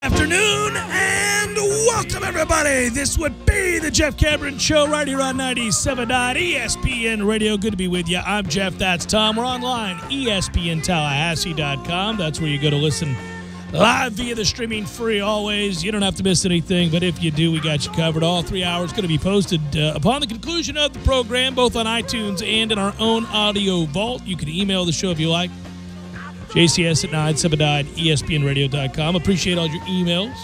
Afternoon and welcome everybody. This would be the Jeff Cameron Show right here on 97.9 ESPN Radio. Good to be with you. I'm Jeff. That's Tom. We're online, ESPNTallahassee.com. That's where you go to listen live via the streaming free always. You don't have to miss anything, but if you do, we got you covered. All 3 hours going to be posted upon the conclusion of the program, both on iTunes and in our own audio vault. You can email the show if you like. JCS at 979ESPNradio.com. Appreciate all your emails.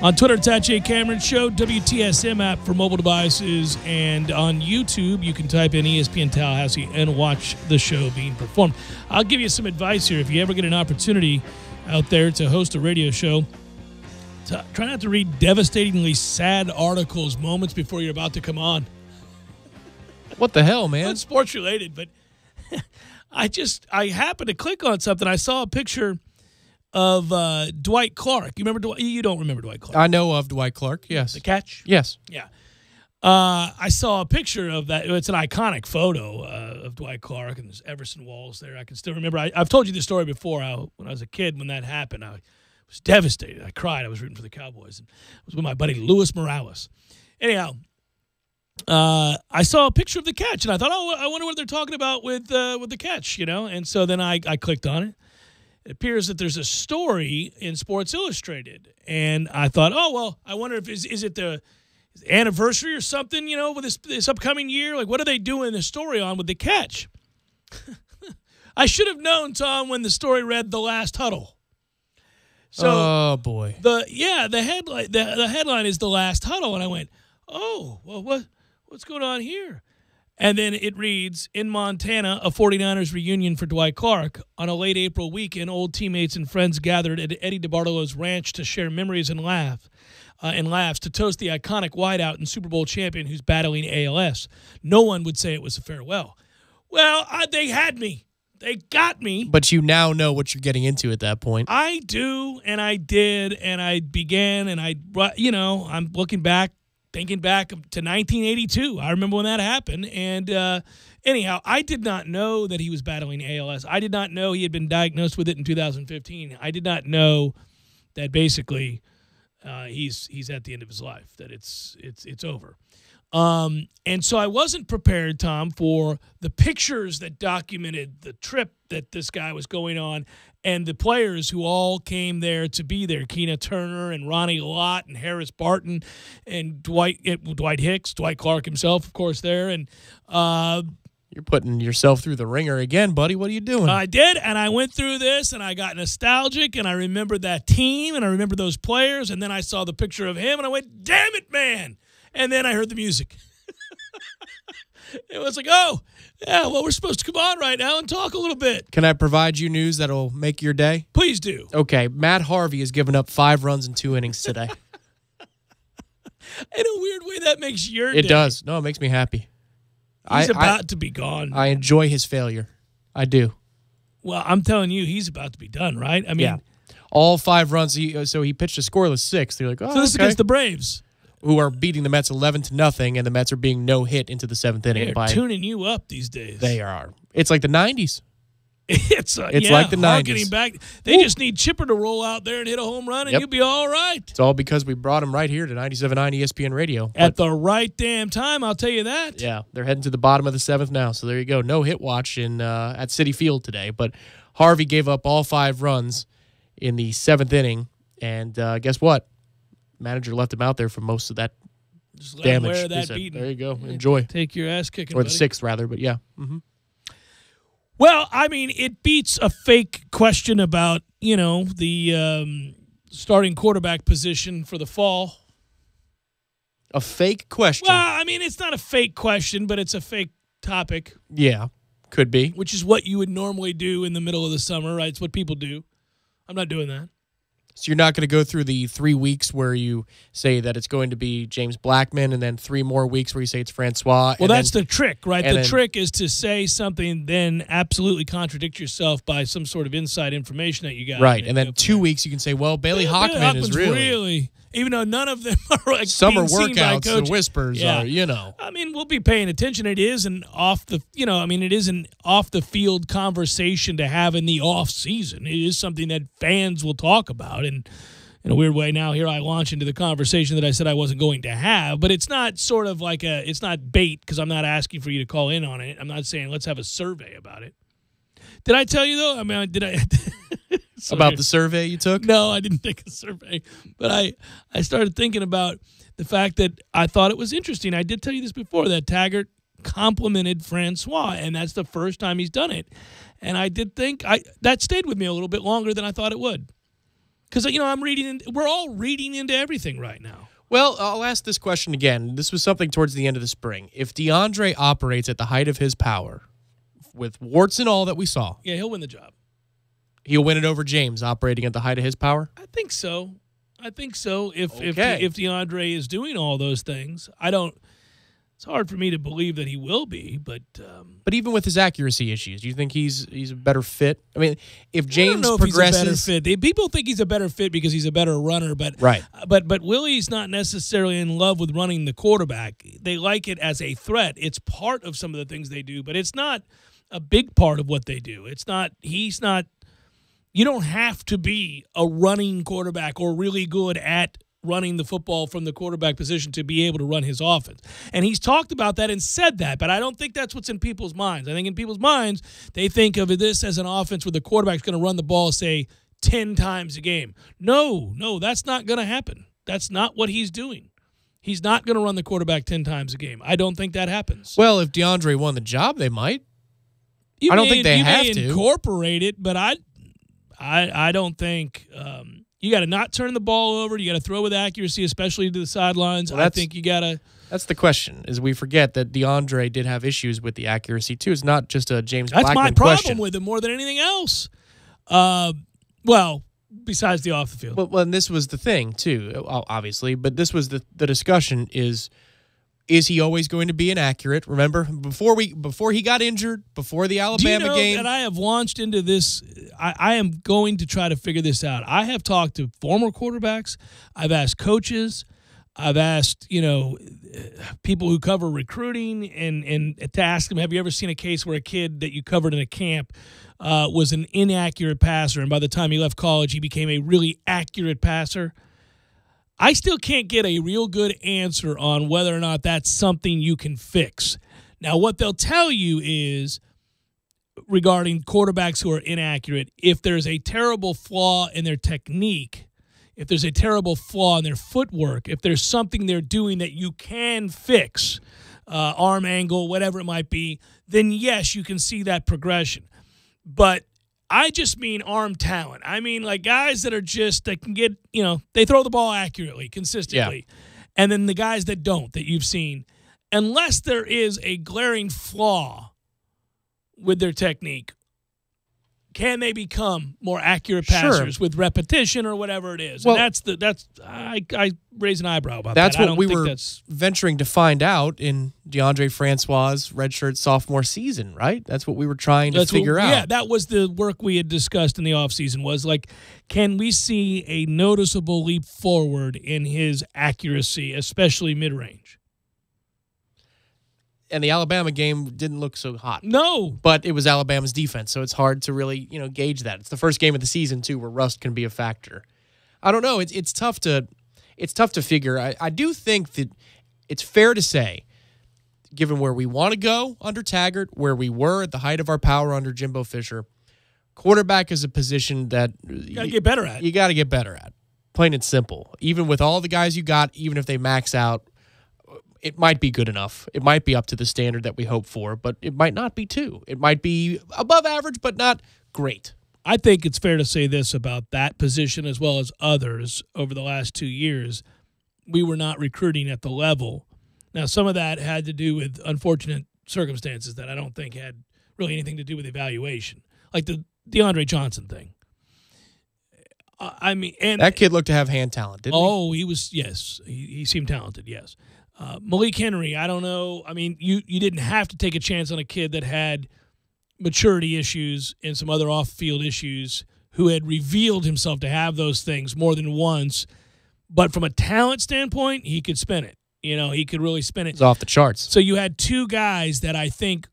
On Twitter, it's at J Cameron Show, WTSM app for mobile devices, and on YouTube, you can type in ESPN Tallahassee and watch the show being performed. I'll give you some advice here. If you ever get an opportunity out there to host a radio show, try not to read devastatingly sad articles moments before you're about to come on. What the hell, man? It's sports related, but I happened to click on something. I saw a picture of Dwight Clark. You remember Dwight? You don't remember Dwight Clark? I know of Dwight Clark, yes. The catch? Yes. Yeah. I saw a picture of that. It's an iconic photo of Dwight Clark, and there's Everson Walls there. I can still remember. I've told you this story before. When I was a kid, when that happened, I was devastated. I cried. I was rooting for the Cowboys. And I was with my buddy Luis Morales. Anyhow, I saw a picture of the catch, and I thought, oh, I wonder what they're talking about with the catch, you know? And so then I clicked on it. It appears that there's a story in Sports Illustrated, and I thought, oh, well, I wonder if is it the anniversary or something, you know, with this upcoming year? Like, what are they doing the story on with the catch? I should have known, Tom, when the story read The Last Huddle. So, oh, boy. The headline is The Last Huddle, and I went, oh, well, what's going on here? And then it reads, in Montana, a 49ers reunion for Dwight Clark. On a late April weekend, old teammates and friends gathered at Eddie DeBartolo's ranch to share memories and laughs to toast the iconic wideout and Super Bowl champion who's battling ALS. No one would say it was a farewell. Well, they had me. They got me. But you now know what you're getting into at that point. I do, and I did, and I began, and I'm looking back, thinking back to 1982. I remember when that happened. And anyhow, I did not know that he was battling ALS. I did not know he had been diagnosed with it in 2015. I did not know that basically he's at the end of his life, that it's over. And so I wasn't prepared, Tom, for the pictures that documented the trip that this guy was going on and the players who all came there to be there. Keena Turner and Ronnie Lott and Harris Barton and Dwight Hicks, Dwight Clark himself, of course, there. And you're putting yourself through the ringer again, buddy. What are you doing? I did, and I went through this, and I got nostalgic, and I remembered that team, and I remembered those players, and then I saw the picture of him, and I went, damn it, man. And then I heard the music. It was like, oh, yeah, well, we're supposed to come on right now and talk a little bit. Can I provide you news that will make your day? Please do. Okay, Matt Harvey has given up 5 runs in 2 innings today. In a weird way, that makes your day. It does. No, it makes me happy. He's about to be gone. I enjoy his failure. I do. Well, I'm telling you, he's about to be done, right? I mean, yeah. All 5 runs. So he pitched a scoreless 6. They're like, oh, so this is against the Braves, who are beating the Mets 11-0, and the Mets are being no hit into the 7th inning. They're tuning you up these days. They are. It's like the 90s. It's like the 90s. Back. They just need Chipper to roll out there and hit a home run, and you'll be all right. It's all because we brought him right here to 97.9 ESPN Radio. At the right damn time, I'll tell you that. Yeah, they're heading to the bottom of the 7th now, so there you go. No hit watch at Citi Field today, but Harvey gave up all 5 runs in the 7th inning, and guess what? Manager left him out there for most of that just damage. Wear that beating. There you go. Enjoy. Take your ass kicking, or buddy. the 6th, rather, but yeah. Mm-hmm. Well, I mean, it beats a fake question about, the starting quarterback position for the fall. A fake question? Well, I mean, it's not a fake question, but it's a fake topic. Yeah, could be. Which is what you would normally do in the middle of the summer, right? It's what people do. I'm not doing that. So you're not going to go through the 3 weeks where you say that it's going to be James Blackman and then 3 more weeks where you say it's Francois. Well, that's the trick, right? The trick is to say something, then absolutely contradict yourself by some sort of inside information that you got. Right, and then 2 weeks you can say, well, Bailey Hockman is really even though none of them are like Summer being seen by workouts, the coaches. whispers Yeah. are, you know. I mean, we'll be paying attention. It is an off the, it is an off the field conversation to have in the off season. It is something that fans will talk about. And in a weird way, now here I launch into the conversation that I said I wasn't going to have. But it's not sort of like it's not bait because I'm not asking for you to call in on it. I'm not saying let's have a survey about it. Did I tell you though? I mean, did I? About the survey you took? No, I didn't take a survey, but I started thinking about the fact that I thought it was interesting. I did tell you this before, that Taggart complimented Francois, and that's the first time he's done it. And I did think that stayed with me a little bit longer than I thought it would, because I'm reading. We're all reading into everything right now. Well, I'll ask this question again. This was something towards the end of the spring. If DeAndre operates at the height of his power, with warts and all that we saw, Yeah, he'll win the job. he'll win it over James operating at the height of his power? I think so. If Okay. if DeAndre is doing all those things, it's hard for me to believe that he will be, but But even with his accuracy issues, do you think he's a better fit? I mean, if I James don't know if progresses, he's a better fit. People think he's a better fit because he's a better runner, but Right. But Willie's not necessarily in love with running the quarterback. They like it as a threat. It's part of some of the things they do, but it's not a big part of what they do. It's not. He's not. You don't have to be a running quarterback or really good at running the football from the quarterback position to be able to run his offense. And he's talked about that and said that, but I don't think that's what's in people's minds. I think in people's minds, they think of this as an offense where the quarterback's going to run the ball, say, 10 times a game. No, that's not going to happen. That's not what he's doing. He's not going to run the quarterback 10 times a game. I don't think that happens. well, if DeAndre won the job, they might. You I don't may- think they you have may to. incorporate it, but I don't think you got to not turn the ball over. You got to throw with accuracy, especially to the sidelines. Well, I think you got to. That's the question, is we forget that DeAndre did have issues with the accuracy, too. It's not just a James That's Blackman my problem question. with him more than anything else. Well, besides the off the field. Well, and this was the thing, too, obviously, but this was the discussion is he always going to be inaccurate? Remember, before he got injured, before the Do you Alabama know game. that I have launched into this? I am going to try to figure this out. I have talked to former quarterbacks. I've asked coaches. I've asked, people who cover recruiting and to ask them, have you ever seen a case where a kid that you covered in a camp was an inaccurate passer, and by the time he left college, he became a really accurate passer? I still can't get a real good answer on whether or not that's something you can fix. Now, what they'll tell you is, regarding quarterbacks who are inaccurate, if there's a terrible flaw in their technique, if there's a terrible flaw in their footwork, if there's something they're doing that you can fix, arm angle, whatever it might be, then yes, you can see that progression. But I just mean arm talent. I mean, like, guys that can get, they throw the ball accurately, consistently. Yeah. And then the guys that don't, that you've seen, unless there is a glaring flaw with their technique, can they become more accurate passers with repetition or whatever it is? Well, and I raise an eyebrow about that's that. That's what we were venturing to find out in DeAndre Francois' redshirt sophomore season, right? That's what we were trying to figure out. Yeah, that was the work we had discussed in the offseason, was like, can we see a noticeable leap forward in his accuracy, especially mid-range? And the Alabama game didn't look so hot. No. But it was Alabama's defense, so it's hard to really, gauge that. It's the first game of the season, too, where rust can be a factor. I don't know. It's tough to figure. I do think that it's fair to say, given where we want to go under Taggart, where we were at the height of our power under Jimbo Fisher, quarterback is a position that you got to get better at. You got to get better at. Plain and simple. Even with all the guys you got, even if they max out, it might be good enough. It might be up to the standard that we hope for, but it might not be too. It might be above average, but not great. I think it's fair to say this about that position as well as others over the last 2 years. We were not recruiting at the level. Now, some of that had to do with unfortunate circumstances that I don't think had really anything to do with evaluation, like the DeAndre Johnson thing. And that kid looked to have hand talent, didn't he? Oh, he was, yes. He seemed talented, yes. Malik Henry, I don't know. I mean, you didn't have to take a chance on a kid that had maturity issues and some other off-field issues, who had revealed himself to have those things more than once. But from a talent standpoint, he could spin it. He could really spin it. It's off the charts. So you had two guys that I think,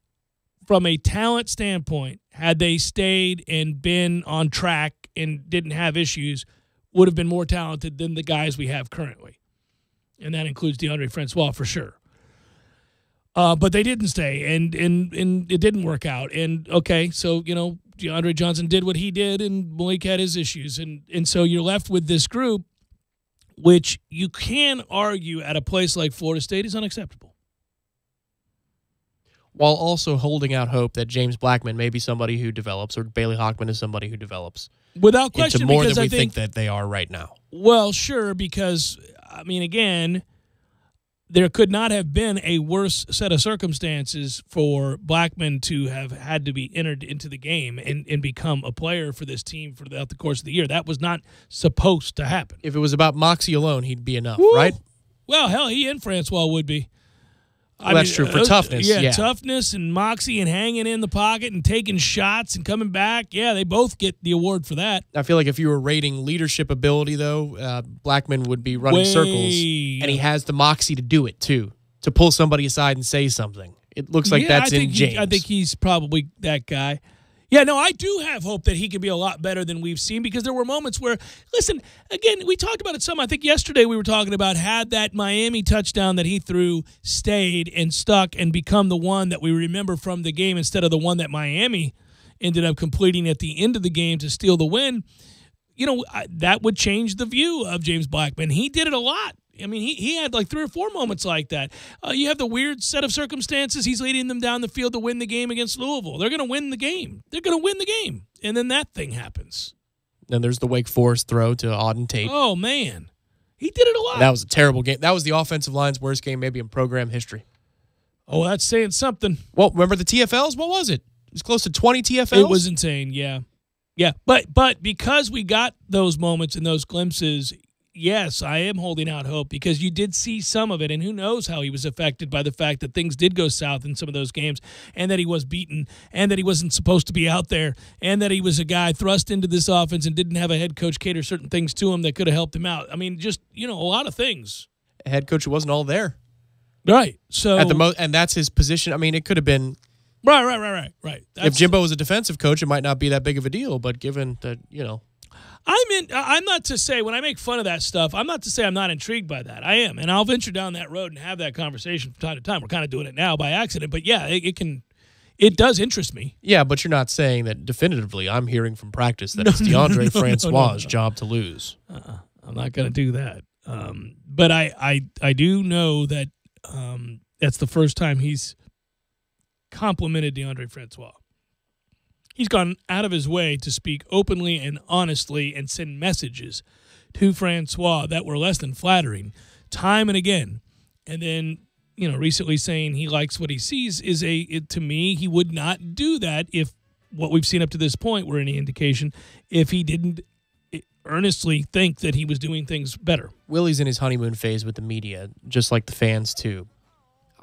from a talent standpoint, had they stayed and been on track and didn't have issues, would have been more talented than the guys we have currently. And that includes Deondre Francois for sure. But they didn't stay, and it didn't work out. And, okay, so, DeAndre Johnson did what he did, and Malik had his issues. And so you're left with this group, which you can argue at a place like Florida State is unacceptable. While also holding out hope that James Blackman may be somebody who develops, or Bailey Hockman is somebody who develops. Without question, into more because than I we think that they are right now. Well, sure, because, again, there could not have been a worse set of circumstances for Blackman to have had to be entered into the game and become a player for this team throughout the course of the year. That was not supposed to happen. If it was about Moxie alone, he'd be enough, Woo! right? Well, hell, he and Francois would be. Well, that's true for toughness. Yeah, toughness and moxie and hanging in the pocket and taking shots and coming back. Yeah, they both get the award for that. I feel like if you were rating leadership ability, though, Blackman would be running circles, and he has the moxie to do it, too, to pull somebody aside and say something. It looks like that's in James. I think he's probably that guy. Yeah, no, I do have hope that he can be a lot better than we've seen, because there were moments where, listen, again, we talked about it some. I think yesterday we were talking about, had that Miami touchdown that he threw stayed and stuck and become the one that we remember from the game instead of the one that Miami ended up completing at the end of the game to steal the win, that would change the view of James Blackman. He did it a lot. He had like 3 or 4 moments like that. You have the weird set of circumstances. He's leading them down the field to win the game against Louisville. They're going to win the game. And then that thing happens. Then there's the Wake Forest throw to Auden Tate. Oh, man. He did it a lot. And that was a terrible game. That was the offensive line's worst game maybe in program history. Oh, that's saying something. Well, remember the TFLs? What was it? It was close to 20 TFLs? It was insane, yeah. Yeah, but because we got those moments and those glimpses, yes, I am holding out hope, because you did see some of it, and who knows how he was affected by the fact that things did go south in some of those games, and that he was beaten, and that he wasn't supposed to be out there, and that he was a guy thrust into this offense and didn't have a head coach cater certain things to him that could have helped him out. Just, a lot of things. A head coach who wasn't all there. Right. So at the and that's his position. It could have been. Right. If Jimbo was a defensive coach, it might not be that big of a deal, but given that, I'm not to say, when I make fun of that stuff, I'm not to say I'm not intrigued by that. I am, and I'll venture down that road and have that conversation from time to time. We're kind of doing it now by accident, but yeah, it does interest me. Yeah, but you're not saying that definitively. I'm hearing from practice that it's DeAndre Francois' job to lose. I'm not going to do that. But I do know that that's the first time he's complimented DeAndre Francois. He's gone out of his way to speak openly and honestly and send messages to Francois that were less than flattering time and again. And then, recently saying he likes what he sees is to me, he would not do that if what we've seen up to this point were any indication, if he didn't earnestly think that he was doing things better. Willie's in his honeymoon phase with the media, just like the fans too.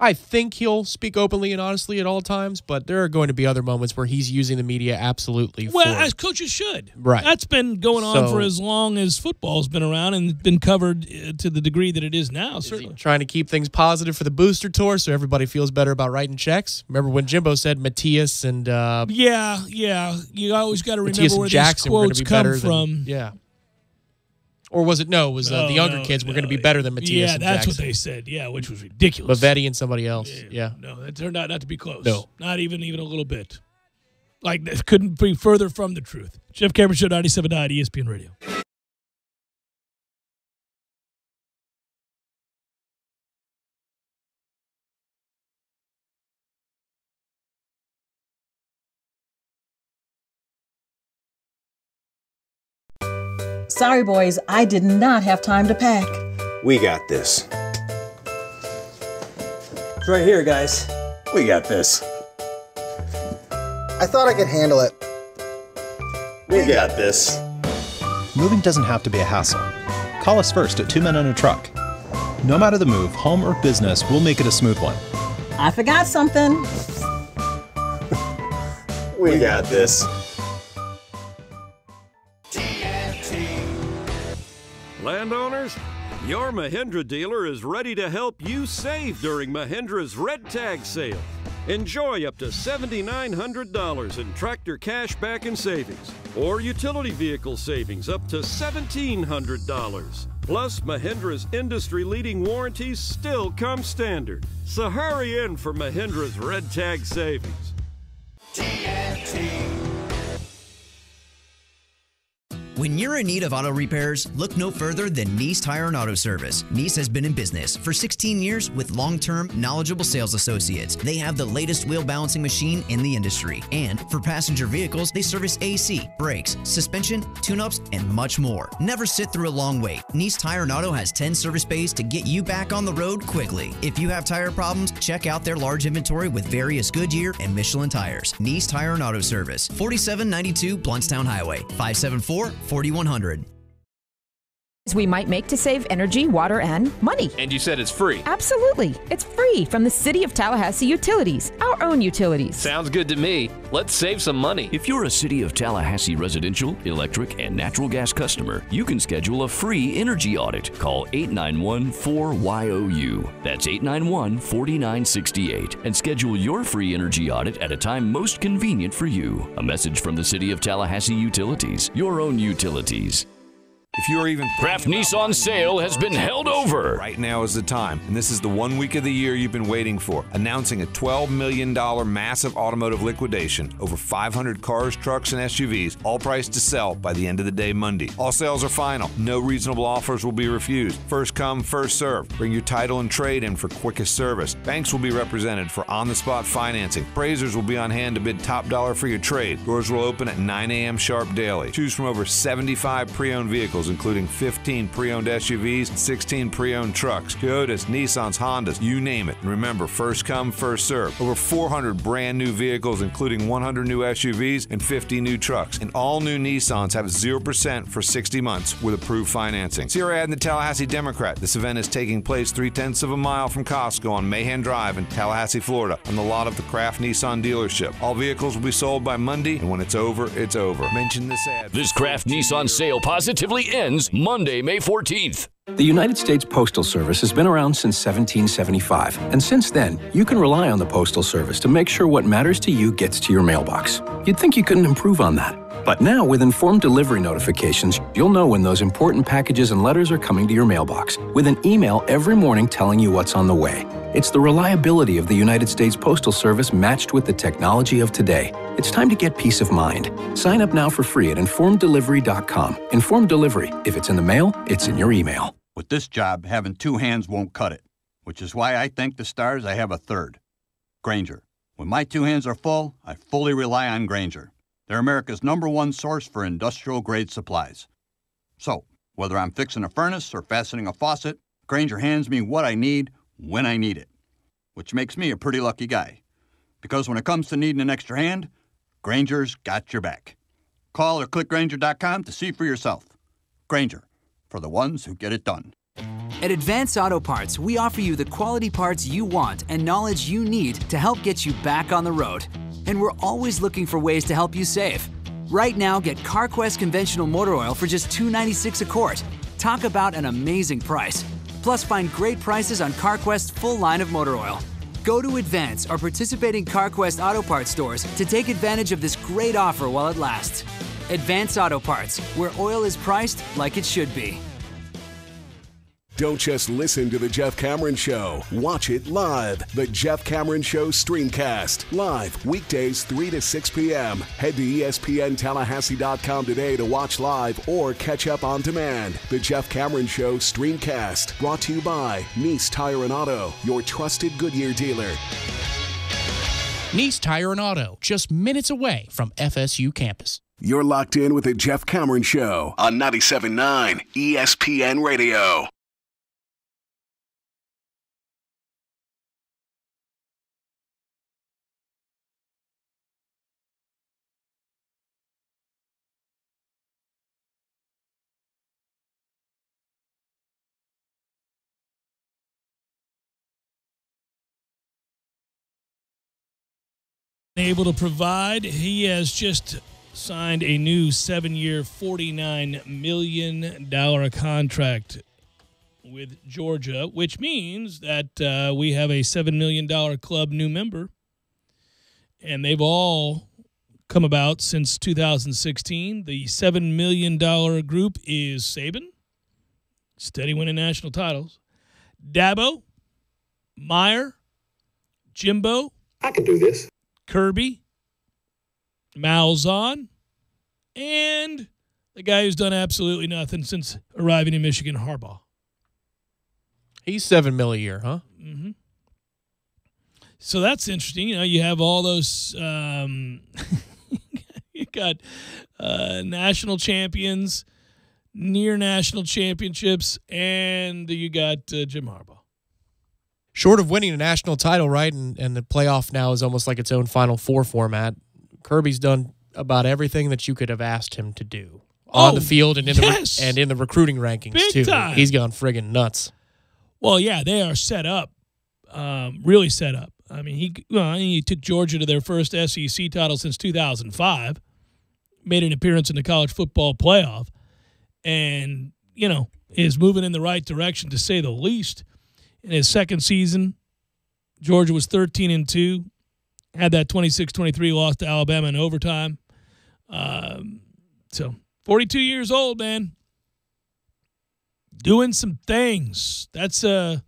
I think he'll speak openly and honestly at all times, but there are going to be other moments where he's using the media absolutely as coaches should. Right. That's been going on for as long as football's been around and been covered to the degree that it is now, certainly. Trying to keep things positive for the booster tour so everybody feels better about writing checks? Remember when Jimbo said Matthias and... Yeah. You always got to remember where Jackson these quotes come from. Yeah. Or was it no? It was the younger kids were going to be better than Matthias and Jackson. Yeah, that's what they said. Yeah, which was ridiculous. Bavetti and somebody else. Yeah. No, that turned out not to be close. No. Not even a little bit. Like, that couldn't be further from the truth. Jeff Cameron Show, 97.9 ESPN Radio. Sorry, boys, I did not have time to pack. We got this. It's right here, guys. We got this. I thought I could handle it. We got this. Moving doesn't have to be a hassle. Call us first at 2 Men and a Truck. No matter the move, home or business, we'll make it a smooth one. I forgot something. We got this. Landowners, Your Mahindra dealer is ready to help you save during Mahindra's Red Tag Sale. Enjoy up to $7,900 in tractor cash back and savings, or utility vehicle savings up to $1,700. Plus, Mahindra's industry-leading warranties still come standard. So hurry in for Mahindra's Red Tag Savings. TNT. When you're in need of auto repairs, look no further than Nice Tire and Auto Service. Nice has been in business for 16 years with long-term, knowledgeable sales associates. They have the latest wheel balancing machine in the industry. And for passenger vehicles, they service AC, brakes, suspension, tune-ups, and much more. Never sit through a long wait. Nice Tire and Auto has 10 service bays to get you back on the road quickly. If you have tire problems, check out their large inventory with various Goodyear and Michelin tires. Nice Tire and Auto Service, 4792 Bluntstown Highway, 574-4100. We might make to save energy, water, and money. And you said it's free. Absolutely. It's free from the City of Tallahassee Utilities, our own utilities. Sounds good to me. Let's save some money. If you're a City of Tallahassee residential, electric, and natural gas customer, you can schedule a free energy audit. Call 891-4YOU. That's 891-4968. And schedule your free energy audit at a time most convenient for you. A message from the City of Tallahassee Utilities, your own utilities. If you're even Kraft Nissan sale has been held over. Right now is the time, and this is the 1 week of the year you've been waiting for. Announcing a $12 million massive automotive liquidation. Over 500 cars, trucks, and SUVs, all priced to sell by the end of the day Monday. All sales are final. No reasonable offers will be refused. First come, first serve. Bring your title and trade in for quickest service. Banks will be represented for on-the-spot financing. Appraisers will be on hand to bid top dollar for your trade. Doors will open at 9 a.m. sharp daily. Choose from over 75 pre-owned vehicles, including 15 pre-owned SUVs and 16 pre-owned trucks, Toyotas, Nissans, Hondas, you name it. And remember, first come, first serve. Over 400 brand new vehicles, including 100 new SUVs and 50 new trucks. And all new Nissans have 0% for 60 months with approved financing. See our ad in the Tallahassee Democrat. This event is taking place 3/10 of a mile from Costco on Mahan Drive in Tallahassee, Florida, on the lot of the Kraft Nissan dealership. All vehicles will be sold by Monday, and when it's over, it's over. Mention this ad. This Kraft Nissan sale positively ends Monday, May 14th. The United States Postal Service has been around since 1775, and since then, you can rely on the Postal Service to make sure what matters to you gets to your mailbox. You'd think you couldn't improve on that. But now, with informed delivery notifications, you'll know when those important packages and letters are coming to your mailbox, with an email every morning telling you what's on the way. It's the reliability of the United States Postal Service matched with the technology of today. It's time to get peace of mind. Sign up now for free at informeddelivery.com. Informed Delivery. If it's in the mail, it's in your email. With this job, having two hands won't cut it, which is why I thank the stars I have a third. Grainger. When my two hands are full, I fully rely on Grainger. They're America's #1 source for industrial-grade supplies. So, whether I'm fixing a furnace or fastening a faucet, Grainger hands me what I need when I need it, which makes me a pretty lucky guy. Because when it comes to needing an extra hand, Grainger's got your back. Call or click Grainger.com to see for yourself. Grainger, for the ones who get it done. At Advance Auto Parts, we offer you the quality parts you want and knowledge you need to help get you back on the road. And we're always looking for ways to help you save. Right now, get CarQuest conventional motor oil for just $2.96 a quart. Talk about an amazing price. Plus, find great prices on CarQuest's full line of motor oil. Go to Advance or participating CarQuest Auto Parts stores to take advantage of this great offer while it lasts. Advance Auto Parts, where oil is priced like it should be. Don't just listen to The Jeff Cameron Show. Watch it live. The Jeff Cameron Show Streamcast. Live weekdays 3 to 6 p.m. Head to ESPNTallahassee.com today to watch live or catch up on demand. The Jeff Cameron Show Streamcast. Brought to you by Nice Tire and Auto, your trusted Goodyear dealer. Nice Tire and Auto, just minutes away from FSU campus. You're locked in with The Jeff Cameron Show on 97.9 ESPN Radio. Able to provide. He has just signed a new 7-year, $49 million contract with Georgia, which means that we have a $7 million club new member, and they've all come about since 2016. The $7 million group is Saban, steady winning national titles, Dabo, Meyer, Jimbo. I can do this. Kirby, Malzahn, and the guy who's done absolutely nothing since arriving in Michigan, Harbaugh. He's $7 million a year, huh? Mm-hmm. So that's interesting. You know, you have all those. You got national champions, near national championships, and you got Jim Harbaugh. Short of winning a national title, right, and the playoff now is almost like its own Final Four format, Kirby's done about everything that you could have asked him to do on the field and in the recruiting rankings, Big too. time. He's gone friggin' nuts. Well, yeah, they are set up, really set up. I mean, he took Georgia to their first SEC title since 2005, made an appearance in the college football playoff, and, you know, is moving in the right direction, to say the least. In his second season, Georgia was 13-2, had that 26-23 loss to Alabama in overtime. So 42 years old, man. Doing some things. That's Harbaugh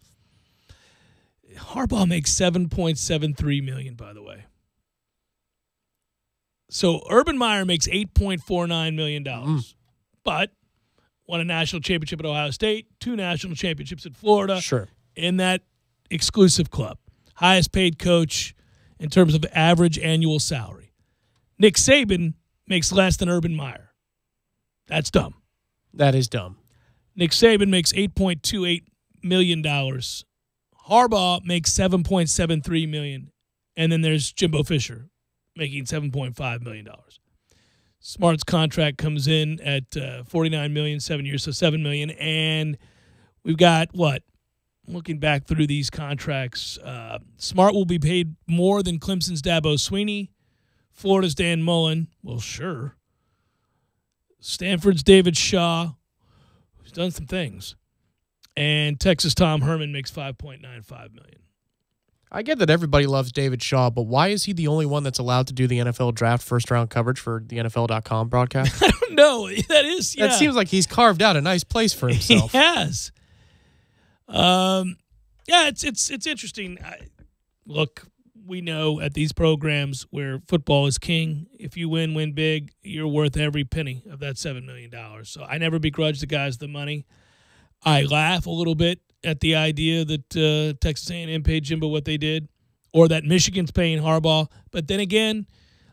makes $7.73 million, by the way. So Urban Meyer makes $8.49 million, but won a national championship at Ohio State, 2 national championships at Florida. Sure. In that exclusive club. Highest paid coach in terms of average annual salary. Nick Saban makes less than Urban Meyer. That's dumb. That is dumb. Nick Saban makes $8.28 million. Harbaugh makes $7.73 million. And then there's Jimbo Fisher making $7.5 million. Smart's contract comes in at $49 million, 7 years, so $7 million. And we've got what? Looking back through these contracts, Smart will be paid more than Clemson's Dabo Swinney, Florida's Dan Mullen. Well, sure. Stanford's David Shaw, who's done some things. And Texas Tom Herman makes $5.95 million. I get that everybody loves David Shaw, but why is he the only one that's allowed to do the NFL draft first-round coverage for the NFL.com broadcast? I don't know. That seems like he's carved out a nice place for himself. He has. Yeah, it's interesting. Look, we know at these programs where football is king, if you win big, you're worth every penny of that $7 million. So I never begrudge the guys the money. I laugh a little bit at the idea that Texas A&M paid Jimbo what they did, or that Michigan's paying Harbaugh. But then again,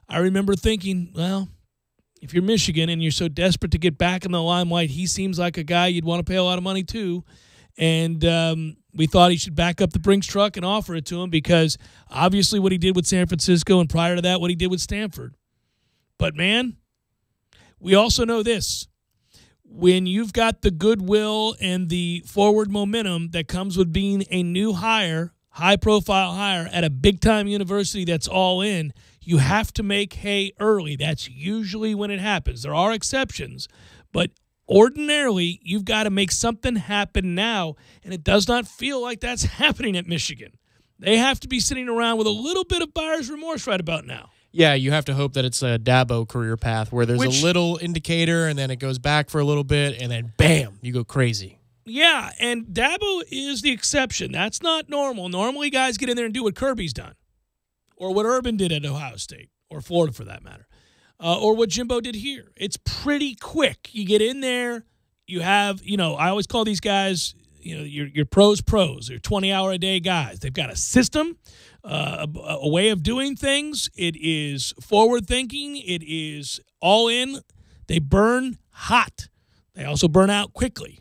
I remember thinking, well, if you're Michigan and you're so desperate to get back in the limelight, he seems like a guy you'd want to pay a lot of money to. And we thought he should back up the Brinks truck and offer it to him, because obviously what he did with San Francisco, and prior to that what he did with Stanford. But, man, we also know this. When you've got the goodwill and the forward momentum that comes with being a new hire, high-profile hire at a big-time university that's all in, you have to make hay early. That's usually when it happens. There are exceptions, but ordinarily, you've got to make something happen now, and it does not feel like that's happening at Michigan. They have to be sitting around with a little bit of buyer's remorse right about now. Yeah, you have to hope that it's a Dabo career path where there's a little indicator, and then it goes back for a little bit, and then bam, you go crazy. Yeah, and Dabo is the exception. That's not normal. Normally, guys get in there and do what Kirby's done, or what Urban did at Ohio State, or Florida for that matter. Or what Jimbo did here. It's pretty quick. You get in there, you have, I always call these guys, your pros. They're 20-hour-a-day guys. They've got a system, a way of doing things. It is forward-thinking. It is all in. They burn hot. They also burn out quickly.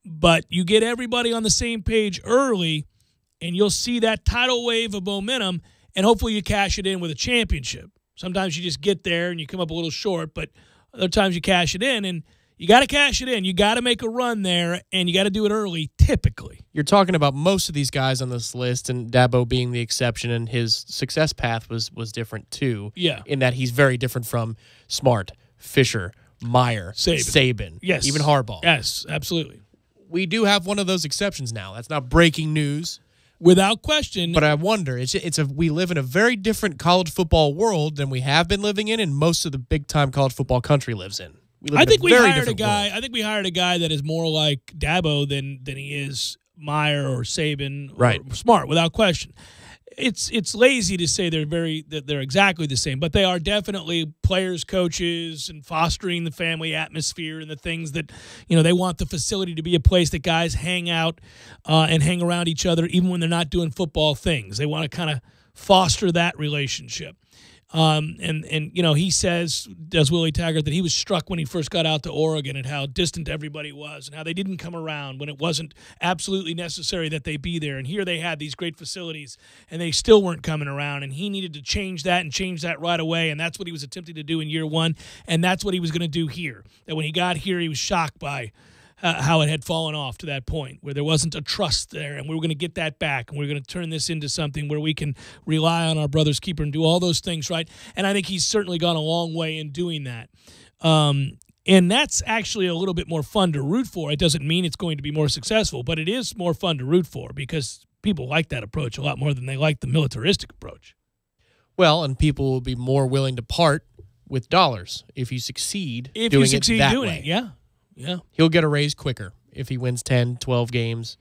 But you get everybody on the same page early, and you'll see that tidal wave of momentum, and hopefully you cash it in with a championship. Sometimes you just get there and you come up a little short, but other times you cash it in, and you got to cash it in. You got to make a run there, and you got to do it early, typically. You're talking about most of these guys on this list, and Dabo being the exception, and his success path was different too. Yeah. In that he's very different from Smart, Fisher, Meyer, Saban. Yes. Even Harbaugh. Yes, absolutely. we do have one of those exceptions now. That's not breaking news. Without question. But I wonder, we live in a very different college football world than we have been living in, and most of the big-time college football country lives in. I think we hired a guy that is more like Dabo than he is Meyer or Saban or Smart, without question. It's lazy to say they're exactly the same, but they are definitely players, coaches, and fostering the family atmosphere and the things that, they want the facility to be a place that guys hang out and hang around each other even when they're not doing football things. They want to kind of foster that relationship. He says, does Willie Taggart, that he was struck when he first got out to Oregon at how distant everybody was and how they didn't come around when it wasn't absolutely necessary that they be there. And here they had these great facilities and they still weren't coming around, and he needed to change that right away. And that's what he was attempting to do in year one. And that's what he was going to do here. That when he got here, he was shocked by how it had fallen off to that point where there wasn't a trust there, and we were going to get that back, and we were going to turn this into something where we can rely on our brother's keeper and do all those things right. And I think he's certainly gone a long way in doing that. And that's actually a little bit more fun to root for. It doesn't mean it's going to be more successful, but it is more fun to root for because people like that approach a lot more than they like the militaristic approach. Well, and people will be more willing to part with dollars if you succeed doing it that way. Yeah. Yeah, he'll get a raise quicker if he wins 10, 12 games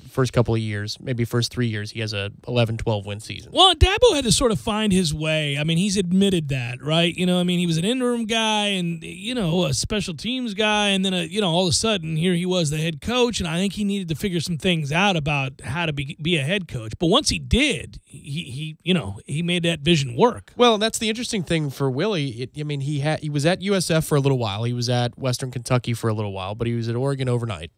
first couple of years. Maybe first 3 years he has a 11, 12-win season. Well, Dabo had to sort of find his way. I mean, he's admitted that, right? He was an interim guy and, a special teams guy, and then, all of a sudden here he was the head coach, and I think he needed to figure some things out about how to be a head coach. But once he did, he made that vision work. Well, and that's the interesting thing for Willie. He was at USF for a little while. He was at Western Kentucky for a little while, but he was at Oregon overnight.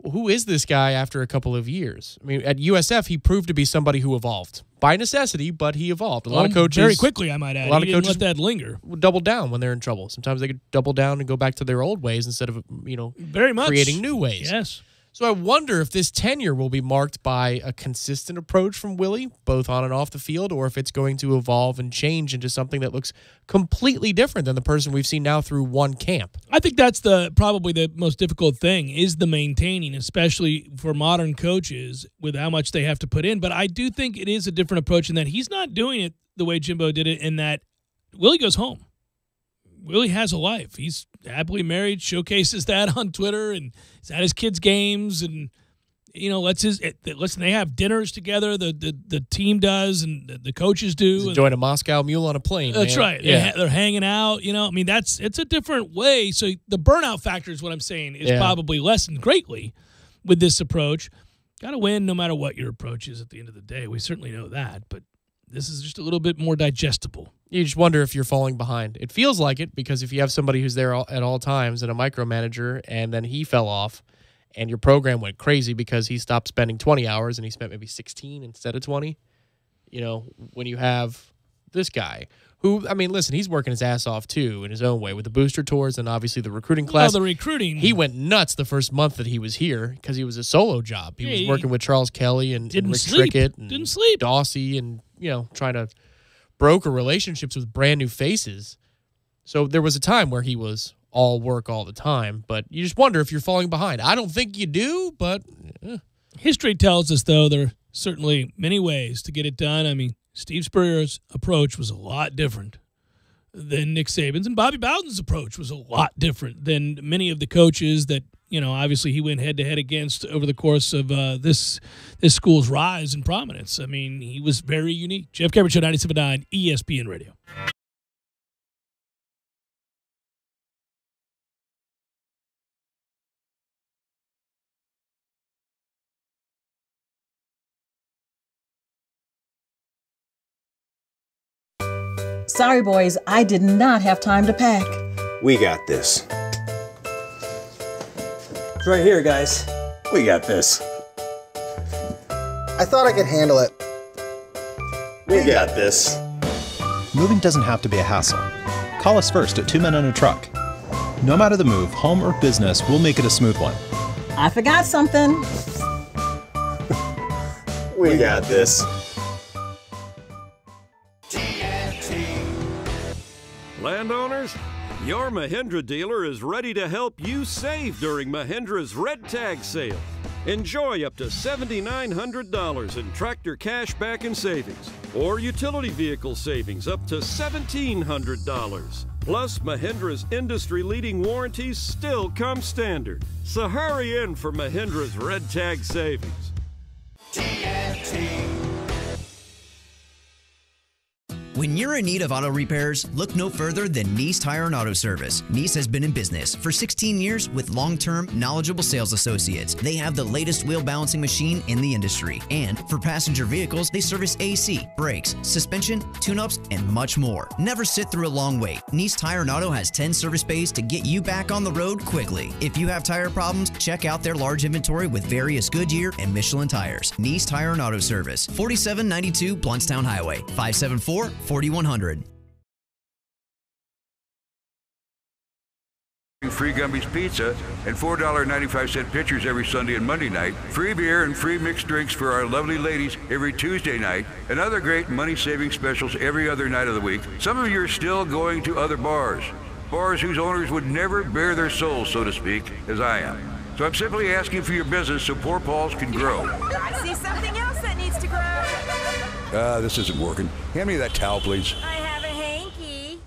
Who is this guy after a couple of years? I mean, at USF, he proved to be somebody who evolved by necessity, but he evolved. A lot of coaches very quickly, I might add. A lot of coaches let that linger. Double down when they're in trouble. Sometimes they could double down and go back to their old ways instead of very much creating new ways. Yes. So I wonder if this tenure will be marked by a consistent approach from Willie, both on and off the field, or if it's going to evolve and change into something that looks completely different than the person we've seen now through one camp. I think that's probably the most difficult thing is the maintaining, especially for modern coaches with how much they have to put in. But I do think it is a different approach in that he's not doing it the way Jimbo did it, in that Willie goes home. Willie has a life. He's happily married, showcases that on Twitter, and he's at his kids' games, and they have dinners together. The team does, and the coaches do. He's enjoying a Moscow Mule on a plane. That's man. right. Yeah. They're hanging out. It's a different way. So the burnout factor is what I'm saying is probably lessened greatly with this approach. Got to win no matter what your approach is at the end of the day. We certainly know that, but this is just a little bit more digestible. You just wonder if you're falling behind. It feels like it because if you have somebody who's there at all times and a micromanager and then he fell off and your program went crazy because he stopped spending 20 hours and he spent maybe 16 instead of 20, when you have this guy who, listen, he's working his ass off too in his own way with the booster tours and obviously the recruiting class. The recruiting. He went nuts the first month that he was here because he was a solo job. He was working with Charles Kelly and Rick Trickett and didn't sleep. Dawsey and, trying to broker relationships with brand new faces. So there was a time where he was all work all the time, but you just wonder if you're falling behind. I don't think you do, but history tells us, though, there are certainly many ways to get it done. Steve Spurrier's approach was a lot different than Nick Saban's, and Bobby Bowden's approach was a lot different than many of the coaches that, obviously he went head-to-head against over the course of this school's rise and prominence. He was very unique. Jeff Cameron Show, 97.9 ESPN Radio. Sorry, boys, I did not have time to pack. We got this. It's right here, guys. We got this. I thought I could handle it. We got this. Moving doesn't have to be a hassle. Call us first at 2 Men and a Truck. No matter the move, home or business, we'll make it a smooth one. I forgot something. We got this. Landowners, Your Mahindra dealer is ready to help you save during Mahindra's Red Tag Sale. Enjoy up to $7,900 in tractor cash back and savings, or utility vehicle savings up to $1,700. Plus, Mahindra's industry-leading warranties still come standard. So hurry in for Mahindra's Red Tag Savings. TNT. When you're in need of auto repairs, look no further than Nice Tire and Auto Service. Nice has been in business for 16 years with long-term, knowledgeable sales associates. They have the latest wheel balancing machine in the industry. And for passenger vehicles, they service AC, brakes, suspension, tune-ups, and much more. Never sit through a long wait. Nice Tire and Auto has 10 service bays to get you back on the road quickly. If you have tire problems, check out their large inventory with various Goodyear and Michelin tires. Nice Tire and Auto Service, 4792 Bluntstown Highway, 574-4100. Free Gumby's Pizza and $4.95 pitchers every Sunday and Monday night. Free beer and free mixed drinks for our lovely ladies every Tuesday night. And other great money-saving specials every other night of the week. Some of you are still going to other bars. Bars whose owners would never bare their souls, so to speak, as I am. So I'm simply asking for your business so Poor Paul's can grow. I see something else that needs to grow. This isn't working. Hand me that towel, please. I have a hanky.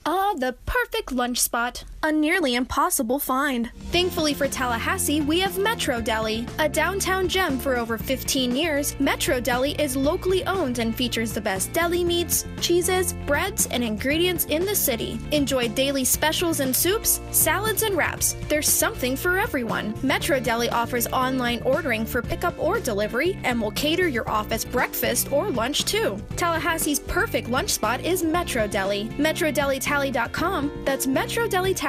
Ah, the perfect lunch spot. A nearly impossible find. Thankfully for Tallahassee, we have Metro Deli. A downtown gem for over 15 years, Metro Deli is locally owned and features the best deli meats, cheeses, breads, and ingredients in the city. Enjoy daily specials and soups, salads and wraps. There's something for everyone. Metro Deli offers online ordering for pickup or delivery and will cater your office breakfast or lunch too. Tallahassee's perfect lunch spot is Metro Deli. MetroDeliTally.com. That's MetroDeliTally.com.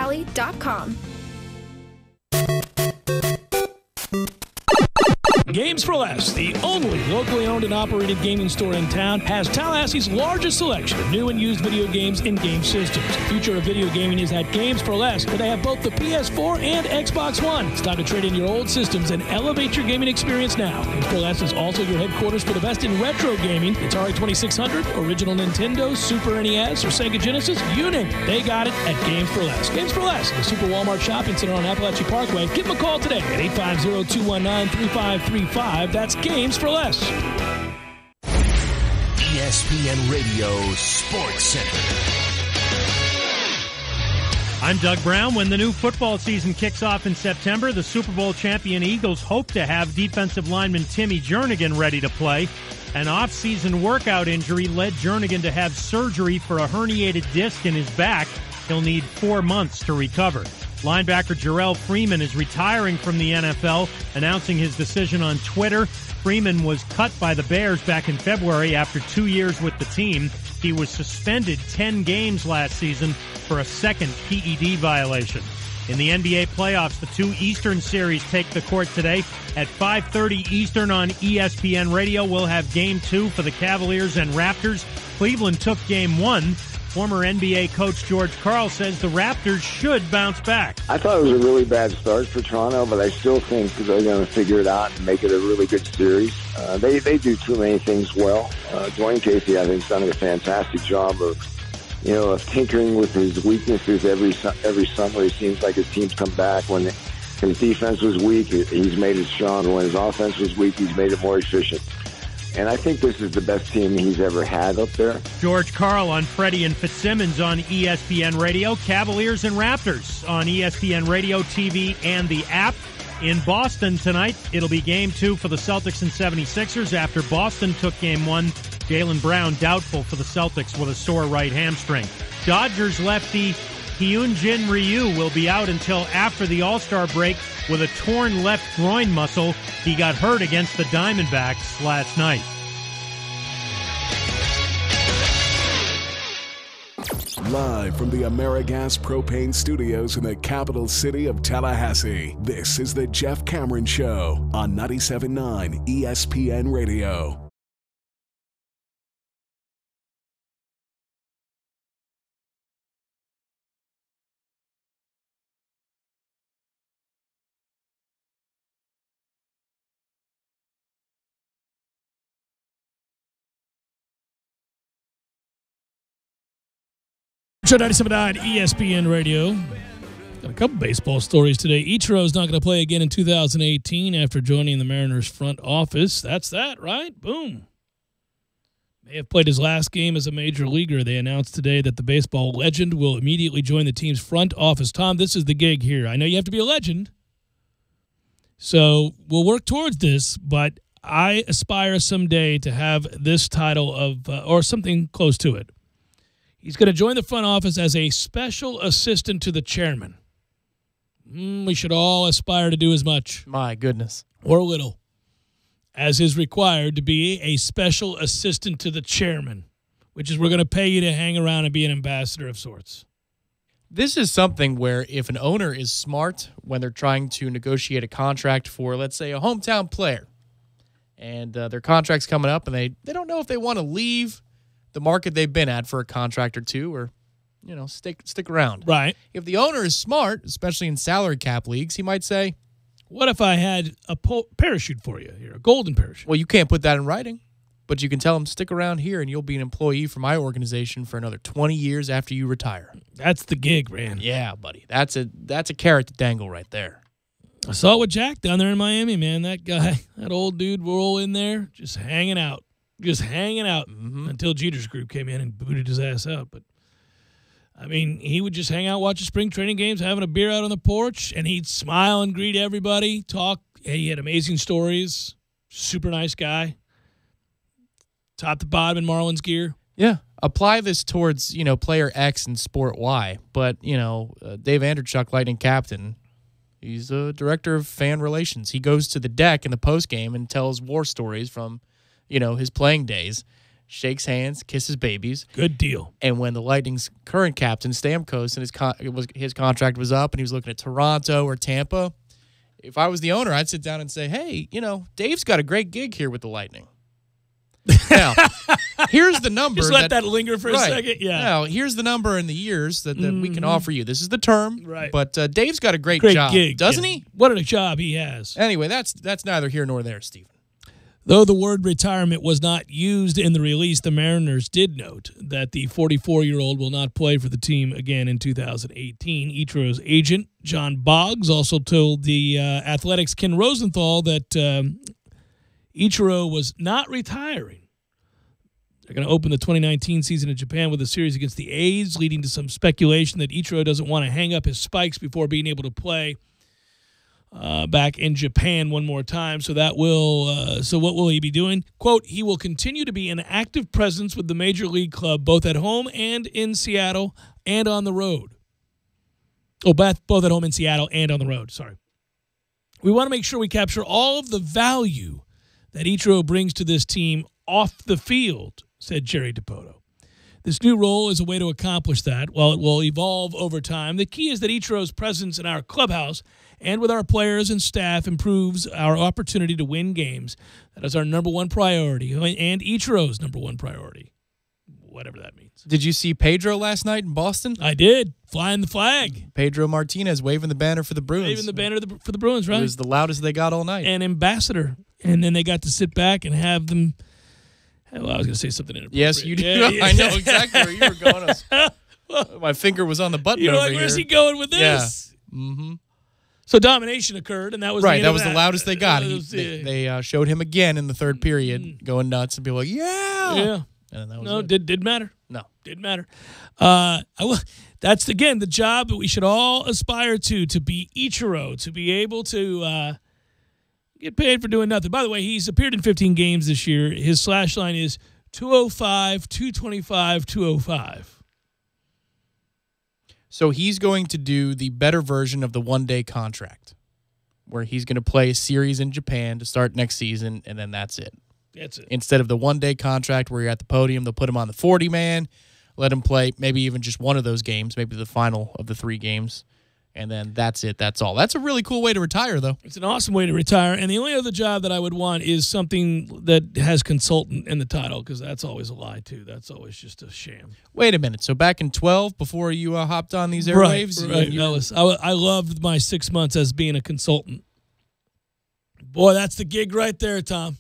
Games for Less, the only locally owned and operated gaming store in town, has Tallahassee's largest selection of new and used video games and game systems. The future of video gaming is at Games for Less, where they have both the PS4 and Xbox One. It's time to trade in your old systems and elevate your gaming experience now. Games for Less is also your headquarters for the best in retro gaming. Atari 2600, original Nintendo, Super NES, or Sega Genesis, you name it. They got it at Games for Less. Games for Less, the Super Walmart Shopping Center on Appalachia Parkway. Give them a call today at 850-219-3535. That's Games for Less. ESPN Radio Sports Center. I'm Doug Brown. When the new football season kicks off in September, the Super Bowl champion Eagles hope to have defensive lineman Timmy Jernigan ready to play. An off-season workout injury led Jernigan to have surgery for a herniated disc in his back. He'll need 4 months to recover. Linebacker Jarrell Freeman is retiring from the NFL, announcing his decision on Twitter. Freeman was cut by the Bears back in February after 2 years with the team. He was suspended 10 games last season for a second PED violation. In the NBA playoffs, the two Eastern series take the court today at 5:30 Eastern on ESPN Radio. We'll have Game 2 for the Cavaliers and Raptors. Cleveland took Game 1. Former NBA coach George Karl says the Raptors should bounce back. I thought it was a really bad start for Toronto, but I still think they're going to figure it out and make it a really good series. They do too many things well. Dwayne Casey, I think, has done a fantastic job of tinkering with his weaknesses every summer. It seems like his teams come back. When his defense was weak, he's made it stronger. When his offense was weak, he's made it more efficient. And I think this is the best team he's ever had up there. George Karl on Freddie and Fitzsimmons on ESPN Radio. Cavaliers and Raptors on ESPN Radio, TV, and the app. In Boston tonight, it'll be Game 2 for the Celtics and 76ers after Boston took Game 1. Jaylen Brown doubtful for the Celtics with a sore right hamstring. Dodgers lefty Hyunjin Ryu will be out until after the All-Star break with a torn left groin muscle. He got hurt against the Diamondbacks last night. Live from the AmeriGas Propane Studios in the capital city of Tallahassee, this is the Jeff Cameron Show on 97.9 ESPN Radio. Show 97.9 ESPN Radio. Got a couple baseball stories today. Ichiro's not going to play again in 2018 after joining the Mariners front office. That's that, right? Boom. May have played his last game as a major leaguer. They announced today that the baseball legend will immediately join the team's front office. Tom, this is the gig here. I know you have to be a legend, so we'll work towards this, but I aspire someday to have this title of, or something close to it. He's going to join the front office as a special assistant to the chairman. We should all aspire to do as much. My goodness. Or little, as is required to be a special assistant to the chairman, which is we're going to pay you to hang around and be an ambassador of sorts. This is something where if an owner is smart when they're trying to negotiate a contract for, let's say, a hometown player, and their contract's coming up and they don't know if they want to leave the market they've been at for a contract or two, or stick around. Right. If the owner is smart, especially in salary cap leagues, he might say, "What if I had a parachute for you here, a golden parachute?" Well, you can't put that in writing, but you can tell him, "Stick around here, and you'll be an employee for my organization for another 20 years after you retire." That's the gig, man. Yeah, buddy. That's a carrot to dangle right there. I saw it with Jack down there in Miami, man. That guy, that old dude, we're all in there just hanging out. Until Jeter's group came in and booted his ass out. But, I mean, he would just hang out, watch the spring training games, having a beer out on the porch, and he'd smile and greet everybody, talk. He had amazing stories. Super nice guy. Top to bottom in Marlins gear. Yeah. Apply this towards, player X and sport Y. But, Dave Anderchuk, Lightning captain, he's a director of fan relations. He goes to the deck in the postgame and tells war stories from his playing days, shakes hands, kisses babies. Good deal. And when the Lightning's current captain, Stamkos, and his contract was up and he was looking at Toronto or Tampa, if I was the owner, I'd sit down and say, "Hey, Dave's got a great gig here with the Lightning." Now, here's the number. Just let that linger for a second. Yeah. Now, here's the number in the years that we can offer you. This is the term. Right. But Dave's got a great job, gig, doesn't he? What a job he has. Anyway, that's neither here nor there, Stephen. Though the word retirement was not used in the release, the Mariners did note that the 44-year-old will not play for the team again in 2018. Ichiro's agent, John Boggs, also told the Athletics' Ken Rosenthal that Ichiro was not retiring. They're going to open the 2019 season in Japan with a series against the A's, leading to some speculation that Ichiro doesn't want to hang up his spikes before being able to play back in Japan one more time. So that will. So what will he be doing? Quote, "He will continue to be an active presence with the major league club, both at home and in Seattle and on the road." Oh, both at home in Seattle and on the road. Sorry. "We want to make sure we capture all of the value that Ichiro brings to this team off the field," said Jerry Dipoto. "This new role is a way to accomplish that. While it will evolve over time, the key is that Ichiro's presence in our clubhouse and with our players and staff improves our opportunity to win games. That is our number one priority, and Ichiro's number one priority," whatever that means. Did you see Pedro last night in Boston? I did. Flying the flag. Pedro Martinez waving the banner for the Bruins. Waving the banner for the Bruins, right? It was the loudest they got all night. And ambassador. And then they got to sit back and have them. Well, I was going to say something inappropriate. Yes, you did. Yeah. I know exactly where you were going. My finger was on the button over here. Where's he going with this? Yeah. Mm-hmm. So domination occurred, and that was right. That was the loudest they got. They showed him again in the third period, going nuts, and people were like, "Yeah." And that was didn't matter. No, didn't matter. That's again the job that we should all aspire to be Ichiro, to be able to get paid for doing nothing. By the way, he's appeared in 15 games this year. His slash line is 205, 225, 205. So he's going to do the better version of the one-day contract, where he's going to play a series in Japan to start next season, and then that's it. That's it. Instead of the one-day contract where you're at the podium, they'll put him on the 40-man, let him play maybe even just one of those games, maybe the final of the 3 games, and then that's it. That's all. That's a really cool way to retire, though. It's an awesome way to retire, and the only other job that I would want is something that has consultant in the title, because that's always a lie, too. That's always just a sham. Wait a minute. So back in 12, before you hopped on these airwaves? Right. I loved my 6 months as being a consultant. Boy, that's the gig right there, Tom.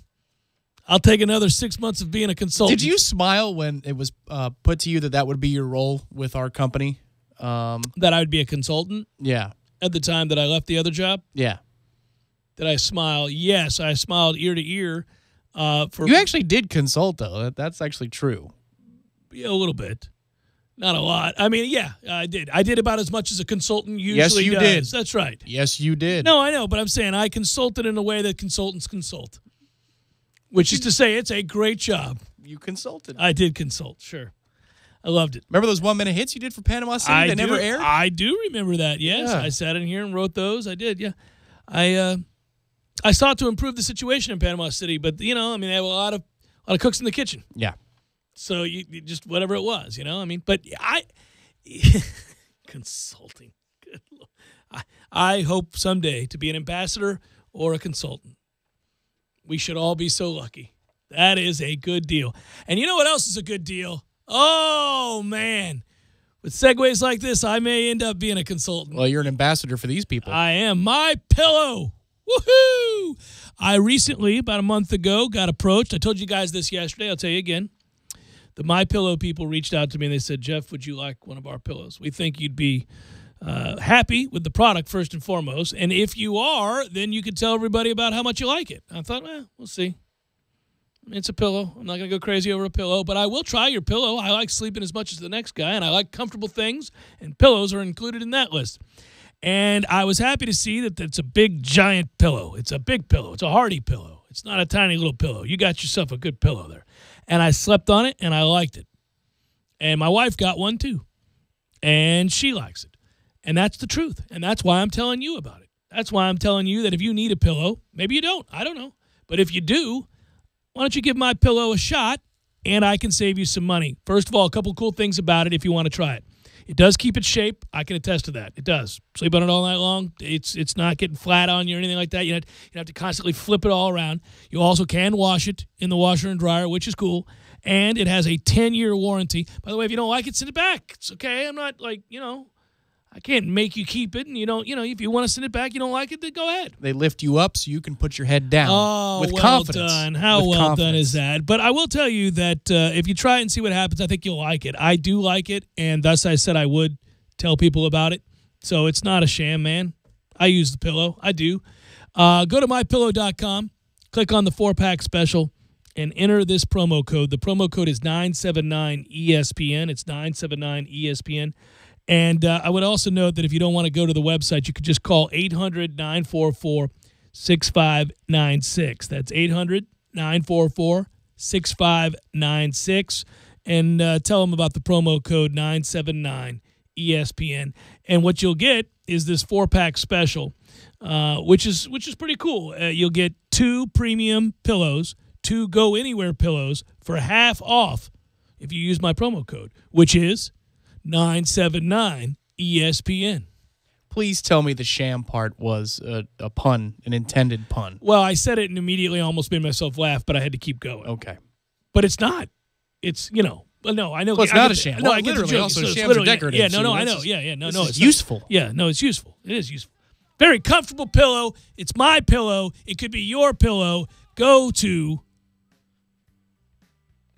I'll take another 6 months of being a consultant. Did you smile when it was put to you that would be your role with our company? That I would be a consultant? Yeah. At the time that I left the other job? Yeah. Did I smile? Yes, I smiled ear to ear. You actually did consult, though. That's actually true. Yeah, a little bit. Not a lot. I mean, yeah, I did. I did about as much as a consultant usually does. Yes, you did. That's right. Yes, you did. No, I know, but I'm saying I consulted in a way that consultants consult, which is to say it's a great job. You consulted. I did consult, sure. I loved it. Remember those 1-minute hits you did for Panama City that never aired? I do remember that, yes. Yeah. I sat in here and wrote those. I did, yeah. I sought to improve the situation in Panama City, but, you know, I mean, they have a lot of cooks in the kitchen. Yeah. So you just whatever it was, you know? I mean, but consulting. Good Lord. I hope someday to be an ambassador or a consultant. We should all be so lucky. That is a good deal. And you know what else is a good deal? Oh, man. With segues like this, I may end up being a consultant. Well, you're an ambassador for these people. I am. MyPillow. Woohoo! I recently, about a month ago, got approached. I told you guys this yesterday. I'll tell you again. The MyPillow people reached out to me and they said, Jeff, would you like one of our pillows? We think you'd be happy with the product first and foremost. And if you are, then you could tell everybody about how much you like it. I thought, we'll see. I mean, it's a pillow. I'm not going to go crazy over a pillow, but I will try your pillow. I like sleeping as much as the next guy, and I like comfortable things, and pillows are included in that list. And I was happy to see that it's a big, giant pillow. It's a big pillow. It's a hardy pillow. It's not a tiny little pillow. You got yourself a good pillow there. And I slept on it, and I liked it. And my wife got one, too. And she likes it. And that's the truth. And that's why I'm telling you about it. That's why I'm telling you that if you need a pillow, maybe you don't. I don't know. But if you do, why don't you give MyPillow a shot, and I can save you some money. First of all, a couple cool things about it if you want to try it. It does keep its shape. I can attest to that. It does. Sleep on it all night long. It's not getting flat on you or anything like that. You have to constantly flip it all around. You also can wash it in the washer and dryer, which is cool. And it has a 10-year warranty. By the way, if you don't like it, send it back. It's okay. I'm not like, I can't make you keep it. And if you want to send it back, you don't like it, then go ahead. They lift you up so you can put your head down with well confidence. Done. How well done is that? But I will tell you that if you try it and see what happens, I think you'll like it. I do like it, and thus I said I would tell people about it. So it's not a sham, man. I use the pillow. I do. Go to MyPillow.com, click on the 4-pack special, and enter this promo code. The promo code is 979ESPN. It's 979ESPN. And I would also note that if you don't want to go to the website, you could just call 800-944-6596. That's 800-944-6596. And tell them about the promo code 979ESPN. And what you'll get is this 4-pack special, which is pretty cool. You'll get 2 premium pillows, 2 Go Anywhere pillows for half off if you use my promo code, which is 979 ESPN. Please tell me the sham part was a pun, an intended pun. Well, I said it and immediately almost made myself laugh, but I had to keep going. Okay. But it's not. It's, well, no, I know. Well, it's not a sham. No, Well, I get the literally, joke. also, So shams are decorative. Yeah, no, so I know. this is- Yeah, no, this no. is It's useful. Yeah, no, it's useful. It is useful. Very comfortable pillow. It's my pillow. It could be your pillow. Go to,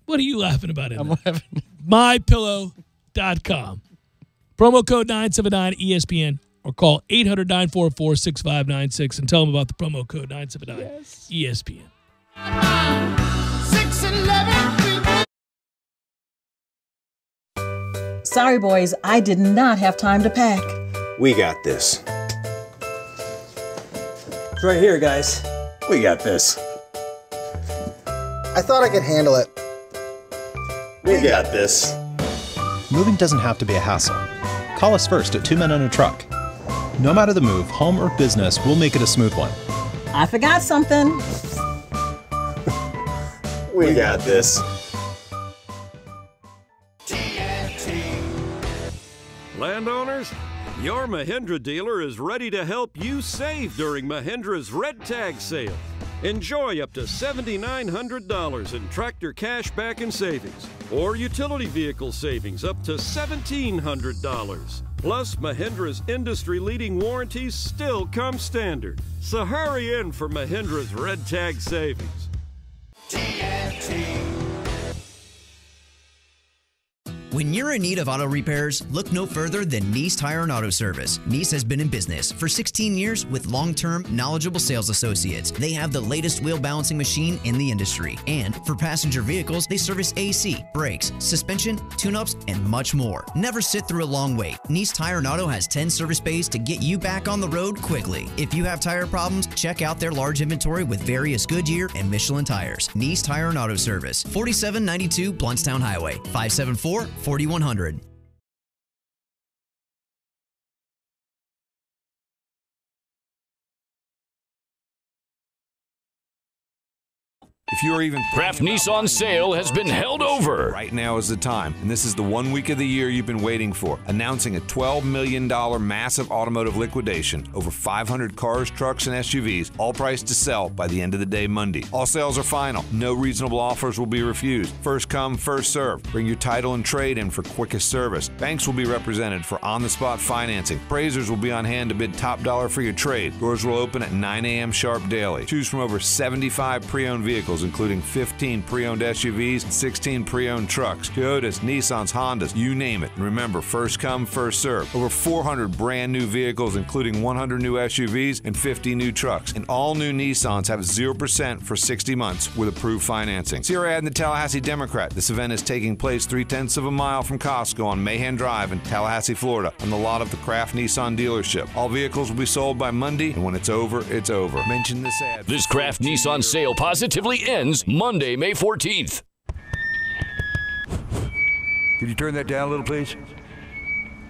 what are you laughing about? I'm laughing. MyPillow.com. Promo code 979ESPN or call 800-944-6596 and tell them about the promo code 979ESPN. Sorry, boys, I did not have time to pack. We got this. It's right here, guys. We got this. I thought I could handle it. We got this. Moving doesn't have to be a hassle. Call us first at 2 Men and a Truck. No matter the move, home or business, we'll make it a smooth one. I forgot something. We got this. Landowners, your Mahindra dealer is ready to help you save during Mahindra's Red Tag Sale. Enjoy up to $7,900 in tractor cash back and savings, or utility vehicle savings up to $1,700. Plus, Mahindra's industry-leading warranties still come standard. So hurry in for Mahindra's Red Tag savings. When you're in need of auto repairs, look no further than Nice Tire and Auto Service. Nice has been in business for 16 years with long-term, knowledgeable sales associates. They have the latest wheel balancing machine in the industry. And for passenger vehicles, they service AC, brakes, suspension, tune-ups, and much more. Never sit through a long wait. Nice Tire and Auto has 10 service bays to get you back on the road quickly. If you have tire problems, check out their large inventory with various Goodyear and Michelin tires. Nice Tire and Auto Service, 4792 Bluntstown Highway, 574-4100. If you are even Kraft Nissan sale has been held over. Right now is the time, and this is the 1 week of the year you've been waiting for. Announcing a $12 million massive automotive liquidation. Over 500 cars, trucks, and SUVs, all priced to sell by the end of the day Monday. All sales are final. No reasonable offers will be refused. First come, first serve. Bring your title and trade in for quickest service. Banks will be represented for on-the-spot financing. Appraisers will be on hand to bid top dollar for your trade. Doors will open at 9 a.m. sharp daily. Choose from over 75 pre-owned vehicles, including 15 pre-owned SUVs and 16 pre-owned trucks, Toyotas, Nissans, Hondas, you name it. And remember, first come, first serve. Over 400 brand new vehicles, including 100 new SUVs and 50 new trucks. And all new Nissans have 0% for 60 months with approved financing. See our ad in the Tallahassee Democrat. This event is taking place 3/10 of a mile from Costco on Mahan Drive in Tallahassee, Florida, on the lot of the Kraft Nissan dealership. All vehicles will be sold by Monday, and when it's over, it's over. Mention this ad. This Kraft Nissan sale positively ends Monday, May 14th. Could you turn that down a little, please?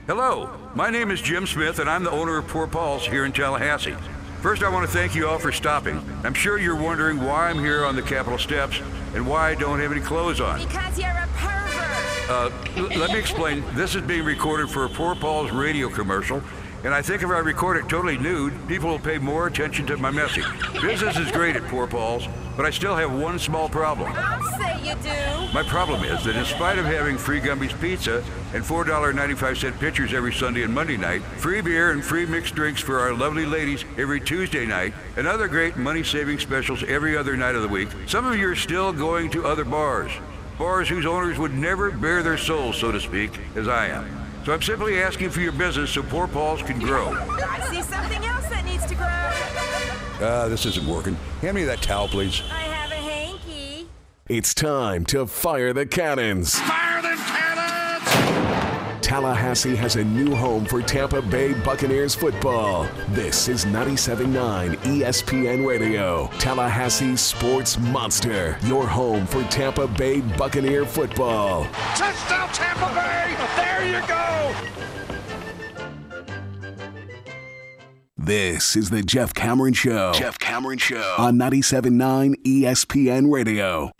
Hello, my name is Jim Smith, and I'm the owner of Poor Paul's here in Tallahassee. First, I want to thank you all for stopping. I'm sure you're wondering why I'm here on the Capitol steps and why I don't have any clothes on. Because you're a pervert. Let me explain. This is being recorded for a Poor Paul's radio commercial, and I think if I record it totally nude, people will pay more attention to my message. Business is great at Poor Paul's, but I still have one small problem. I'll say you do. My problem is that in spite of having free Gumby's Pizza and $4.95 pitchers every Sunday and Monday night, free beer and free mixed drinks for our lovely ladies every Tuesday night, and other great money-saving specials every other night of the week, some of you are still going to other bars. Bars whose owners would never bare their souls, so to speak, as I am. So I'm simply asking for your business so Poor Paul's can grow. I see something else that needs to grow. This isn't working. Hand me that towel, please. I have a hanky. It's time to fire the cannons. Fire them cannons! Tallahassee has a new home for Tampa Bay Buccaneers football. This is 97.9 ESPN Radio, Tallahassee Sports Monster, your home for Tampa Bay Buccaneer football. Touchdown, Tampa Bay! There you go! This is the Jeff Cameron Show. Jeff Cameron Show on 97.9 ESPN Radio.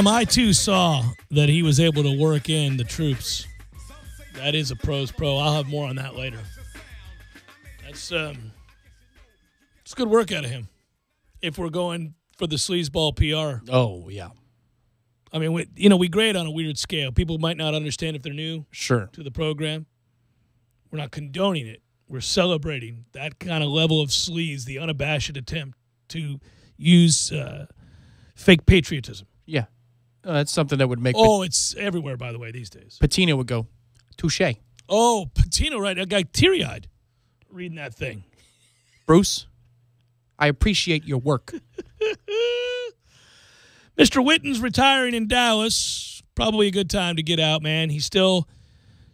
I too saw that he was able to work in the troops. That is a pro's pro. I'll have more on that later. It's good work out of him. If we're going for the sleazeball PR. Oh, yeah. I mean, we grade on a weird scale. People might not understand if they're new to the program. We're not condoning it. We're celebrating that kind of level of sleaze, the unabashed attempt to use fake patriotism. Yeah. That's something that would make... it's everywhere, by the way, these days. Patino would go, touche. Oh, Patino, right. That guy teary-eyed reading that thing. Bruce, I appreciate your work. Mr. Witten's retiring in Dallas. Probably a good time to get out, man. He still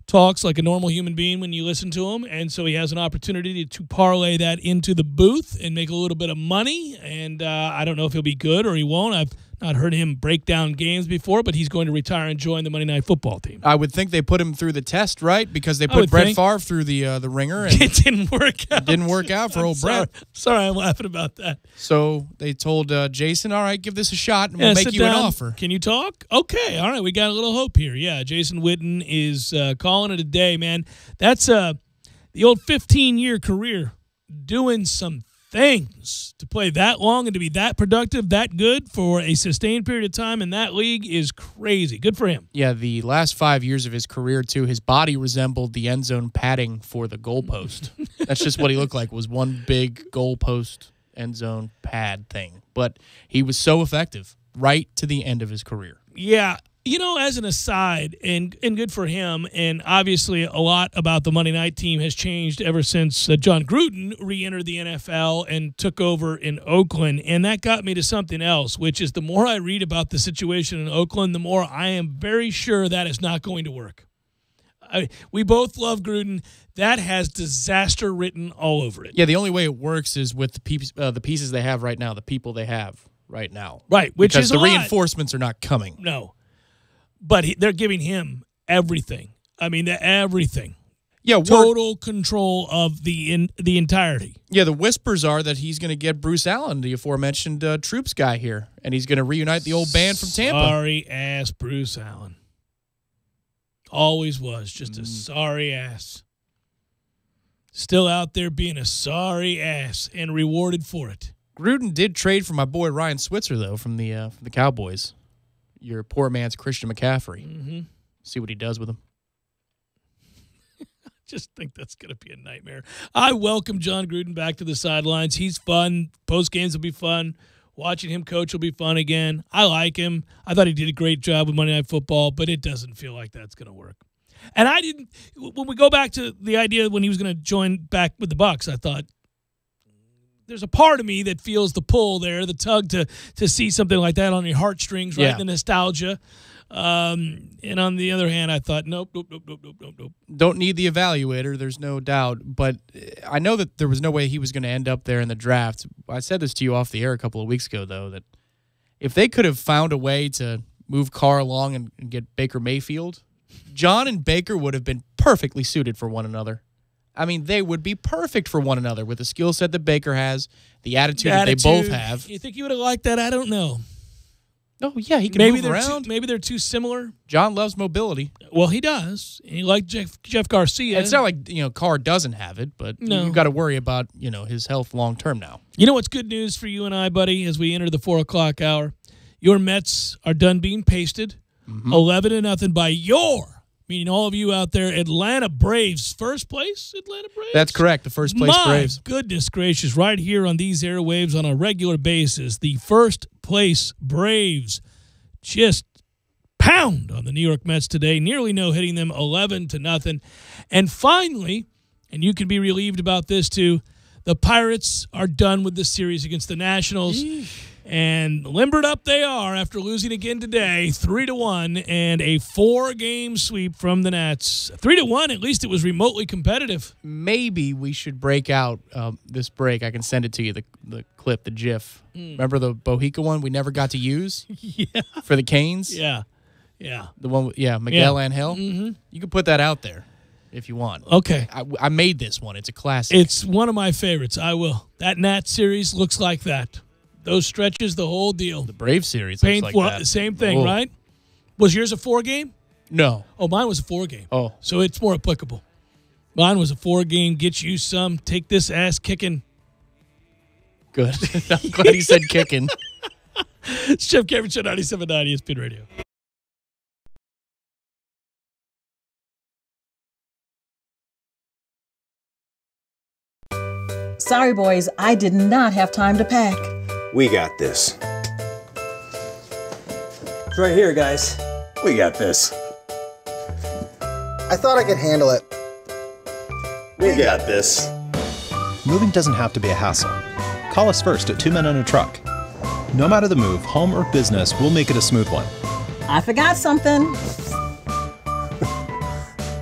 talks like a normal human being when you listen to him, and so he has an opportunity to parlay that into the booth and make a little bit of money, and I don't know if he'll be good or he won't. I've not heard him break down games before, but he's going to retire and join the Monday Night Football team. I would think they put him through the test, right? Because they put Brett Favre through the ringer. And it didn't work out. It didn't work out for old Brett. Sorry, I'm laughing about that. So they told Jason, all right, give this a shot, and we'll make you an offer. Can you talk? Okay, all right, we got a little hope here. Yeah, Jason Witten is calling it a day, man. That's the old 15-year career doing some things. To play that long and to be that productive, that good for a sustained period of time in that league is crazy. Good for him. Yeah, the last 5 years of his career, too, his body resembled the end zone padding for the goalpost. That's just what he looked like, was one big goalpost end zone pad thing. But he was so effective right to the end of his career. Yeah. As an aside, and good for him, and obviously a lot about the Monday Night Team has changed ever since John Gruden re-entered the NFL and took over in Oakland, and that got me to something else, which is the more I read about the situation in Oakland, the more I am very sure that is not going to work. We both love Gruden. That has disaster written all over it. Yeah, the only way it works is with the pieces they have right now, the people they have right now. Right, which because is the a lot. Reinforcements are not coming. No. But they're giving him everything. I mean, everything. Yeah, total control of the entirety. Yeah, the whispers are that he's going to get Bruce Allen, the aforementioned Troops guy here, and he's going to reunite the old band from Tampa. Sorry-ass Bruce Allen. Always was just a sorry ass. Still out there being a sorry ass and rewarded for it. Gruden did trade for my boy Ryan Switzer, though, from the Cowboys. Your poor man's Christian McCaffrey. Mm-hmm. See what he does with him. I just think that's going to be a nightmare. I welcome John Gruden back to the sidelines. He's fun. Post games will be fun. Watching him coach will be fun again. I like him. I thought he did a great job with Monday Night Football, but it doesn't feel like that's going to work. And I didn't. When we go back to the idea when he was going to join back with the Bucs, I thought, there's a part of me that feels the pull there, the tug to see something like that on your heartstrings, right? Yeah. The nostalgia. And on the other hand, I thought, nope. Don't need the evaluator, there's no doubt. But I know that there was no way he was going to end up there in the draft. I said this to you off the air a couple of weeks ago, though, that if they could have found a way to move Carr along and get Baker Mayfield, John and Baker would have been perfectly suited for one another. I mean, they would be perfect for one another with the skill set that Baker has, the attitude that they both have. You think you would have liked that? I don't know. Oh, yeah, he can maybe move around. Maybe they're too similar. John loves mobility. Well, he does. And he liked Jeff Garcia. It's not like, Carr doesn't have it, but you've got to worry about, his health long term now. You know what's good news for you and I, buddy, as we enter the 4 o'clock hour? Your Mets are done being pasted. 11-0 by meaning all of you out there, Atlanta Braves. First place, Atlanta Braves? That's correct, the first place Braves. My goodness gracious, right here on these airwaves on a regular basis, the first place Braves just pound on the New York Mets today, nearly no-hitting them 11-0. And finally, and you can be relieved about this too, the Pirates are done with the series against the Nationals. And limbered up they are after losing again today, 3-1, and a 4-game sweep from the Nats. 3-1, at least it was remotely competitive. Maybe we should break out this break. I can send it to you, the clip, the GIF. Remember the Bohica one we never got to use? Yeah. For the Canes? Yeah. The one, Miguel Angel. You can put that out there if you want. Okay. I made this one. It's a classic. It's one of my favorites. I will. That Nats series looks like that. Those stretches, the whole deal. The Brave series looks like that. Same thing, right? Was yours a 4-game? No. Oh, mine was a 4-game. Oh. So it's more applicable. Mine was a 4-game, get you some, take this ass kicking. Good. I'm glad he said kicking. It's Jeff Cameron Show, 97.9 ESPN Radio. Sorry, boys, I did not have time to pack. We got this. It's right here, guys. We got this. I thought I could handle it. We got this. Moving doesn't have to be a hassle. Call us first at 2 Men and a Truck. No matter the move, home or business, we'll make it a smooth one. I forgot something.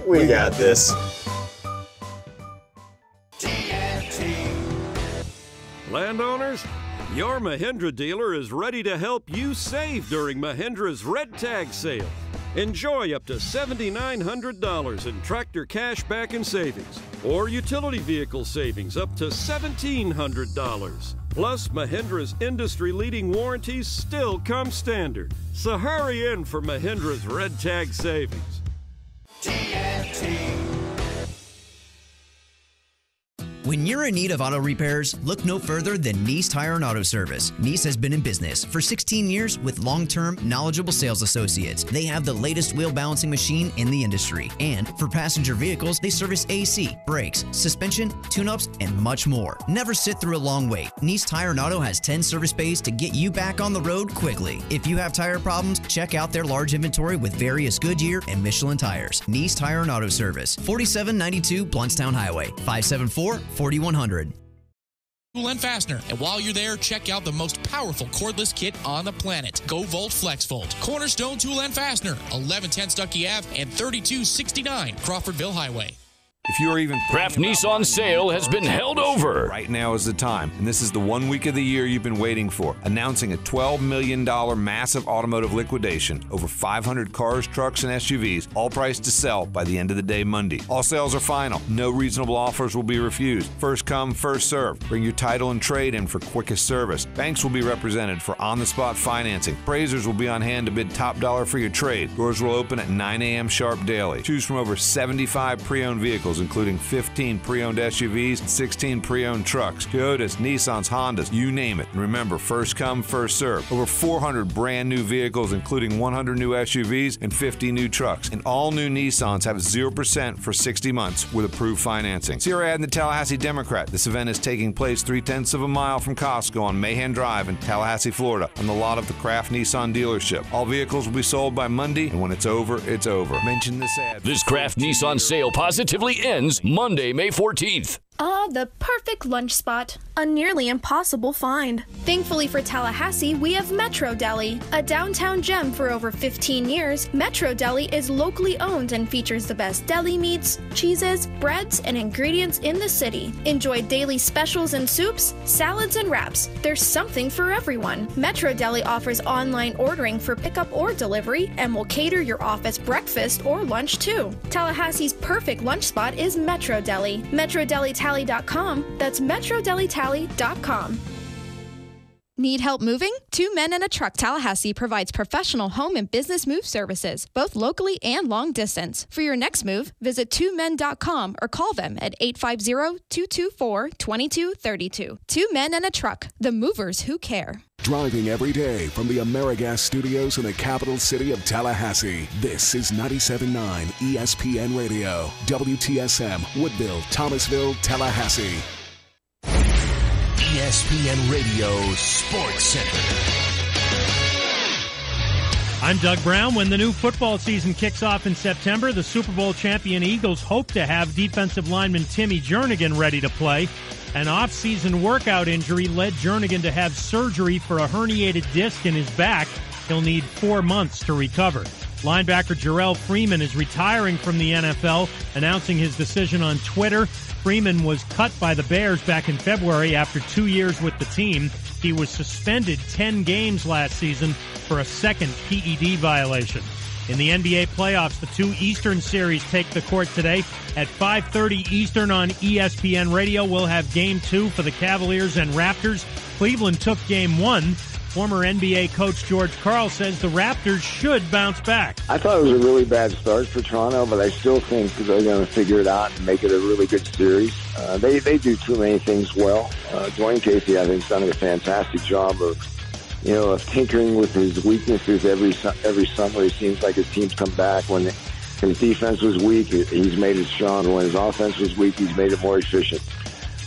We got this. Landowners, your Mahindra dealer is ready to help you save during Mahindra's Red Tag Sale. Enjoy up to $7,900 in tractor cash back and savings, or utility vehicle savings up to $1,700. Plus, Mahindra's industry-leading warranties still come standard. So hurry in for Mahindra's Red Tag Savings. When you're in need of auto repairs, look no further than Nice Tire and Auto Service. Nice has been in business for 16 years with long-term, knowledgeable sales associates. They have the latest wheel balancing machine in the industry. And for passenger vehicles, they service AC, brakes, suspension, tune-ups, and much more. Never sit through a long wait. Nice Tire and Auto has 10 service bays to get you back on the road quickly. If you have tire problems, check out their large inventory with various Goodyear and Michelin tires. Nice Tire and Auto Service, 4792 Bluntstown Highway, 574-4100. Tool and Fastener. And while you're there, check out the most powerful cordless kit on the planet, GoVolt FlexVolt. Cornerstone Tool and Fastener, 1110 Stuckey Ave and 3269 Crawfordville Highway. If you are even Kraft Nissan sale has been held over. Right now is the time, and this is the 1 week of the year you've been waiting for. Announcing a $12 million massive automotive liquidation. Over 500 cars, trucks, and SUVs, all priced to sell by the end of the day Monday. All sales are final. No reasonable offers will be refused. First come, first serve. Bring your title and trade in for quickest service. Banks will be represented for on-the-spot financing. Appraisers will be on hand to bid top dollar for your trade. Doors will open at 9 a.m. sharp daily. Choose from over 75 pre-owned vehicles, including 15 pre-owned SUVs and 16 pre-owned trucks, Toyotas, Nissans, Hondas, you name it. And remember, first come, first serve. Over 400 brand new vehicles, including 100 new SUVs and 50 new trucks. And all new Nissans have 0% for 60 months with approved financing. See our ad in the Tallahassee Democrat. This event is taking place 3/10 of a mile from Costco on Mahan Drive in Tallahassee, Florida, on the lot of the Kraft Nissan dealership. All vehicles will be sold by Monday, and when it's over, it's over. Mention this ad. This Kraft Nissan sale positively ends Monday, May 14th. Ah, the perfect lunch spot. A nearly impossible find. Thankfully for Tallahassee, we have Metro Deli. A downtown gem for over 15 years, Metro Deli is locally owned and features the best deli meats, cheeses, breads, and ingredients in the city. Enjoy daily specials and soups, salads and wraps. There's something for everyone. Metro Deli offers online ordering for pickup or delivery and will cater your office breakfast or lunch too. Tallahassee's perfect lunch spot is Metro Deli. MetroDeliTally.com. That's MetroDeliTally.com. Need help moving? Two Men and a Truck Tallahassee provides professional home and business move services, both locally and long distance. For your next move, visit twomen.com or call them at 850-224-2232. Two Men and a Truck, the movers who care. Driving every day from the AmeriGas studios in the capital city of Tallahassee, this is 97.9 ESPN Radio, WTSM, Woodville, Thomasville, Tallahassee. ESPN Radio Sports Center. I'm Doug Brown. When the new football season kicks off in September, the Super Bowl champion Eagles hope to have defensive lineman Timmy Jernigan ready to play. An off-season workout injury led Jernigan to have surgery for a herniated disc in his back. He'll need 4 months to recover. Linebacker Jarrell Freeman is retiring from the NFL, announcing his decision on Twitter. Freeman was cut by the Bears back in February after 2 years with the team. He was suspended 10 games last season for a second PED violation. In the NBA playoffs, the two Eastern series take the court today at 5:30 Eastern on ESPN Radio. We'll have Game 2 for the Cavaliers and Raptors. Cleveland took Game 1. Former NBA coach George Karl says the Raptors should bounce back. I thought it was a really bad start for Toronto, but I still think they're going to figure it out and make it a really good series. They do too many things well. Dwayne Casey, I think, has done a fantastic job of tinkering with his weaknesses every summer. It seems like his team's come back. When his defense was weak, he's made it stronger. When his offense was weak, he's made it more efficient.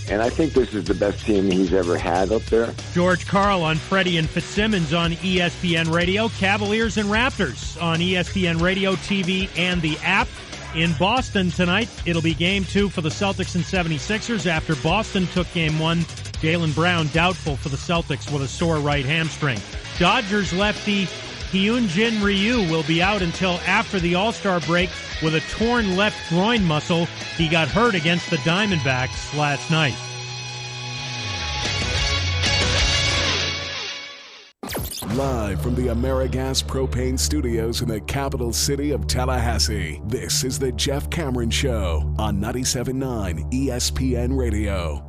And I think this is the best team he's ever had up there. George Karl on Freddie and Fitzsimmons on ESPN Radio. Cavaliers and Raptors on ESPN Radio, TV, and the app. In Boston tonight, it'll be Game 2 for the Celtics and 76ers after Boston took Game 1. Jaylen Brown doubtful for the Celtics with a sore right hamstring. Dodgers lefty Hyunjin Ryu will be out until after the All-Star break with a torn left groin muscle. He got hurt against the Diamondbacks last night. Live from the AmeriGas Propane Studios in the capital city of Tallahassee, this is the Jeff Cameron Show on 97.9 ESPN Radio.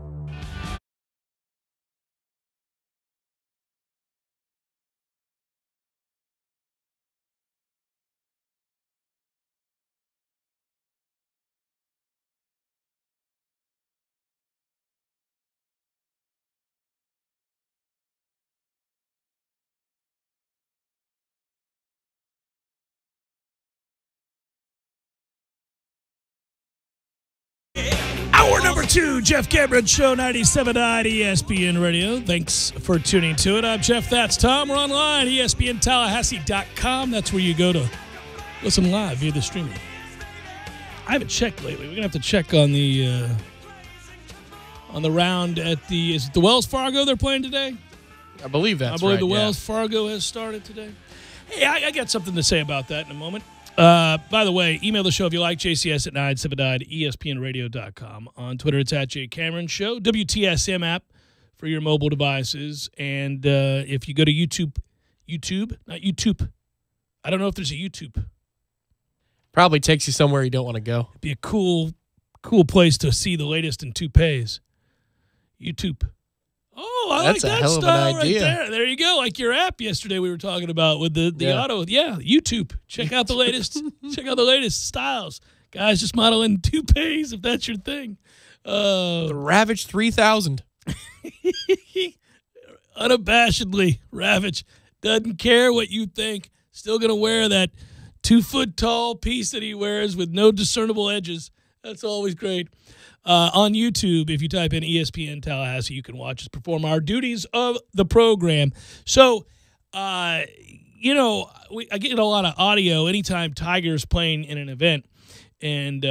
Hour 2, Jeff Cameron Show, 97.9 ESPN Radio. Thanks for tuning to it. I'm Jeff, that's Tom. We're online, ESPNTallahassee.com. That's where you go to listen live via the streaming. I haven't checked lately. We're going to have to check on the round at the, is it the Wells Fargo they're playing today? I believe that's right. I believe the Wells Fargo has started today. Hey, I got something to say about that in a moment. By the way, email the show if you like, JCS at 979ESPNradio.com. On Twitter, it's at JCameronShow. WTSM app for your mobile devices. And if you go to YouTube, not YouTube. I don't know if there's a YouTube. Probably takes you somewhere you don't want to go. It'd be a cool place to see the latest in toupees. YouTube. Oh, I That's like a that hell of an style right idea. there. There you go. Like your app yesterday we were talking about with the auto. Yeah, YouTube. Check out the latest. Check out the latest styles. Guys just modeling toupees if that's your thing. The Ravage 3000. Unabashedly, Ravage doesn't care what you think. Still going to wear that 2-foot-tall piece that he wears with no discernible edges. That's always great. On YouTube, if you type in ESPN Tallahassee, you can watch us perform our duties of the program. So, I get a lot of audio anytime Tiger's playing in an event. And,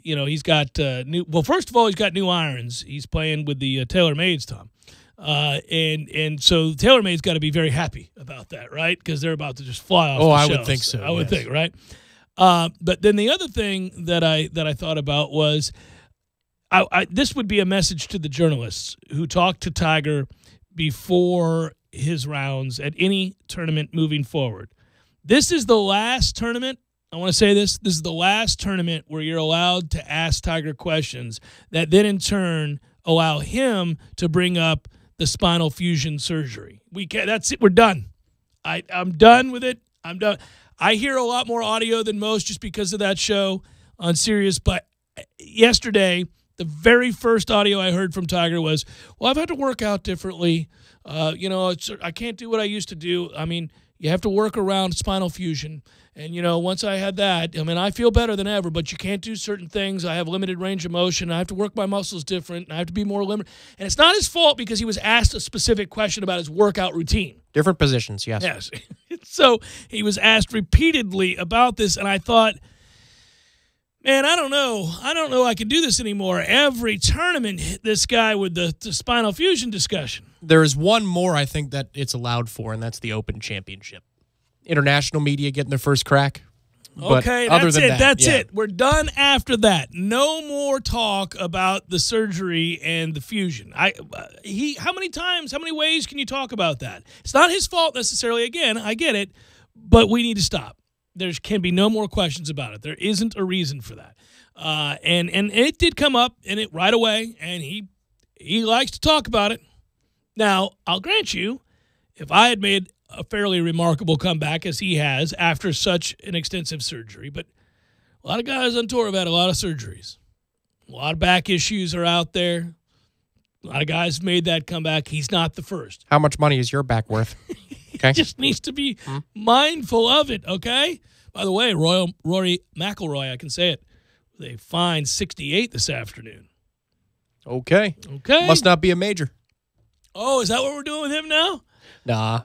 he's got first of all, he's got new irons. He's playing with the TaylorMades, Tom. And so TaylorMade's got to be very happy about that, right? Because they're about to just fly off the I shelves. would think so. I would think, right? But then the other thing that I thought about was this would be a message to the journalists who talk to Tiger before his rounds at any tournament moving forward. This is the last tournament. I want to say this. This is the last tournament where you're allowed to ask Tiger questions that then in turn allow him to bring up the spinal fusion surgery. That's it. We're done. I'm done with it. I'm done. I hear a lot more audio than most just because of that show on Sirius. But yesterday, the very first audio I heard from Tiger was, well, I've had to work out differently. I can't do what I used to do. I mean, you have to work around spinal fusion. And, once I had that, I feel better than ever, but you can't do certain things. I have limited range of motion. I have to work my muscles different. And I have to be more limited. And it's not his fault because he was asked a specific question about his workout routine. Different positions, yes. Yes. So he was asked repeatedly about this, and I thought, man, I don't know I can do this anymore. Every tournament, this guy with the spinal fusion discussion. There is one more I think that it's allowed for, and that's the Open Championship. International media getting their first crack. Okay, but that's it. We're done after that. No more talk about the surgery and the fusion. How many ways can you talk about that? It's not his fault necessarily. Again, I get it, but we need to stop. There can be no more questions about it. There isn't a reason for that. And it did come up in it right away, and he likes to talk about it. Now, I'll grant you, if I had made a fairly remarkable comeback as he has after such an extensive surgery, but a lot of guys on tour have had a lot of surgeries. A lot of back issues are out there. A lot of guys made that comeback. He's not the first. How much money is your back worth? Okay. Just needs to be mindful of it, okay? By the way, Rory McIlroy, I can say it, they fined 68 this afternoon. Okay. Okay. Must not be a major. Oh, is that what we're doing with him now? Nah.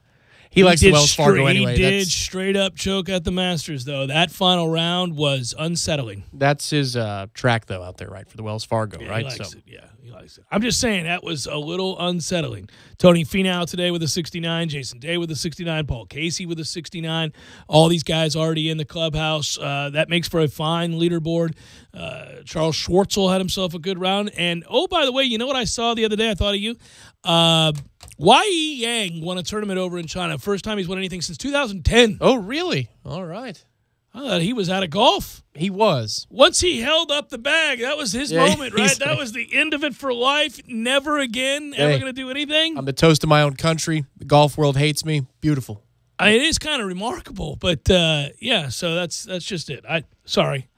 He likes the Wells Fargo anyway. He did straight up choke at the Masters, though. That final round was unsettling. That's his track, though, out there, right, for the Wells Fargo, yeah, right? He likes it. Yeah, he likes it. I'm just saying that was a little unsettling. Tony Finau today with a 69, Jason Day with a 69, Paul Casey with a 69. All these guys already in the clubhouse. That makes for a fine leaderboard. Charles Schwartzel had himself a good round. And, oh, by the way, you know what I saw the other day? I thought of you. Wei Yang won a tournament over in China. First time he's won anything since 2010. Oh, really? All right. I thought he was out of golf. He was. Once he held up the bag, that was his moment, right? That was the end of it for life. Never again, ever going to do anything. I'm the toast of my own country. The golf world hates me. Beautiful. It is kind of remarkable, but yeah, so that's just it. Sorry.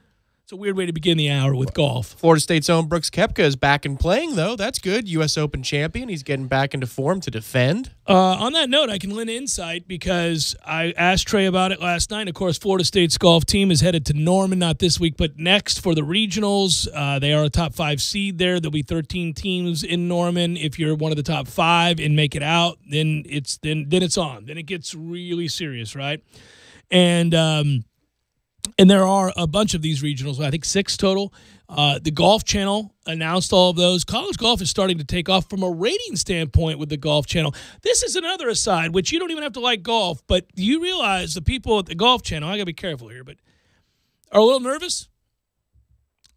It's a weird way to begin the hour with golf. Florida State's own Brooks Koepka is back and playing, though. That's good. U.S. Open champion. He's getting back into form to defend. On that note, I can lend insight because I asked Trey about it last night. Of course, Florida State's golf team is headed to Norman, not this week, but next for the regionals. They are a top 5 seed there. There'll be 13 teams in Norman. If you're one of the top 5 and make it out, then it's on. Then it gets really serious, right? And there are a bunch of these regionals, I think 6 total. The Golf Channel announced all of those. College golf is starting to take off from a rating standpoint with the Golf Channel. This is another aside, which you don't even have to like golf, but you realize the people at the Golf Channel, I got to be careful here, but are a little nervous.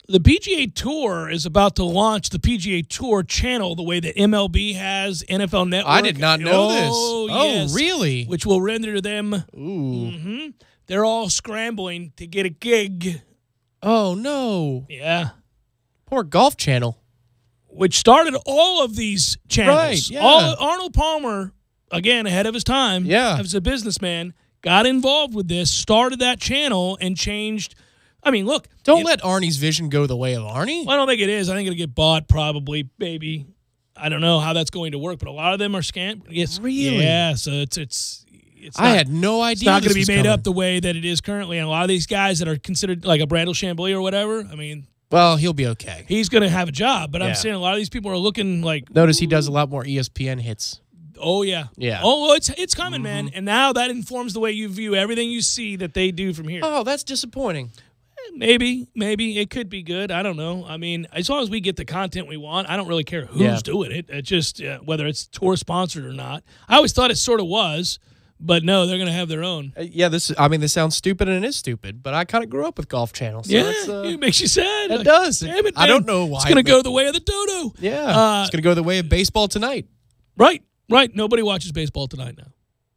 The PGA Tour is about to launch the PGA Tour channel the way that MLB has, NFL Network. I did not know this. Oh, yes. Really? Which will render them. Ooh. They're all scrambling to get a gig. Oh, no. Yeah. Poor Golf Channel. Which started all of these channels. Right, yeah. Arnold Palmer, again, ahead of his time, as a businessman, got involved with this, started that channel, and changed. I mean, look. Don't let Arnie's vision go the way of Arnie. Well, I don't think it is. I think it'll get bought probably, maybe. I don't know how that's going to work, but a lot of them are scam. Yes, really? Yeah, so it's I had no idea. It's not going to be made coming up the way that it is currently. And a lot of these guys that are considered like a Brandel Chambly or whatever, I mean. Well, he'll be okay. He's going to have a job, but I'm saying a lot of these people are looking like. Notice he does a lot more ESPN hits. Oh, yeah. Yeah. Oh, it's coming, man. And now that informs the way you view everything you see that they do from here. Oh, that's disappointing. Maybe. It could be good. I don't know. I mean, as long as we get the content we want, I don't really care who's doing it. It's just whether it's tour sponsored or not. I always thought it sort of was. But no, they're going to have their own. This sounds stupid and it is stupid, but I kind of grew up with Golf Channel. So it makes you sad. It does. Damn it, I don't know why. It's going to go the way of the dodo. Yeah. It's going to go the way of baseball tonight. Right. Nobody watches baseball tonight now.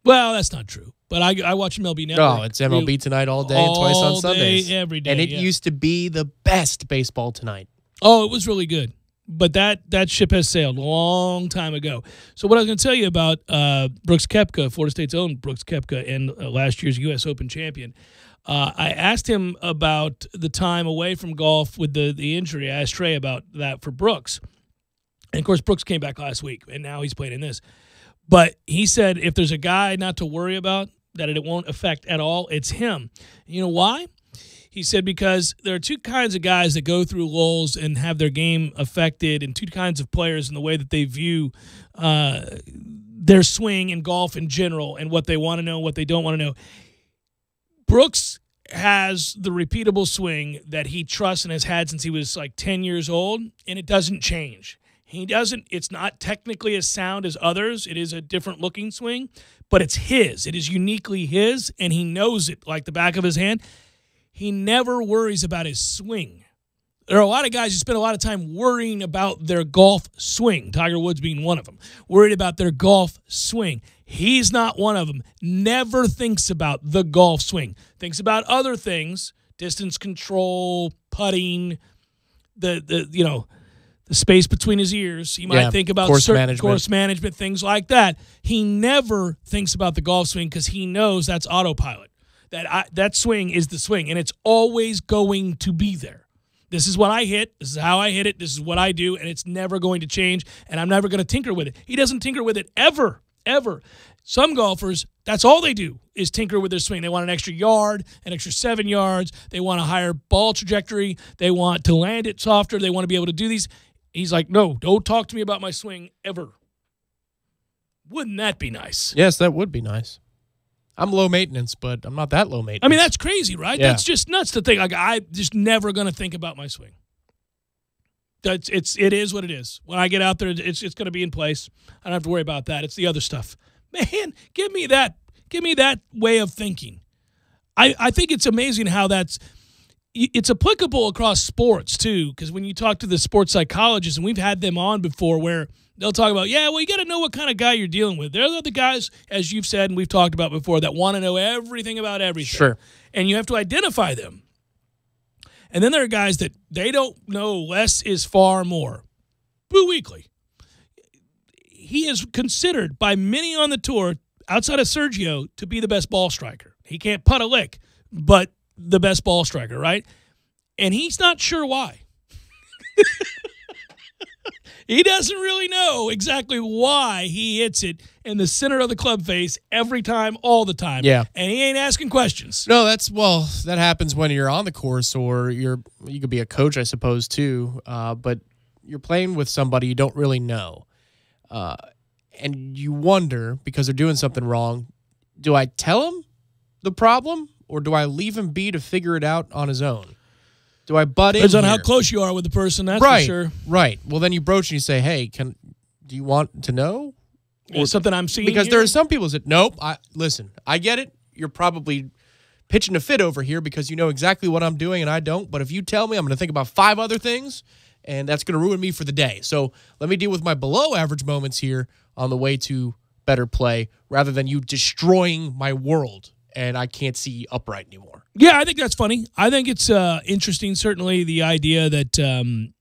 Well, that's not true. But I watch MLB Network. Oh, it's MLB Tonight all day and twice on Sundays. Every day. And it used to be the best Baseball Tonight. Oh, it was really good. But that ship has sailed a long time ago. So what I was going to tell you about Brooks Koepka, Florida State's own Brooks Koepka, and last year's U.S. Open champion, I asked him about the time away from golf with the injury. I asked Trey about that for Brooks. And, of course, Brooks came back last week, and now he's playing in this. But he said if there's a guy not to worry about, that it won't affect at all, it's him. You know why? He said because there are 2 kinds of guys that go through lulls and have their game affected, and 2 kinds of players in the way that they view their swing and golf in general and what they want to know, what they don't want to know. Brooks has the repeatable swing that he trusts and has had since he was like 10 years old, and it doesn't change. It's not technically as sound as others. It is a different looking swing, but it's his. It is uniquely his, and he knows it like the back of his hand. He never worries about his swing. There are a lot of guys who spend a lot of time worrying about their golf swing, Tiger Woods being one of them, worried about their golf swing. He's not one of them. Never thinks about the golf swing. Thinks about other things, distance control, putting, the space between his ears. He might think about course management, things like that. He never thinks about the golf swing because he knows that's autopilot. That swing is the swing, and it's always going to be there. This is what I hit. This is how I hit it. This is what I do, and it's never going to change, and I'm never going to tinker with it. He doesn't tinker with it ever, ever. Some golfers, that's all they do is tinker with their swing. They want an extra yard, an extra 7 yards. They want a higher ball trajectory. They want to land it softer. They want to be able to do these. He's like, no, don't talk to me about my swing ever. Wouldn't that be nice? Yes, that would be nice. I'm low maintenance, but I'm not that low maintenance. I mean, that's crazy, right? Yeah. That's just nuts to think. Like, I'm just never going to think about my swing. It is what it is. When I get out there, it's going to be in place. I don't have to worry about that. It's the other stuff. Man, give me that way of thinking. I think it's amazing how it's applicable across sports too, because when you talk to the sports psychologists, and we've had them on before, where they'll talk about, you got to know what kind of guy you're dealing with. They're the guys, as you've said and we've talked about before, that want to know everything about everything. Sure. And you have to identify them. And then there are guys that they don't know less is far more. Boo Weekley. He is considered by many on the tour, outside of Sergio, to be the best ball striker. He can't putt a lick, but the best ball striker, right? and he's not sure why. He doesn't really know exactly why he hits it in the center of the club face every time, all the time. Yeah. And he ain't asking questions. No, that happens when you're on the course, or you could be a coach, I suppose, too. But you're playing with somebody you don't really know. And you wonder, because they're doing something wrong, do I tell him the problem, or do I leave him be to figure it out on his own? Do I butt in? Depends on here? how close you are with the person, that's right, for sure. Right. Well, then you broach and you say, hey, do you want to know? Or something I'm seeing Because here? there are some people that said, nope, listen, I get it. You're probably pitching a fit over here because you know exactly what I'm doing and I don't. But if you tell me, I'm going to think about 5 other things, and that's going to ruin me for the day. So let me deal with my below average moments here on the way to better play, rather than you destroying my world and I can't see upright anymore. Yeah, I think that's funny. I think it's interesting, certainly, the idea that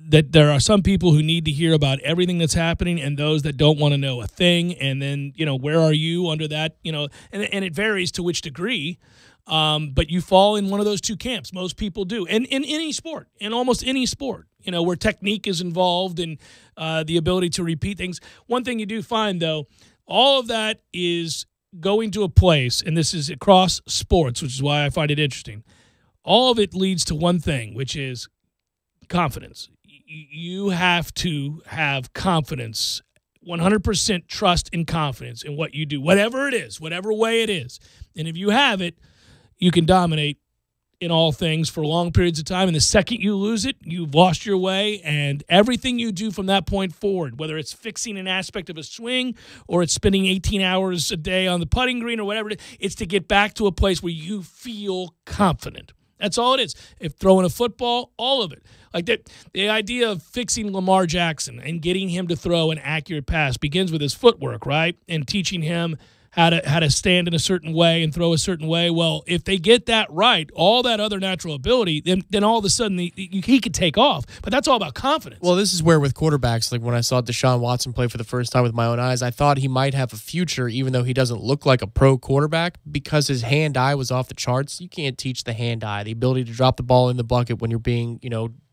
that there are some people who need to hear about everything that's happening and those that don't want to know a thing. And then, where are you under that? And it varies to which degree. But you fall in one of those two camps. Most people do. And in any sport, in almost any sport, where technique is involved and the ability to repeat things. One thing you do find, though, all of that is going to a place, and this is across sports, which is why I find it interesting. All of it leads to one thing, which is confidence. You have to have confidence, 100% trust and confidence in what you do, whatever it is, whatever way it is. And if you have it, you can dominate in all things for long periods of time. And the second you lose it, you've lost your way. And everything you do from that point forward, whether it's fixing an aspect of a swing or it's spending 18 hours a day on the putting green or whatever it is, it's to get back to a place where you feel confident. That's all it is. If throwing a football, all of it. Like that, the idea of fixing Lamar Jackson and getting him to throw an accurate pass begins with his footwork, right? And teaching him how to stand in a certain way and throw a certain way. Well, if they get that right, all that other natural ability, then all of a sudden he could take off. But that's all about confidence. Well, this is where with quarterbacks, like when I saw Deshaun Watson play for the first time with my own eyes, I thought he might have a future, even though he doesn't look like a pro quarterback, because his hand-eye was off the charts. You can't teach the hand-eye, the ability to drop the ball in the bucket when you're being,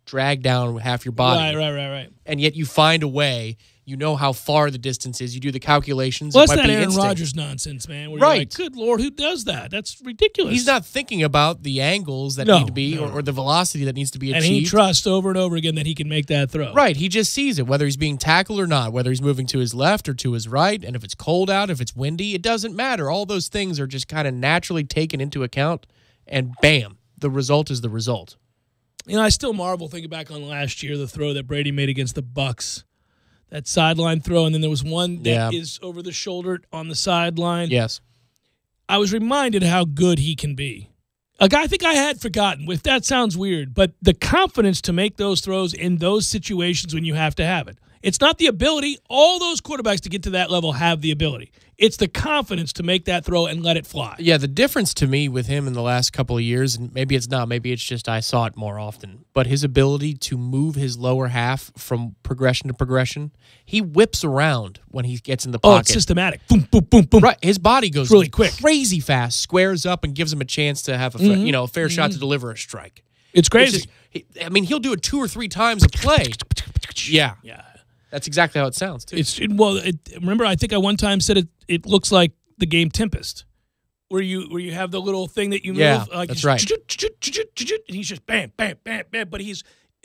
dragged down with half your body. Right. And yet you find a way. You know how far the distance is. You do the calculations. Well, it that's might that be Aaron instinct. Rodgers nonsense, man. Where Right. You're like, good Lord, who does that? That's ridiculous. He's not thinking about the angles that need to be or the velocity that needs to be achieved. And he trusts over and over again that he can make that throw. Right. He just sees it, whether he's being tackled or not, whether he's moving to his left or to his right. And if it's cold out, if it's windy, it doesn't matter. All those things are just kind of naturally taken into account. And bam, the result is the result. I still marvel thinking back on last year, the throw that Brady made against the Bucs. That sideline throw, and then there was one that is over the shoulder on the sideline. Yes. I was reminded how good he can be. A guy I think I had forgotten, if that sounds weird, but the confidence to make those throws in those situations when you have to have it. It's not the ability. All those quarterbacks to get to that level have the ability. It's the confidence to make that throw and let it fly. Yeah, the difference to me with him in the last couple of years, and maybe it's not, maybe it's just I saw it more often, but his ability to move his lower half from progression to progression, he whips around when he gets in the pocket. Oh, it's systematic. Boom, boom, boom, boom. Right, his body goes really quick, crazy fast, squares up, and gives him a chance to have a fair shot to deliver a strike. It's crazy. He'll do it 2 or 3 times a play. Yeah. That's exactly how it sounds, too. Remember, I think I one time said it looks like the game Tempest, where you have the little thing that you move. Yeah, like that's right. And he's just bam, bam, bam, bam. But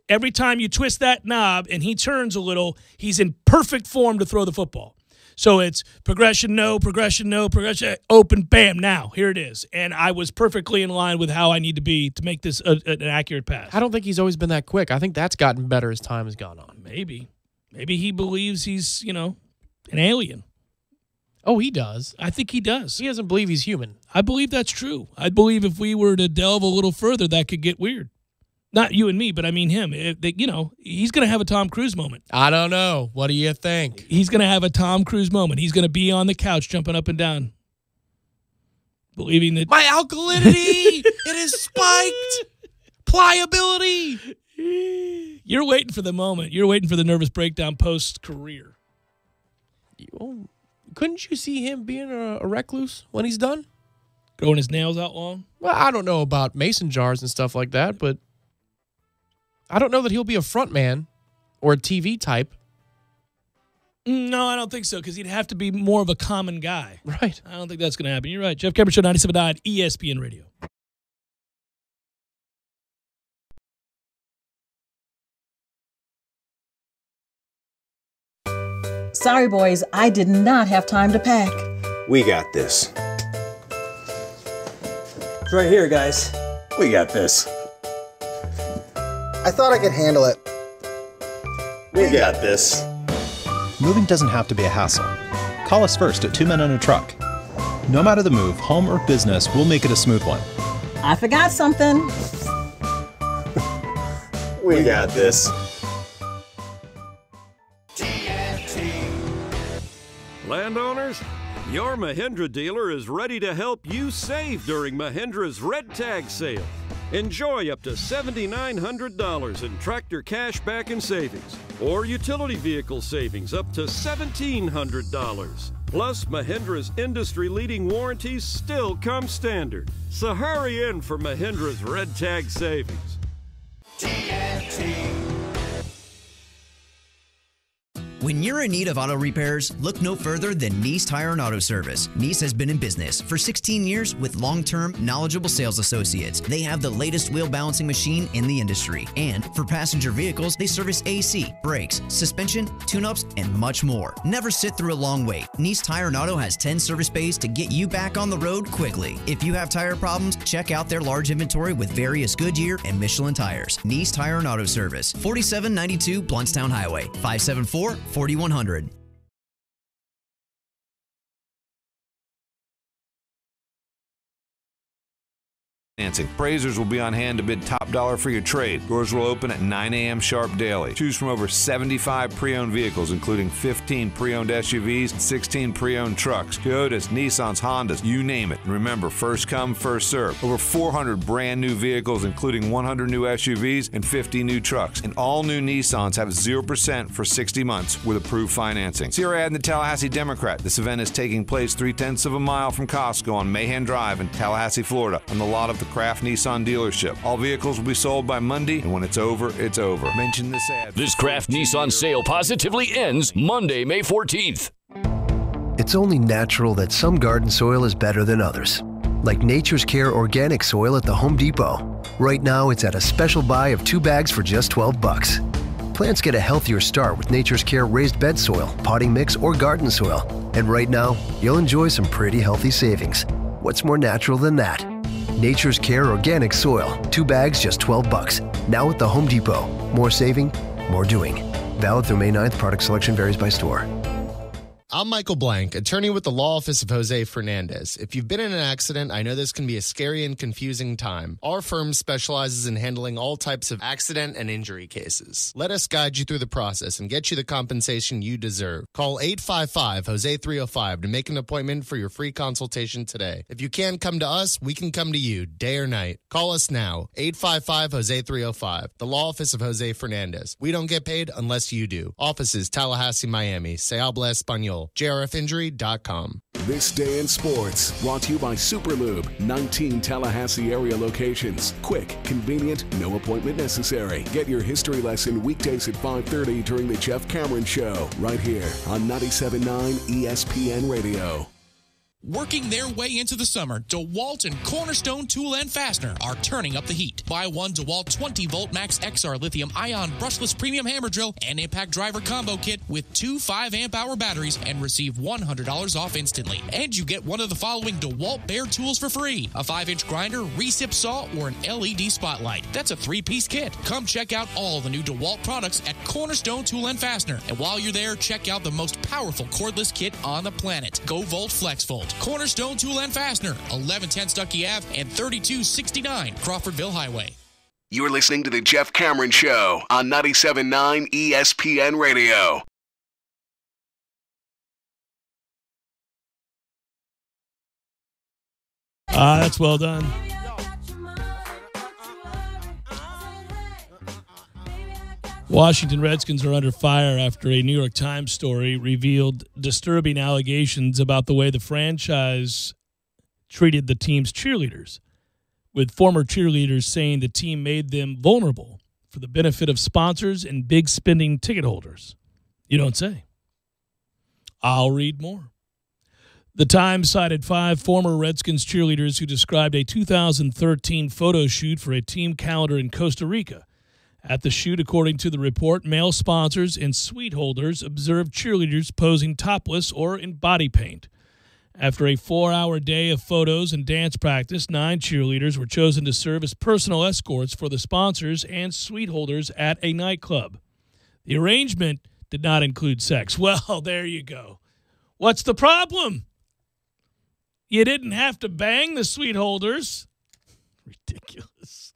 every time you twist that knob and he turns a little, he's in perfect form to throw the football. So it's progression, no, progression, open, bam, now, here it is. And I was perfectly in line with how I need to be to make this an accurate pass. I don't think he's always been that quick. I think that's gotten better as time has gone on. Maybe he believes he's, an alien. Oh, he does. I think he does. He doesn't believe he's human. I believe that's true. I believe if we were to delve a little further, that could get weird. Not you and me, but I mean him. He's going to have a Tom Cruise moment. I don't know. What do you think? He's going to have a Tom Cruise moment. He's going to be on the couch jumping up and down. Believing that... My alkalinity! It is spiked! Pliability! You're waiting for the moment. You're waiting for the nervous breakdown post-career. Couldn't you see him being a recluse when he's done? Growing his nails out long? Well, I don't know about mason jars and stuff like that, but I don't know that he'll be a front man or a TV type. No, I don't think so, because he'd have to be more of a common guy. Right. I don't think that's going to happen. You're right. Jeff Cameron Show, 97.9 ESPN Radio. Sorry, boys, I did not have time to pack. We got this. It's right here, guys. We got this. I thought I could handle it. We got this. Moving doesn't have to be a hassle. Call us first at 2 Men and a Truck. No matter the move, home or business, we'll make it a smooth one. I forgot something. We got this. Landowners, your Mahindra dealer is ready to help you save during Mahindra's Red Tag Sale. Enjoy up to $7,900 in tractor cash back and savings, or utility vehicle savings up to $1,700. Plus, Mahindra's industry-leading warranties still come standard. So hurry in for Mahindra's Red Tag Savings. When you're in need of auto repairs, look no further than Nice Tire and Auto Service. Nice has been in business for 16 years with long-term, knowledgeable sales associates. They have the latest wheel balancing machine in the industry. And for passenger vehicles, they service AC, brakes, suspension, tune-ups, and much more. Never sit through a long wait. Nice Tire and Auto has 10 service bays to get you back on the road quickly. If you have tire problems, check out their large inventory with various Goodyear and Michelin tires. Nice Tire and Auto Service, 4792 Bluntstown Highway, 574-4100. Appraisers will be on hand to bid top dollar for your trade. Doors will open at 9 a.m. sharp daily. Choose from over 75 pre-owned vehicles, including 15 pre-owned SUVs and 16 pre-owned trucks. Toyotas, Nissans, Hondas, you name it. And remember, first come, first serve. Over 400 brand new vehicles, including 100 new SUVs and 50 new trucks. And all new Nissans have 0% for 60 months with approved financing. See our ad in the Tallahassee Democrat. This event is taking place 3/10 of a mile from Costco on Mahan Drive in Tallahassee, Florida, on the lot of the Kraft Nissan dealership. All vehicles will be sold by Monday, and when it's over, it's over. Mention this ad. This Kraft Nissan sale positively ends Monday, May 14th. It's only natural that some garden soil is better than others. Like Nature's Care organic soil at the Home Depot. Right now, it's at a special buy of 2 bags for just $12. Plants get a healthier start with Nature's Care raised bed soil, potting mix, or garden soil. And right now, you'll enjoy some pretty healthy savings. What's more natural than that? Nature's Care organic soil, 2 bags, just $12. Now at the Home Depot. More saving, more doing. Valid through May 9th. Product selection varies by store. I'm Michael Blank, attorney with the law office of Jose Fernandez. If you've been in an accident, I know this can be a scary and confusing time. Our firm specializes in handling all types of accident and injury cases. Let us guide you through the process and get you the compensation you deserve. Call 855-HOSE-305 to make an appointment for your free consultation today. If you can't come to us, we can come to you, day or night. Call us now, 855-HOSE-305, the law office of Jose Fernandez. We don't get paid unless you do. Offices, Tallahassee, Miami. Se habla español. JRFinjury.com. This Day in Sports, brought to you by Superlube, 19 Tallahassee area locations. Quick, convenient, no appointment necessary. Get your history lesson weekdays at 5:30 during the Jeff Cameron Show, right here on 97.9 ESPN Radio. Working their way into the summer, DeWalt and Cornerstone Tool and Fastener are turning up the heat. Buy one DeWalt 20-volt Max XR lithium-ion brushless premium hammer drill and impact driver combo kit with 2 5-amp-hour batteries and receive $100 off instantly. And you get one of the following DeWalt Bare tools for free: a 5-inch grinder, recip saw, or an LED spotlight. That's a 3-piece kit. Come check out all the new DeWalt products at Cornerstone Tool and Fastener. And while you're there, check out the most powerful cordless kit on the planet, GoVolt FlexVolt. Cornerstone Tool and Fastener, 1110 Stuckey Ave and 3269 Crawfordville Highway. You're listening to the Jeff Cameron Show on 97.9 ESPN Radio. That's well done. Washington Redskins are under fire after a New York Times story revealed disturbing allegations about the way the franchise treated the team's cheerleaders, with former cheerleaders saying the team made them vulnerable for the benefit of sponsors and big spending ticket holders. You don't say. I'll read more. The Times cited 5 former Redskins cheerleaders who described a 2013 photo shoot for a team calendar in Costa Rica. At the shoot, according to the report, male sponsors and suite holders observed cheerleaders posing topless or in body paint. After a 4-hour day of photos and dance practice, 9 cheerleaders were chosen to serve as personal escorts for the sponsors and suite holders at a nightclub. The arrangement did not include sex. Well, there you go. What's the problem? You didn't have to bang the suite holders. Ridiculous.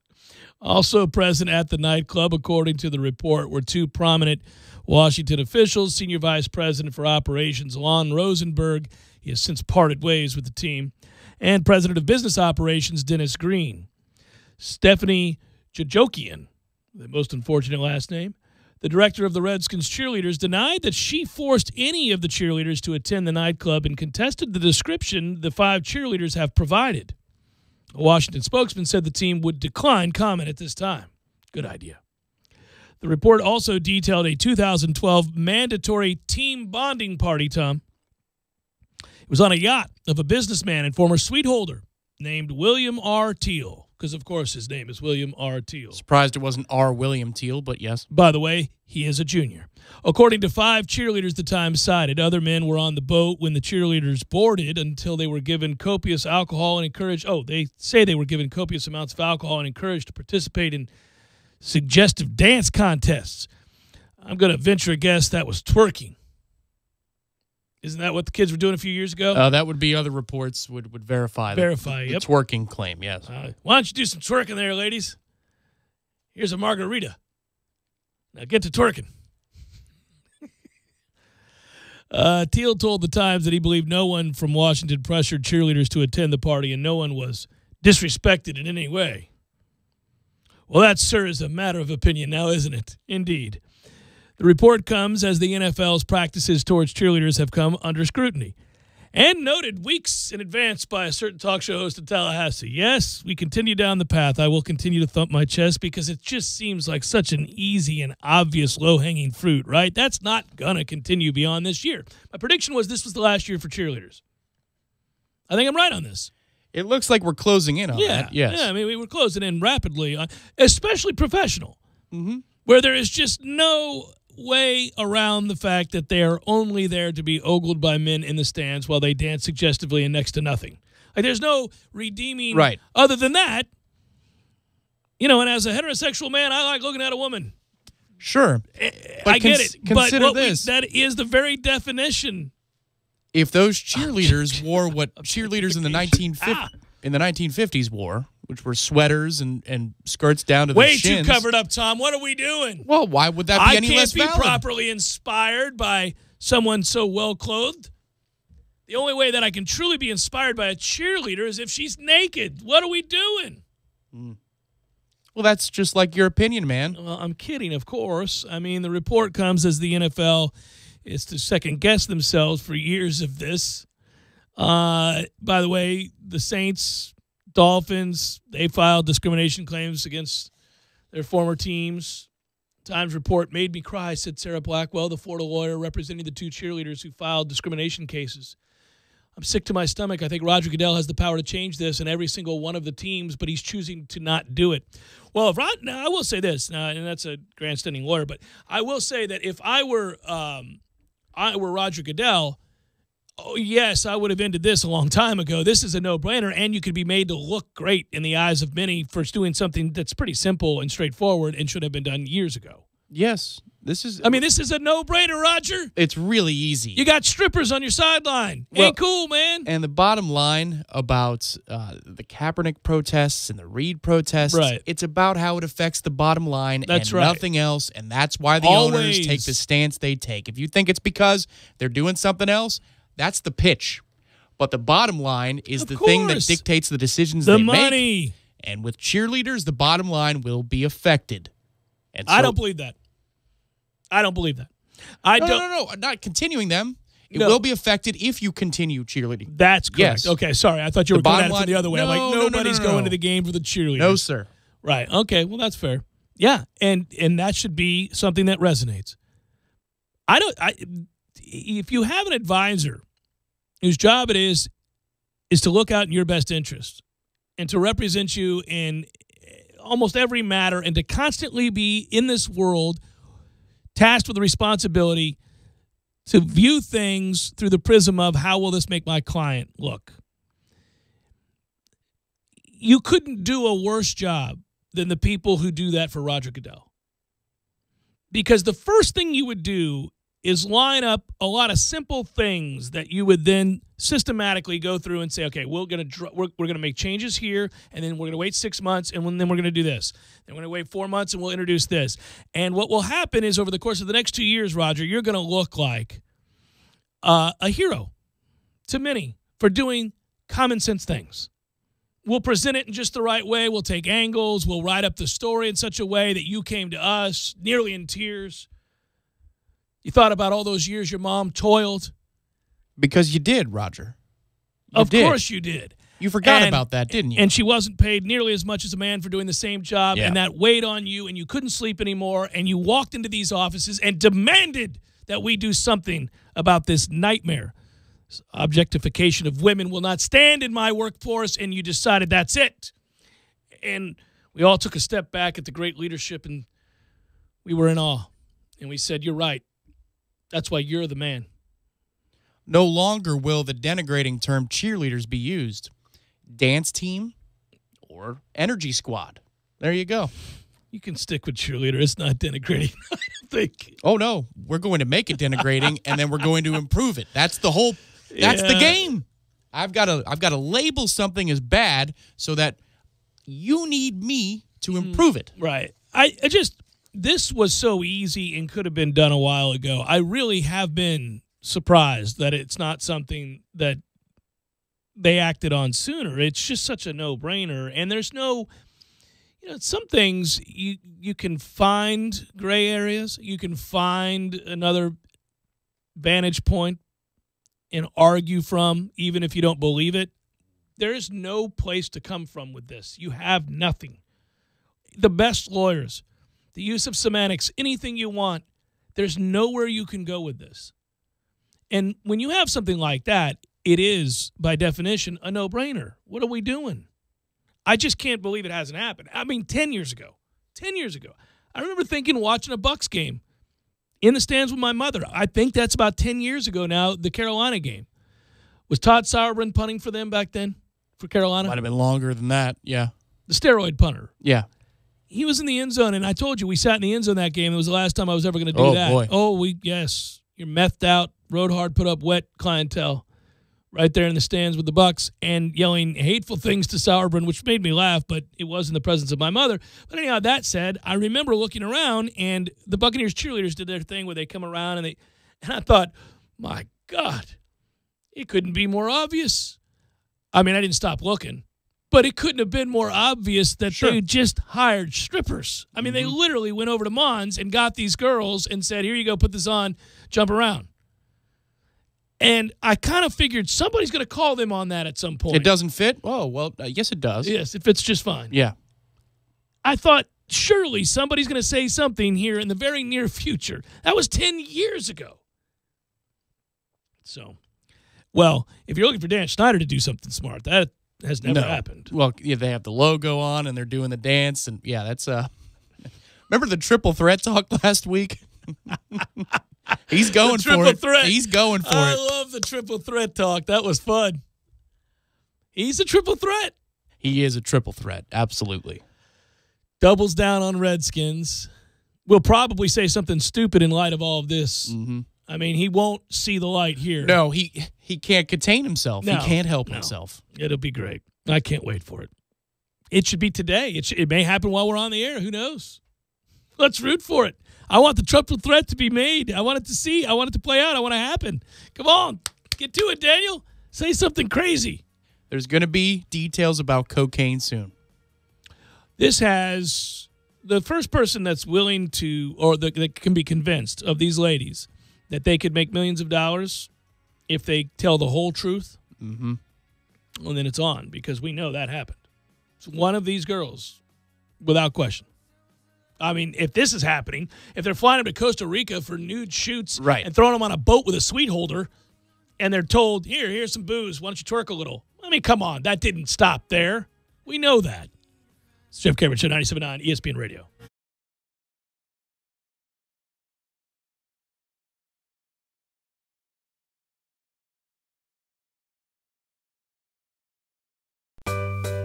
Also present at the nightclub, according to the report, were 2 prominent Washington officials, Senior Vice President for Operations Lon Rosenberg, he has since parted ways with the team, and President of Business Operations Dennis Green. Stephanie Jajokian, the most unfortunate last name, the director of the Redskins cheerleaders, denied that she forced any of the cheerleaders to attend the nightclub and contested the description the 5 cheerleaders have provided. A Washington spokesman said the team would decline comment at this time. Good idea. The report also detailed a 2012 mandatory team bonding party, Tom. It was on a yacht of a businessman and former suite holder named William R. Teal, because, of course, his name is William R. Teal. Surprised it wasn't R. William Teal, but yes. By the way, he is a junior. According to 5 cheerleaders the Times cited, other men were on the boat when the cheerleaders boarded until they were given copious alcohol and encouraged. Oh, they say they were given copious amounts of alcohol and encouraged to participate in suggestive dance contests. I'm going to venture a guess that was twerking. Isn't that what the kids were doing a few years ago? That would be other reports would verify the yep. twerking claim, yes. Why don't you do some twerking there, ladies? Here's a margarita. Now get to twerking. Teal told the Times that he believed no one from Washington pressured cheerleaders to attend the party and no one was disrespected in any way. Well, that, sir, is a matter of opinion now, isn't it? Indeed. The report comes as the NFL's practices towards cheerleaders have come under scrutiny and noted weeks in advance by a certain talk show host in Tallahassee. Yes, we continue down the path. I will continue to thump my chest because it just seems like such an easy and obvious low-hanging fruit, right? That's not going to continue beyond this year. My prediction was this was the last year for cheerleaders. I think I'm right on this. It looks like we're closing in on that. Yes. Yeah, I mean, we were closing in rapidly, especially professional, where there is just no way around the fact that they are only there to be ogled by men in the stands while they dance suggestively and next to nothing. Like, there's no redeeming other than that. You know, and as a heterosexual man, I like looking at a woman. Sure. I get it. Consider but this. That is the very definition. If those cheerleaders wore what cheerleaders in the 1950s wore, which were sweaters and skirts down to the shins. Way too covered up, Tom. What are we doing? Well, why would that be any less valid? I can't be properly inspired by someone so well-clothed. The only way that I can truly be inspired by a cheerleader is if she's naked. What are we doing? Well, that's just like your opinion, man. Well, I'm kidding, of course. I mean, the report comes as the NFL is to second-guess themselves for years of this. By the way, the Saints, Dolphins, they filed discrimination claims against their former teams. Times report made me cry, said Sarah Blackwell, the Florida lawyer representing the 2 cheerleaders who filed discrimination cases. I'm sick to my stomach. I think Roger Goodell has the power to change this in every single one of the teams, but he's choosing to not do it. Well, now I will say this, and that's a grandstanding lawyer, but I will say that if I were Roger Goodell, oh, yes, I would have ended this a long time ago. This is a no-brainer, and you could be made to look great in the eyes of many for doing something that's pretty simple and straightforward and should have been done years ago. Yes. This is a no-brainer, Roger. It's really easy. You got strippers on your sideline. Ain't cool, man. And the bottom line about the Kaepernick protests and the Reed protests, it's about how it affects the bottom line and nothing else, and that's why the owners take the stance they take. If you think it's because they're doing something else, that's the pitch. But the bottom line is the thing that dictates the decisions they make. The money. And with cheerleaders, the bottom line will be affected. And so, I don't believe that. I don't believe that. No. Not continuing them. It will be affected if you continue cheerleading. That's correct. Yes. Okay, sorry. I thought you were going at it from the other way. I'm like, nobody's going to the game for the cheerleaders. No, sir. Right. Okay, well, that's fair. Yeah, and that should be something that resonates. If you have an advisor whose job it is to look out in your best interest and to represent you in almost every matter and to constantly be in this world tasked with the responsibility to view things through the prism of how will this make my client look. You couldn't do a worse job than the people who do that for Roger Goodell. Because the first thing you would do is line up a lot of simple things that you would then systematically go through and say, okay, we're going to make changes here, and then we're going to wait 6 months, and then we're going to do this. Then we're going to wait 4 months, and we'll introduce this. And what will happen is over the course of the next 2 years, Roger, you're going to look like a hero to many for doing common sense things. We'll present it in just the right way. We'll take angles. We'll write up the story in such a way that you came to us nearly in tears. You thought about all those years your mom toiled. Because you did, Roger. Of course you did. You forgot about that, didn't you? And she wasn't paid nearly as much as a man for doing the same job, Yeah. and that weighed on you, and you couldn't sleep anymore, and you walked into these offices and demanded that we do something about this nightmare. This objectification of women will not stand in my workforce, and you decided that's it. And we all took a step back at the great leadership, and we were in awe. And we said, you're right. That's why you're the man. No longer will the denigrating term cheerleaders be used. Dance team or energy squad. There you go. You can stick with cheerleader. It's not denigrating, I don't think. Oh, no. We're going to make it denigrating, and then we're going to improve it. That's the whole – that's the game. I've got to label something as bad so that you need me to improve it. Right. This was so easy and could have been done a while ago. I really have been surprised that it's not something that they acted on sooner. It's just such a no-brainer. And there's no, some things you can find gray areas. You can find another vantage point and argue from, even if you don't believe it. There is no place to come from with this. You have nothing. The best lawyers, the use of semantics, anything you want, there's nowhere you can go with this. And when you have something like that, it is, by definition, a no-brainer. What are we doing? I just can't believe it hasn't happened. I mean, 10 years ago. I remember watching a Bucks game in the stands with my mother. I think that's about 10 years ago now, the Carolina game. Was Todd Sauerbrunn punting for them back then, for Carolina? Might have been longer than that, yeah. The steroid punter. Yeah. He was in the end zone, and I told you we sat in the end zone that game. It was the last time I was ever going to do that. Boy. Yes. You're methed out, rode hard, put up wet clientele right there in the stands with the Bucks and yelling hateful things to Sauerbrunn, which made me laugh, but it was in the presence of my mother. But anyhow, that said, I remember looking around, and the Buccaneers cheerleaders did their thing where they come around, and I thought, my God, it couldn't be more obvious. I mean, I didn't stop looking. But it couldn't have been more obvious that they just hired strippers. I mean, they literally went over to Mons and got these girls and said, here you go, put this on, jump around. And I kind of figured somebody's going to call them on that at some point. It doesn't fit? Oh, well, yes, it does. Yes, it fits just fine. Yeah. I thought, surely somebody's going to say something here in the very near future. That was 10 years ago. So, well, if you're looking for Dan Schneider to do something smart, that has never happened. Well, yeah, they have the logo on and they're doing the dance, and yeah, that's remember the triple threat talk last week? He's going for it. Threat. He's going for it. I love the triple threat talk. That was fun. He's a triple threat. He is a triple threat, absolutely. Doubles down on Redskins. Will probably say something stupid in light of all of this. Mm-hmm. I mean, he won't see the light here. No, he can't contain himself. No, he can't help himself. It'll be great. I can't wait for it. It should be today. It may happen while we're on the air. Who knows? Let's root for it. I want the triple threat to be made. I want it to see. I want it to play out. I want it to happen. Come on. Get to it, Daniel. Say something crazy. There's going to be details about cocaine soon. This has the first person that's willing to, or that can be convinced of these ladies that they could make millions of dollars if they tell the whole truth. Mm-hmm. Well, then it's on, because we know that happened. It's one of these girls, without question. I mean, if this is happening, if they're flying them to Costa Rica for nude shoots and Right. throwing them on a boat with a sweet holder, and they're told, here's some booze. Why don't you twerk a little? I mean, come on. That didn't stop there. We know that. It's Jeff Cameron Show, 97.9 ESPN Radio.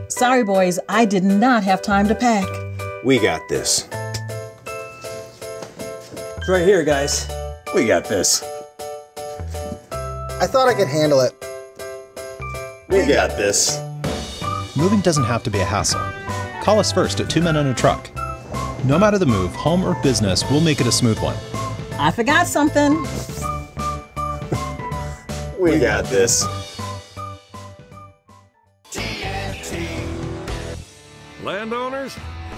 Sorry, boys, I did not have time to pack. We got this. It's right here, guys. We got this. I thought I could handle it. We got this. Moving doesn't have to be a hassle. Call us first at 2 Men and a Truck. No matter the move, home or business, we'll make it a smooth one. I forgot something. We got this. Landowners,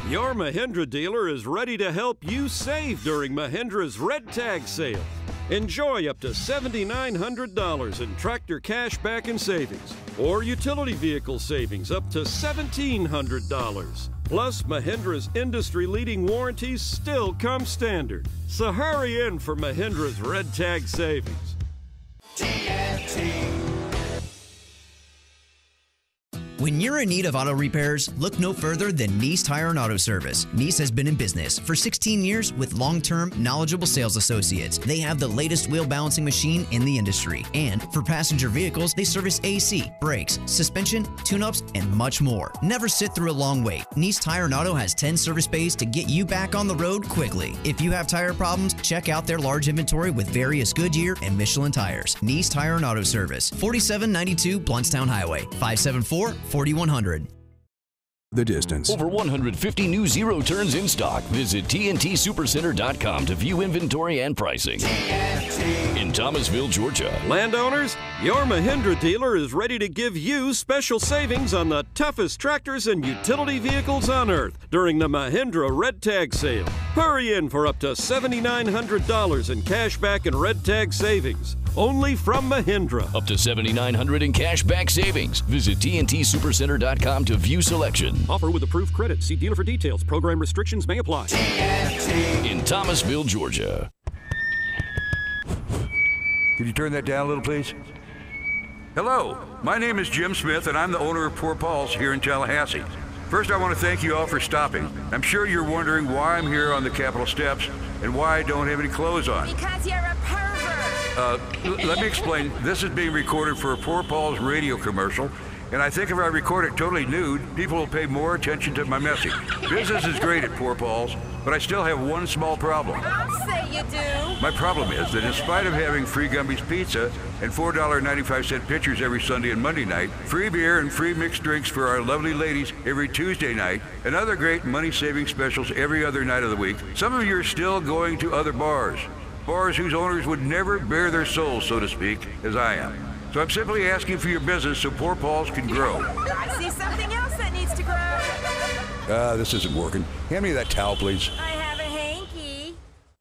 your Mahindra dealer is ready to help you save during Mahindra's Red Tag Sale. Enjoy up to $7,900 in tractor cash back and savings, or utility vehicle savings up to $1,700. Plus, Mahindra's industry-leading warranties still come standard. So hurry in for Mahindra's Red Tag Savings. When you're in need of auto repairs, look no further than Nice Tire and Auto Service. Nice has been in business for 16 years with long-term, knowledgeable sales associates. They have the latest wheel balancing machine in the industry. And for passenger vehicles, they service AC, brakes, suspension, tune-ups, and much more. Never sit through a long wait. Nice Tire and Auto has 10 service bays to get you back on the road quickly. If you have tire problems, check out their large inventory with various Goodyear and Michelin tires. Nice Tire and Auto Service, 4792 Bluntstown Highway, 574-4100. The distance. Over 150 new zero turns in stock. Visit TNTSupercenter.com to view inventory and pricing. In Thomasville, Georgia. Landowners, your Mahindra dealer is ready to give you special savings on the toughest tractors and utility vehicles on earth during the Mahindra Red Tag Sale. Hurry in for up to $7,900 in cash back and Red Tag savings. Only from Mahindra. Up to $7,900 in cash back savings. Visit TNTSupercenter.com to view selection. Offer with approved credit. See dealer for details. Program restrictions may apply. In Thomasville, Georgia. Could you turn that down a little, please? Hello, my name is Jim Smith, and I'm the owner of Poor Paul's here in Tallahassee. First, I want to thank you all for stopping. I'm sure you're wondering why I'm here on the Capitol steps and why I don't have any clothes on. Because you're a pervert. Let me explain. This is being recorded for a Poor Paul's radio commercial, and I think if I record it totally nude, people will pay more attention to my message. Business is great at Poor Paul's, but I still have one small problem. I'll say you do. My problem is that in spite of having free Gumby's Pizza and $4.95 pitchers every Sunday and Monday night, free beer and free mixed drinks for our lovely ladies every Tuesday night, and other great money-saving specials every other night of the week, some of you are still going to other bars. Bars whose owners would never bare their souls, so to speak, as I am. So I'm simply asking for your business so Poor Paul's can grow. I see something else that needs to grow. This isn't working. Hand me that towel, please. I have a hanky.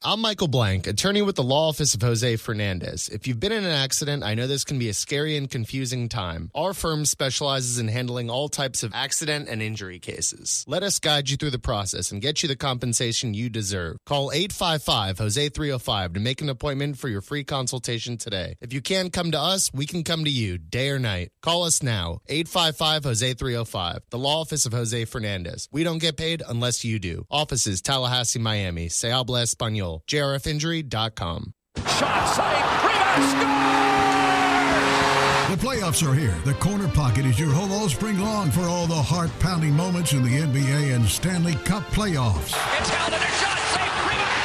I'm Michael Blank, attorney with the law office of Jose Fernandez. If you've been in an accident, I know this can be a scary and confusing time. Our firm specializes in handling all types of accident and injury cases. Let us guide you through the process and get you the compensation you deserve. Call 855-HOSE-305 to make an appointment for your free consultation today. If you can't come to us, we can come to you, day or night. Call us now, 855-HOSE-305, the law office of Jose Fernandez. We don't get paid unless you do. Offices, Tallahassee, Miami. Se habla español. JRFinjury.com. Shot, save, rebound, score! The playoffs are here. The Corner Pocket is your home all-spring long for all the heart-pounding moments in the NBA and Stanley Cup playoffs. It's held in a shot, save, rebound,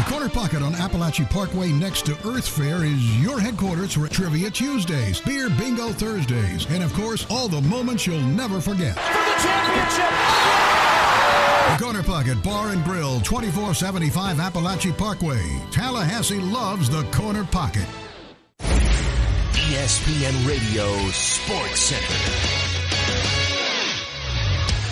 The Corner Pocket on Appalachia Parkway next to Earth Fair is your headquarters for Trivia Tuesdays, Beer Bingo Thursdays, and of course, all the moments you'll never forget. For the championship! The Corner Pocket Bar and Grill, 2475 Appalachia Parkway. Tallahassee loves the Corner Pocket. ESPN Radio Sports Center.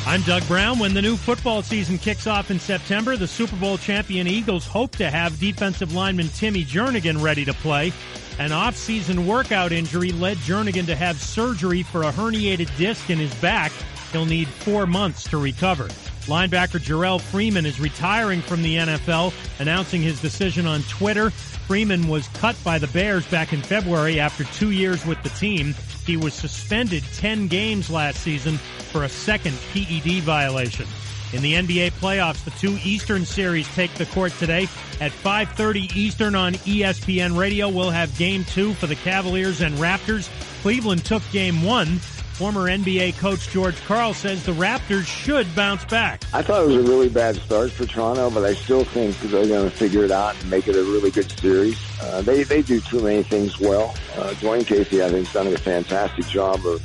I'm Doug Brown. When the new football season kicks off in September, the Super Bowl champion Eagles hope to have defensive lineman Timmy Jernigan ready to play. An off-season workout injury led Jernigan to have surgery for a herniated disc in his back. He'll need 4 months to recover. Linebacker Jarrell Freeman is retiring from the NFL, announcing his decision on Twitter. Freeman was cut by the Bears back in February after 2 years with the team. He was suspended 10 games last season for a second PED violation. In the NBA playoffs, the 2 Eastern series take the court today at 5:30 Eastern on ESPN Radio. We'll have Game 2 for the Cavaliers and Raptors. Cleveland took Game 1. Former NBA coach George Karl says the Raptors should bounce back. I thought it was a really bad start for Toronto, but I still think they're going to figure it out and make it a really good series. They do too many things well. Dwayne Casey, I think, has done a fantastic job of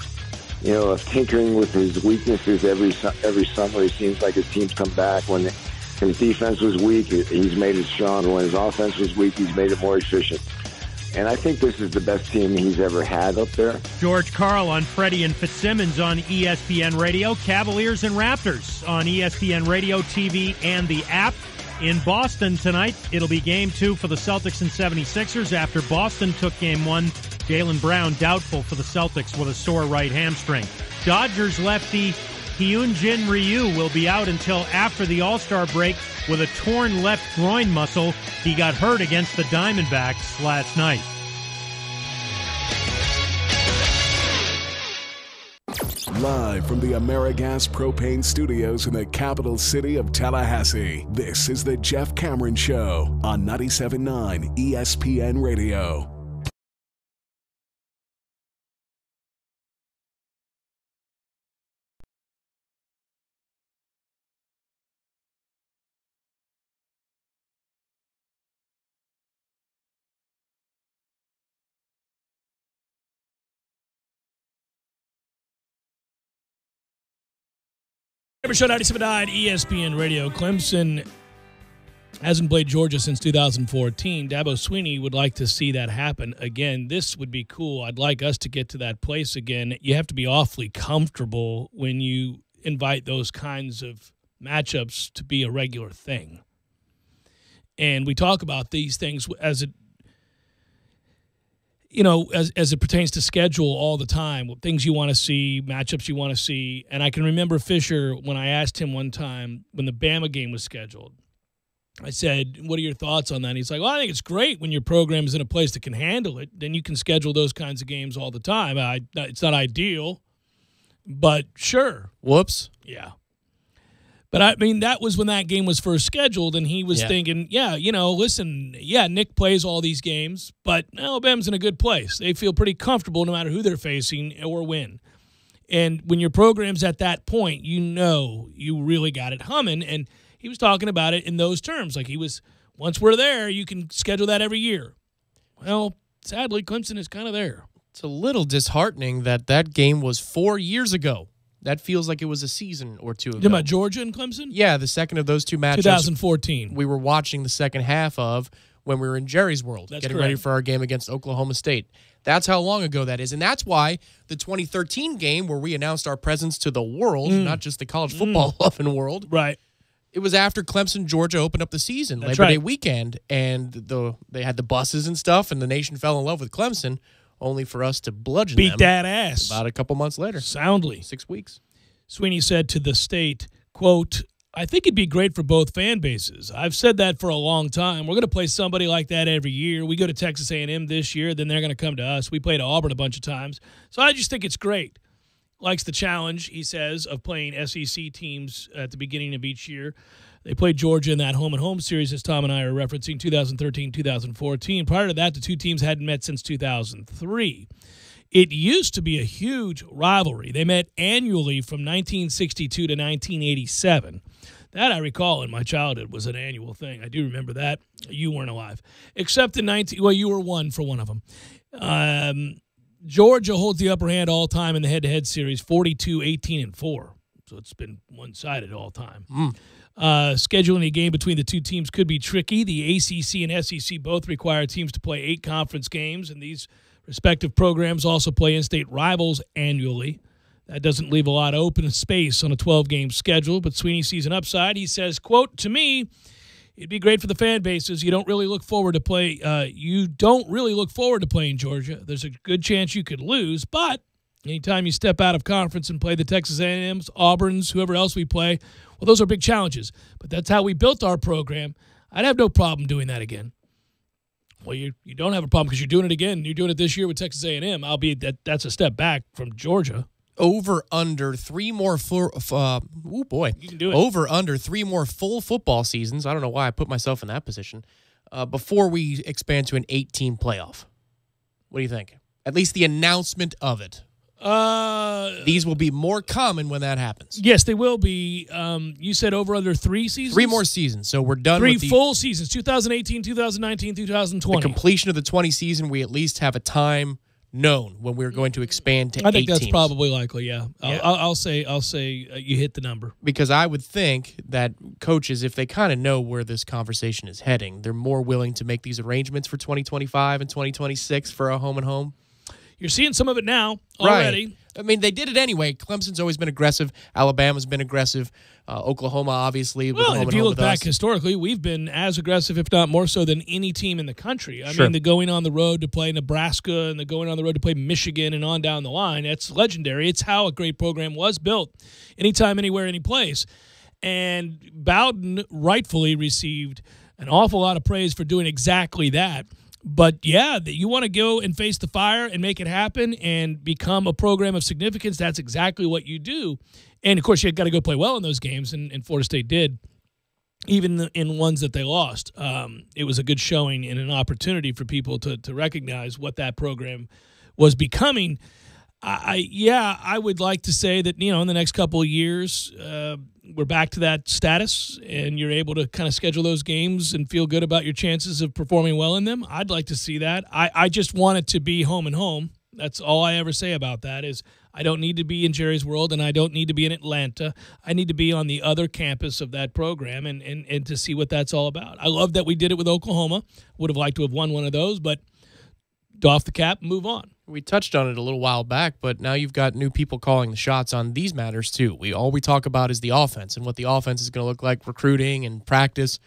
tinkering with his weaknesses every summer. It seems like his teams come back. When his defense was weak, he's made it stronger. When his offense was weak, he's made it more efficient. And I think this is the best team he's ever had up there. George Karl on Freddie and Fitzsimmons on ESPN Radio. Cavaliers and Raptors on ESPN Radio, TV, and the app. In Boston tonight, it'll be Game 2 for the Celtics and 76ers after Boston took Game 1. Jaylen Brown doubtful for the Celtics with a sore right hamstring. Dodgers lefty Hyunjin Ryu will be out until after the All-Star break with a torn left groin muscle. He got hurt against the Diamondbacks last night. Live from the AmeriGas Propane Studios in the capital city of Tallahassee, this is the Jeff Cameron Show on 97.9 ESPN Radio. Show 97.9 ESPN Radio. Clemson hasn't played Georgia since 2014. Dabo Swinney would like to see that happen again. This would be cool. I'd like us to get to that place again. You have to be awfully comfortable when you invite those kinds of matchups to be a regular thing. And we talk about these things as it as it pertains to schedule all the time, things you want to see, matchups you want to see. And I can remember Fisher, when I asked him one time when the Bama game was scheduled, I said, what are your thoughts on that? And he's like, well, I think it's great when your program is in a place that can handle it. Then you can schedule those kinds of games all the time. It's not ideal, but sure. Whoops. Yeah. But, I mean, that was when that game was first scheduled, and he was thinking, Nick plays all these games, but Alabama's in a good place. They feel pretty comfortable no matter who they're facing or when. And when your program's at that point, you really got it humming. And he was talking about it in those terms. Like once we're there, you can schedule that every year. Well, sadly, Clemson is kind of there. It's a little disheartening that game was 4 years ago. That feels like it was a season or two ago. You talking about Georgia and Clemson? Yeah, the second of those two matchups. 2014. We were watching the second half of when we were in Jerry's World, getting ready for our game against Oklahoma State. That's how long ago that is. And that's why the 2013 game where we announced our presence to the world, not just the college football loving world. Right. It was after Clemson, Georgia opened up the season, That's Labor right. Day weekend, and they had the buses and stuff, and the nation fell in love with Clemson, only for us to bludgeon them. Beat that ass. About a couple months later. Soundly. 6 weeks. Swinney said to the State, quote, I think it'd be great for both fan bases. I've said that for a long time. We're going to play somebody like that every year. We go to Texas A&M this year, then they're going to come to us. We played Auburn a bunch of times. So I just think it's great. Likes the challenge, he says, of playing SEC teams at the beginning of each year. They played Georgia in that home-and-home series, as Tom and I are referencing, 2013-2014. Prior to that, the two teams hadn't met since 2003. It used to be a huge rivalry. They met annually from 1962 to 1987. That, I recall, in my childhood was an annual thing. I do remember that. You weren't alive. Except in you were one for one of them. Georgia holds the upper hand all time in the head-to-head series, 42-18-4. So it's been one-sided all time. Scheduling a game between the two teams could be tricky. The ACC and SEC both require teams to play 8 conference games, and these respective programs also play in-state rivals annually. That doesn't leave a lot of open space on a 12-game schedule, but Swinney sees an upside. He says, quote, to me, it'd be great for the fan bases. You don't really look forward to playing Georgia. There's a good chance you could lose, but Anytime you step out of conference and play the Texas A&Ms, Auburns, whoever else we play, well, those are big challenges. But that's how we built our program. I'd have no problem doing that again. Well, you don't have a problem because you're doing it again. You're doing it this year with Texas A&M, albeit that's a step back from Georgia. Over under 3 more full. You can do it. Over under 3 more full football seasons. I don't know why I put myself in that position. Before we expand to an 8-team playoff. What do you think? At least the announcement of it. These will be more common when that happens. Yes, they will be. You said over under 3 seasons? 3 more seasons. So we're done with 3 full seasons, 2018, 2019, 2020. The completion of the 20 season, we at least have a time known when we're going to expand to 8 I think that's teams. probably likely, yeah. I'll say you hit the number. Because I would think that coaches, if they kind of know where this conversation is heading, they're more willing to make these arrangements for 2025 and 2026 for a home and home. You're seeing some of it now already. Right. I mean, they did it anyway. Clemson's always been aggressive. Alabama's been aggressive. Oklahoma, obviously. Well, if you look back historically, we've been as aggressive, if not more so, than any team in the country. I mean, the going on the road to play Nebraska and the going on the road to play Michigan and on down the line, that's legendary. It's how a great program was built. Anytime, anywhere, any place. And Bowden rightfully received an awful lot of praise for doing exactly that. But, yeah, you want to go and face the fire and make it happen and become a program of significance, that's exactly what you do. And, of course, you got to go play well in those games, and Florida State did, even in ones that they lost. It was a good showing and an opportunity for people to recognize what that program was becoming. I would like to say that, in the next couple of years, we're back to that status and you're able to kind of schedule those games and feel good about your chances of performing well in them. I'd like to see that. I just want it to be home and home. That's all I ever say about that is I don't need to be in Jerry's World and I don't need to be in Atlanta. I need to be on the other campus of that program and to see what that's all about. I love that we did it with Oklahoma. Would have liked to have won one of those, but doff the cap, move on. We touched on it a little while back, but now you've got new people calling the shots on these matters too. All we talk about is the offense and what the offense is going to look like, recruiting and practice.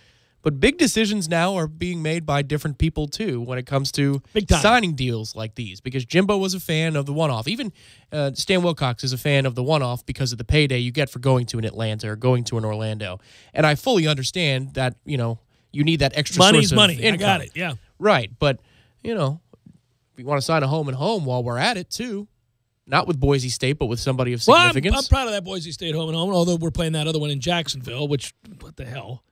But big decisions now are being made by different people too when it comes to signing deals like these. Because Jimbo was a fan of the one-off. Even Stan Wilcox is a fan of the one-off because of the payday you get for going to an Atlanta or going to an Orlando. And I fully understand that, you need that extra Money's source of money. income. I got it, yeah. Right, but, we want to sign a home and home while we're at it, too. Not with Boise State, but with somebody of significance. Well, I'm proud of that Boise State home and home, although we're playing that other one in Jacksonville, which, what the hell?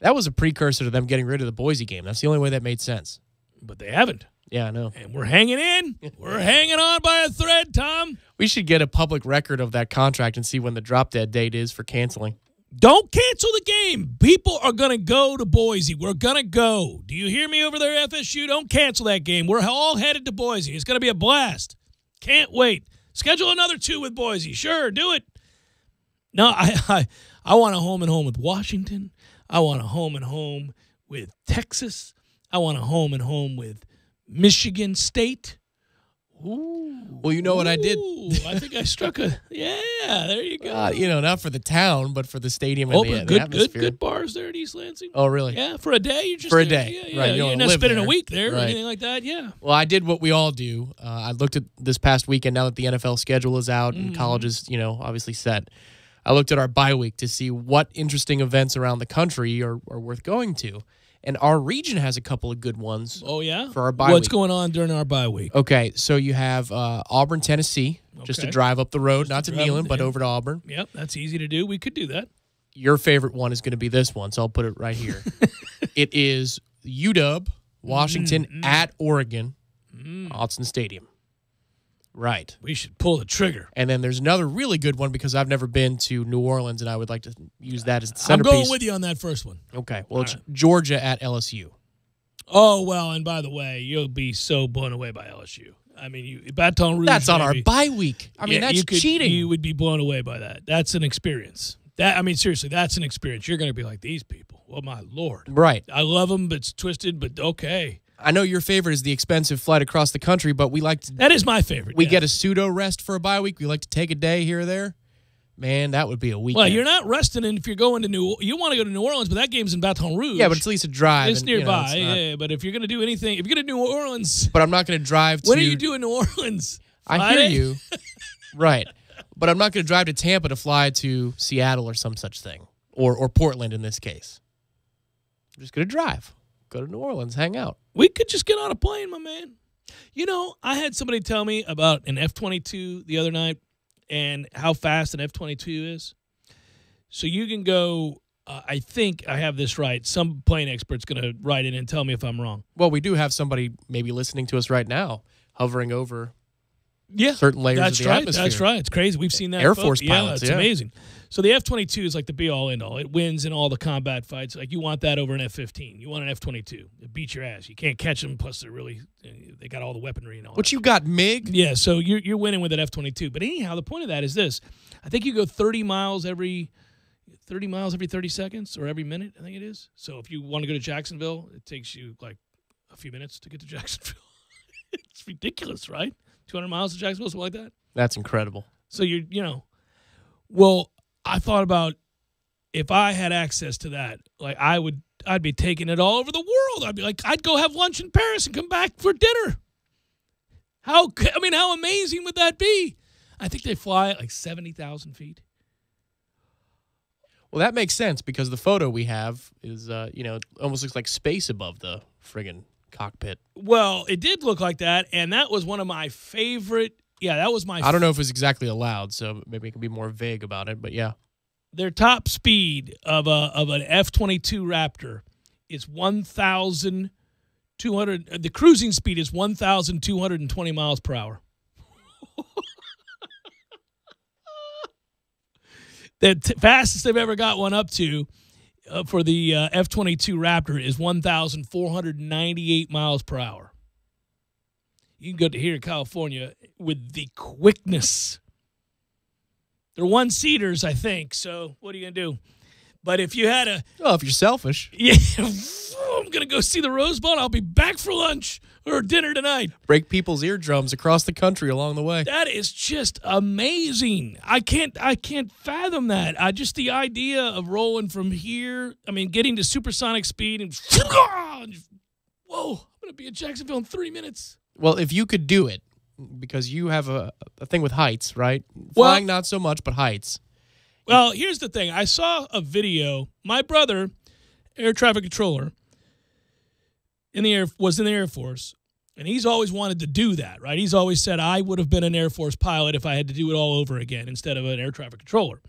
That was a precursor to them getting rid of the Boise game. That's the only way that made sense. But they haven't. Yeah, I know. And we're hanging in. We're hanging on by a thread, Tom. We should get a public record of that contract and see when the drop-dead date is for canceling. Don't cancel the game. People are going to go to Boise. We're going to go. Do you hear me over there, FSU? Don't cancel that game. We're all headed to Boise. It's going to be a blast. Can't wait. Schedule another 2 with Boise. Sure, do it. No, I want a home and home with Washington. I want a home and home with Texas. I want a home and home with Michigan State. Ooh. Well, you know what I did? I think I struck a there you go. Not for the town, but for the stadium and the atmosphere. Good bars there at East Lansing. Oh, really? Yeah, for a day. You're just for a there. day, yeah, right? You're not spending a week there or anything like that. Yeah. Well, I did what we all do. I looked at this past weekend. Now that the NFL schedule is out and college is, obviously set, I looked at our bye week to see what interesting events around the country are worth going to. And our region has a couple of good ones. Oh, yeah? For our bye week. What's going on during our bye week? Okay, so you have Auburn, Tennessee, just to drive up the road, not to Neyland, but over to Auburn. Yep, that's easy to do. We could do that. Your favorite one is going to be this one, so I'll put it right here. It is UW, Washington, at Oregon, Autzen Stadium. Right. We should pull the trigger. And then there's another really good one because I've never been to New Orleans, and I would like to use that as the centerpiece. I'm going with you on that first one. Okay. Well, it's Georgia at LSU. Oh, well, and by the way, you'll be so blown away by LSU. I mean, Baton Rouge. That's on our bye week. I mean, that's cheating. You would be blown away by that. That's an experience. Seriously, that's an experience. You're going to be like, these people. Well, my Lord. Right. I love them, but it's twisted, but okay. I know your favorite is the expensive flight across the country, but we like to... That is my favorite. We get a pseudo rest for a bye week. We like to take a day here or there. Man, that would be a weekend. Well, you're not resting if you're going to you want to go to New Orleans, but that game's in Baton Rouge. Yeah, but it's at least a drive. It's nearby. But if you're going to do anything, if you're going to New Orleans... But I'm not going to drive to... What do you do in New Orleans? I hear you. Right. But I'm not going to drive to Tampa to fly to Seattle or some such thing, or Portland in this case. I'm just going to drive, go to New Orleans, hang out. We could just get on a plane, my man. You know, I had somebody tell me about an F-22 the other night and how fast an F-22 is. So you can go, I think I have this right. Some plane expert's going to write in and tell me if I'm wrong. Well, we do have somebody maybe listening to us right now hovering over Yeah, certain layers that's of the right. atmosphere. That's right. It's crazy. We've seen that. Air Force pilots, It's amazing. So the F-22 is like the be-all, end-all. It wins in all the combat fights. Like, you want that over an F-15. You want an F-22. It beats your ass. You can't catch them, plus they got all the weaponry and all But you got MiG? Yeah, so you're winning with an F-22. But anyhow, the point of that is this. I think you go 30 miles every 30 seconds or every minute, I think it is. So if you want to go to Jacksonville, it takes you like a few minutes to get to Jacksonville. It's ridiculous, right? 200 miles to Jacksonville, something like that. That's incredible. So well, I thought about if I had access to that, like I'd be taking it all over the world. I'd be like, I'd go have lunch in Paris and come back for dinner. How amazing would that be? I think they fly at like 70,000 feet. Well, that makes sense because the photo we have is, it almost looks like space above the friggin' cockpit. Well, it did look like that, and that was one of my favorite. Yeah, that was my. I don't know if it's exactly allowed, so maybe it can be more vague about it. But yeah, their top speed of an F-22 Raptor is 1,200. The cruising speed is 1,220 miles per hour. The fastest they've ever got one up to for the F-22 Raptor is 1,498 miles per hour. You can go to here in California with the quickness. They're one-seaters, I think, so what are you going to do? But if you had if you're selfish. Yeah, I'm going to go see the Rose Bowl. I'll be back for lunch or dinner tonight. Break people's eardrums across the country along the way. That is just amazing. I can't fathom that. Just the idea of rolling from here, getting to supersonic speed and whoa, I'm going to be in Jacksonville in 3 minutes. Well, if you could do it, because you have a thing with heights, right? Flying, not so much, but heights. Well, here's the thing. I saw a video. My brother, air traffic controller, was in the Air Force, and he's always wanted to do that, right? He's always said, I would have been an Air Force pilot if I had to do it all over again instead of an air traffic controller.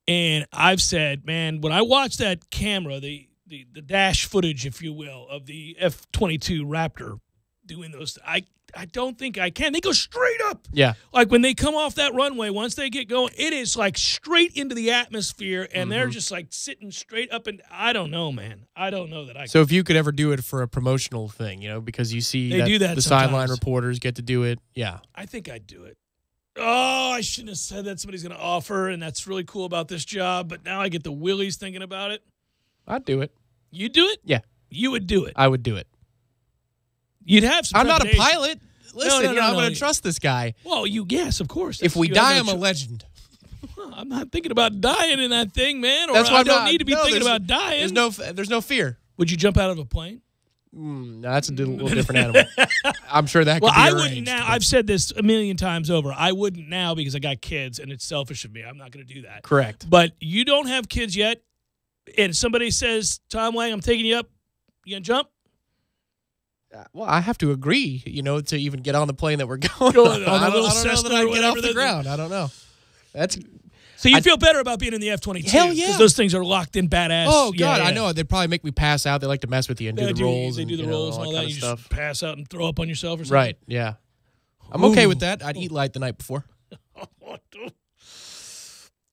And I've said, man, when I watch that camera, the dash footage, if you will, of the F-22 Raptor doing those, I don't think I can. They go straight up. Yeah. Like when they come off that runway, once they get going, it is like straight into the atmosphere, and they're just like sitting straight up. And I don't know, man. I don't know that I can. So if you could ever do it for a promotional thing, because you see They do that the sometimes. sideline reporters get to do it. Yeah. I think I'd do it. Oh, I shouldn't have said that. Somebody's going to offer, and that's really cool about this job. But now I get the willies thinking about it. I'd do it. You'd do it? Yeah. You would do it. I would do it. You'd have some I'm not a trepidation. pilot. Listen, I'm going to trust this guy. Well, yes, of course. If we die, I'm a legend. I'm not thinking about dying in that thing, man. Or That's why I don't need to be thinking there's- about dying. There's no fear. Would you jump out of a plane? No, that's a little different animal. I'm sure that could Well, be I arranged. wouldn't now. I've said this a million times over. I wouldn't now because I got kids, and it's selfish of me. I'm not going to do that. Correct. But you don't have kids yet, and somebody says, Tom Lang, I'm taking you up. You going to jump? Well, I have to agree, to even get on the plane that we're going Going on. on a I little don't know Cessna that I or get off whatever the that- ground. I don't know. So you feel better about being in the F-22? Hell yeah. Because those things are locked in badass. Oh, God, Yeah. I know. They'd probably make me pass out. They like to mess with you and do the rolls. They do the rolls and all that. kind You of just stuff. pass out and throw up on yourself or something. Right, yeah. I'm okay with that. I'd eat light the night before.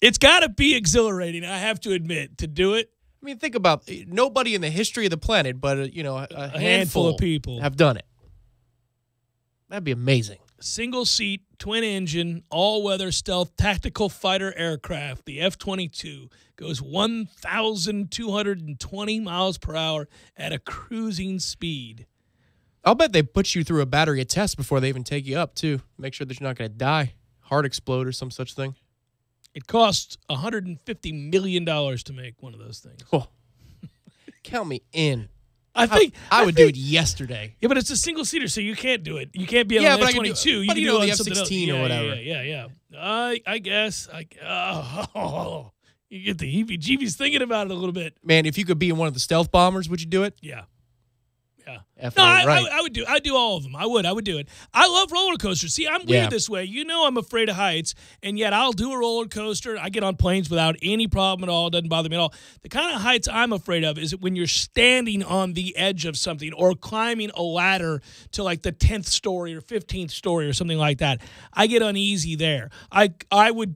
It's got to be exhilarating, I have to admit, to do it. I mean, think about nobody in the history of the planet, but a handful of people have done it. That'd be amazing. Single seat, twin engine, all weather stealth tactical fighter aircraft, the F-22, goes 1,220 miles per hour at a cruising speed. I'll bet they put you through a battery of tests before they even take you up, too. Make sure that you're not going to die, heart explode, or some such thing. It costs $150 million to make one of those things. Oh. Count me in. I would do it yesterday. Yeah, but it's a single seater, so you can't do it. You can't be on Yeah, the but I can do- F-22. You but can you do know, it the on something F-16 else. or whatever. Yeah. I guess. You get the heebie-jeebies thinking about it a little bit. Man, if you could be in one of the stealth bombers, would you do it? Yeah. No, I would do. I'd do all of them. I would do it. I love roller coasters. See, I'm weird this way. You know, I'm afraid of heights, and yet I'll do a roller coaster. I get on planes without any problem at all. It doesn't bother me at all. The kind of heights I'm afraid of is when you're standing on the edge of something or climbing a ladder to like the 10th story or 15th story or something like that. I get uneasy there. I would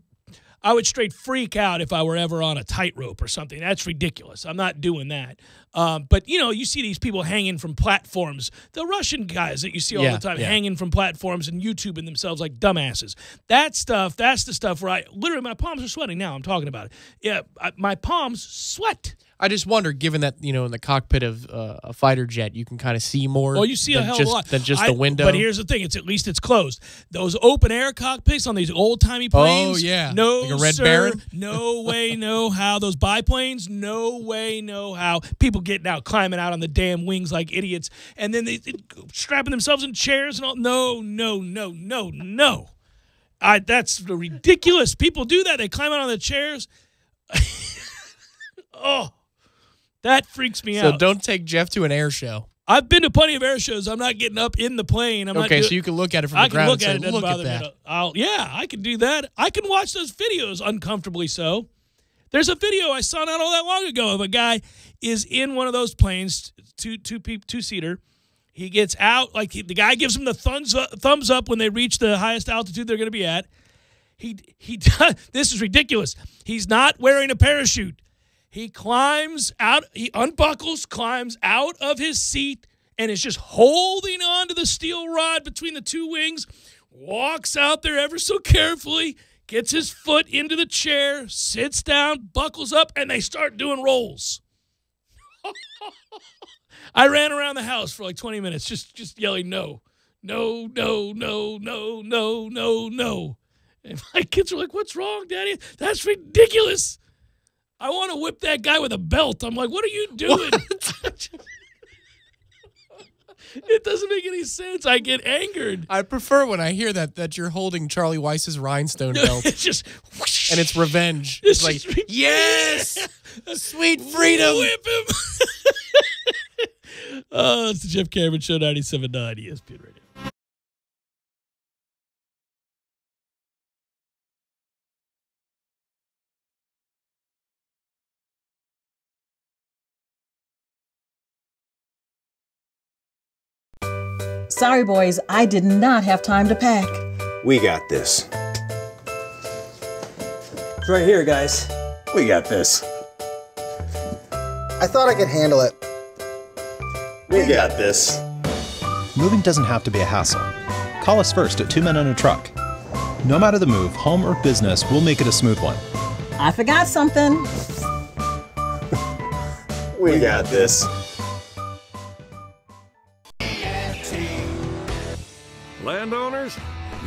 straight freak out if I were ever on a tightrope or something. That's ridiculous. I'm not doing that. But, you know, you see these people hanging from platforms, the Russian guys that you see all the time hanging from platforms and YouTubing themselves like dumbasses. That stuff, that's the stuff where literally my palms are sweating now. I'm talking about it. Yeah, my palms sweat. I just wonder, given that, you know, in the cockpit of a fighter jet, you can kind of see more. Well, you see a hell of a lot than just the window. But here's the thing: at least it's closed. Those open air cockpits on these old timey planes. Oh yeah, no, like a Red sir, Baron. No way, no how. Those biplanes, no way, no how. People getting out, climbing out on the damn wings like idiots, and then they strapping themselves in chairs and all. No. That's ridiculous. People do that. They climb out on the chairs. Oh. That freaks me out. So don't take Jeff to an air show. I've been to plenty of air shows. I'm not getting up in the plane. So you can look at it from the ground and say, look at that. I can do that. I can watch those videos uncomfortably so. There's a video I saw not all that long ago of a guy is in one of those planes, two-seater. He gets out, like the guy gives him the thumbs up when they reach the highest altitude they're going to be at. He this is ridiculous. He's not wearing a parachute. He climbs out, he unbuckles, climbs out of his seat, and is just holding on to the steel rod between the two wings, walks out there ever so carefully, gets his foot into the chair, sits down, buckles up, and they start doing rolls. I ran around the house for like 20 minutes just yelling no. No. And my kids were like, "What's wrong, Daddy? That's ridiculous. I want to whip that guy with a belt." I'm like, "What are you doing?" It doesn't make any sense. I get angered. I prefer when I hear that you're holding Charlie Weiss's rhinestone belt. It's just whoosh. And it's revenge. It's like, yes, sweet freedom. Whip him. It's the Jeff Cameron Show, 97.9 ESPN Radio. Sorry, boys, I did not have time to pack. We got this. It's right here, guys. We got this. I thought I could handle it. We got this. Moving doesn't have to be a hassle. Call us first at 2 Men and a Truck. No matter the move, home or business, we'll make it a smooth one. I forgot something. We got this. Landowners,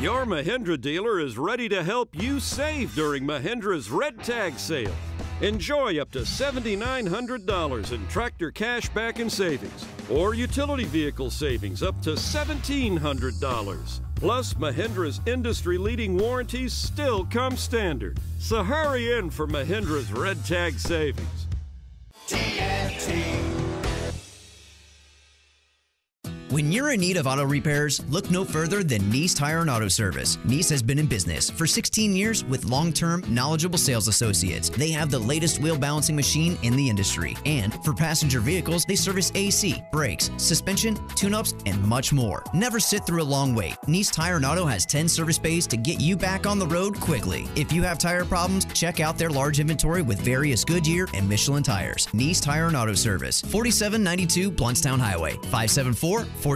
your Mahindra dealer is ready to help you save during Mahindra's Red Tag Sale. Enjoy up to $7,900 in tractor cash back and savings, or utility vehicle savings up to $1,700. Plus, Mahindra's industry-leading warranties still come standard. So hurry in for Mahindra's Red Tag Savings. TNT. When you're in need of auto repairs, look no further than Nice Tire and Auto Service. Nice has been in business for 16 years with long-term, knowledgeable sales associates. They have the latest wheel balancing machine in the industry. And for passenger vehicles, they service AC, brakes, suspension, tune-ups, and much more. Never sit through a long wait. Nice Tire and Auto has 10 service bays to get you back on the road quickly. If you have tire problems, check out their large inventory with various Goodyear and Michelin tires. Nice Tire and Auto Service, 4792 Bluntstown Highway, 574-4100. For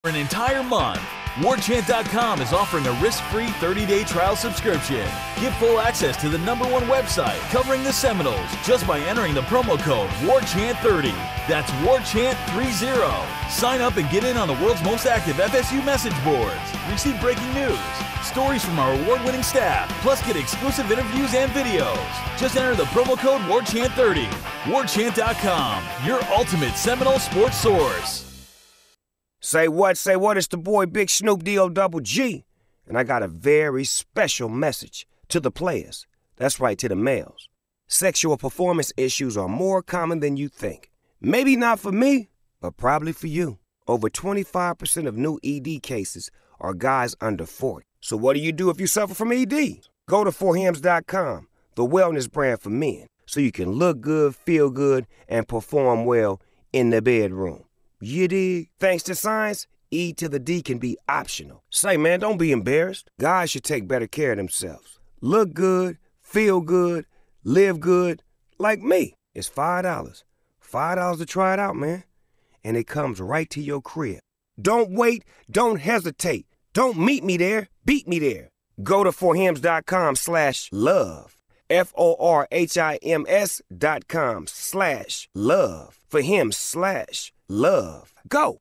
an entire month, WarChant.com is offering a risk-free 30-day trial subscription. Get full access to the #1 website covering the Seminoles just by entering the promo code WarChant30. That's WarChant30. Sign up and get in on the world's most active FSU message boards. Receive breaking news, stories from our award-winning staff, plus get exclusive interviews and videos. Just enter the promo code WarChant30. WarChant.com, your ultimate Seminole sports source. Say what, it's the boy Big Snoop D-O-double-G. And I got a very special message to the players. That's right, to the males. Sexual performance issues are more common than you think. Maybe not for me, but probably for you. Over 25% of new ED cases are guys under 40. So what do you do if you suffer from ED? Go to forhims.com, the wellness brand for men, so you can look good, feel good, and perform well in the bedroom. You dig? Thanks to science, E to the D can be optional. Say, man, don't be embarrassed. Guys should take better care of themselves. Look good, feel good, live good, like me. It's $5. $5 to try it out, man. And it comes right to your crib. Don't wait. Don't hesitate. Don't meet me there. Beat me there. Go to forhims.com/love. FORHIMS.com/love. forhims/love. Go.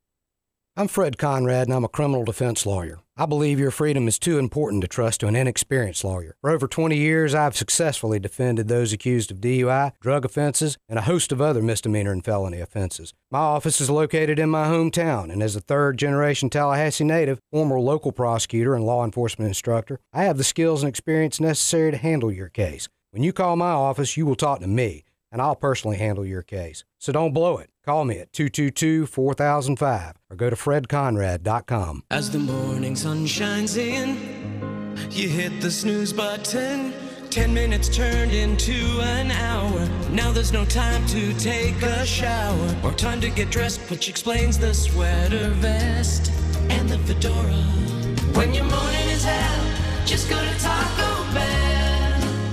I'm Fred Conrad, and I'm a criminal defense lawyer. I believe your freedom is too important to trust to an inexperienced lawyer. For over 20 years, I've successfully defended those accused of DUI, drug offenses, and a host of other misdemeanor and felony offenses. My office is located in my hometown, and as a third-generation Tallahassee native, former local prosecutor and law enforcement instructor, I have the skills and experience necessary to handle your case. When you call my office, you will talk to me, and I'll personally handle your case. So don't blow it. Call me at 222-4005 or go to fredconrad.com. As the morning sun shines in, you hit the snooze button. 10 minutes turned into an hour. Now there's no time to take a shower or time to get dressed, which explains the sweater vest and the fedora. When your morning is hell, just go to Taco Bell.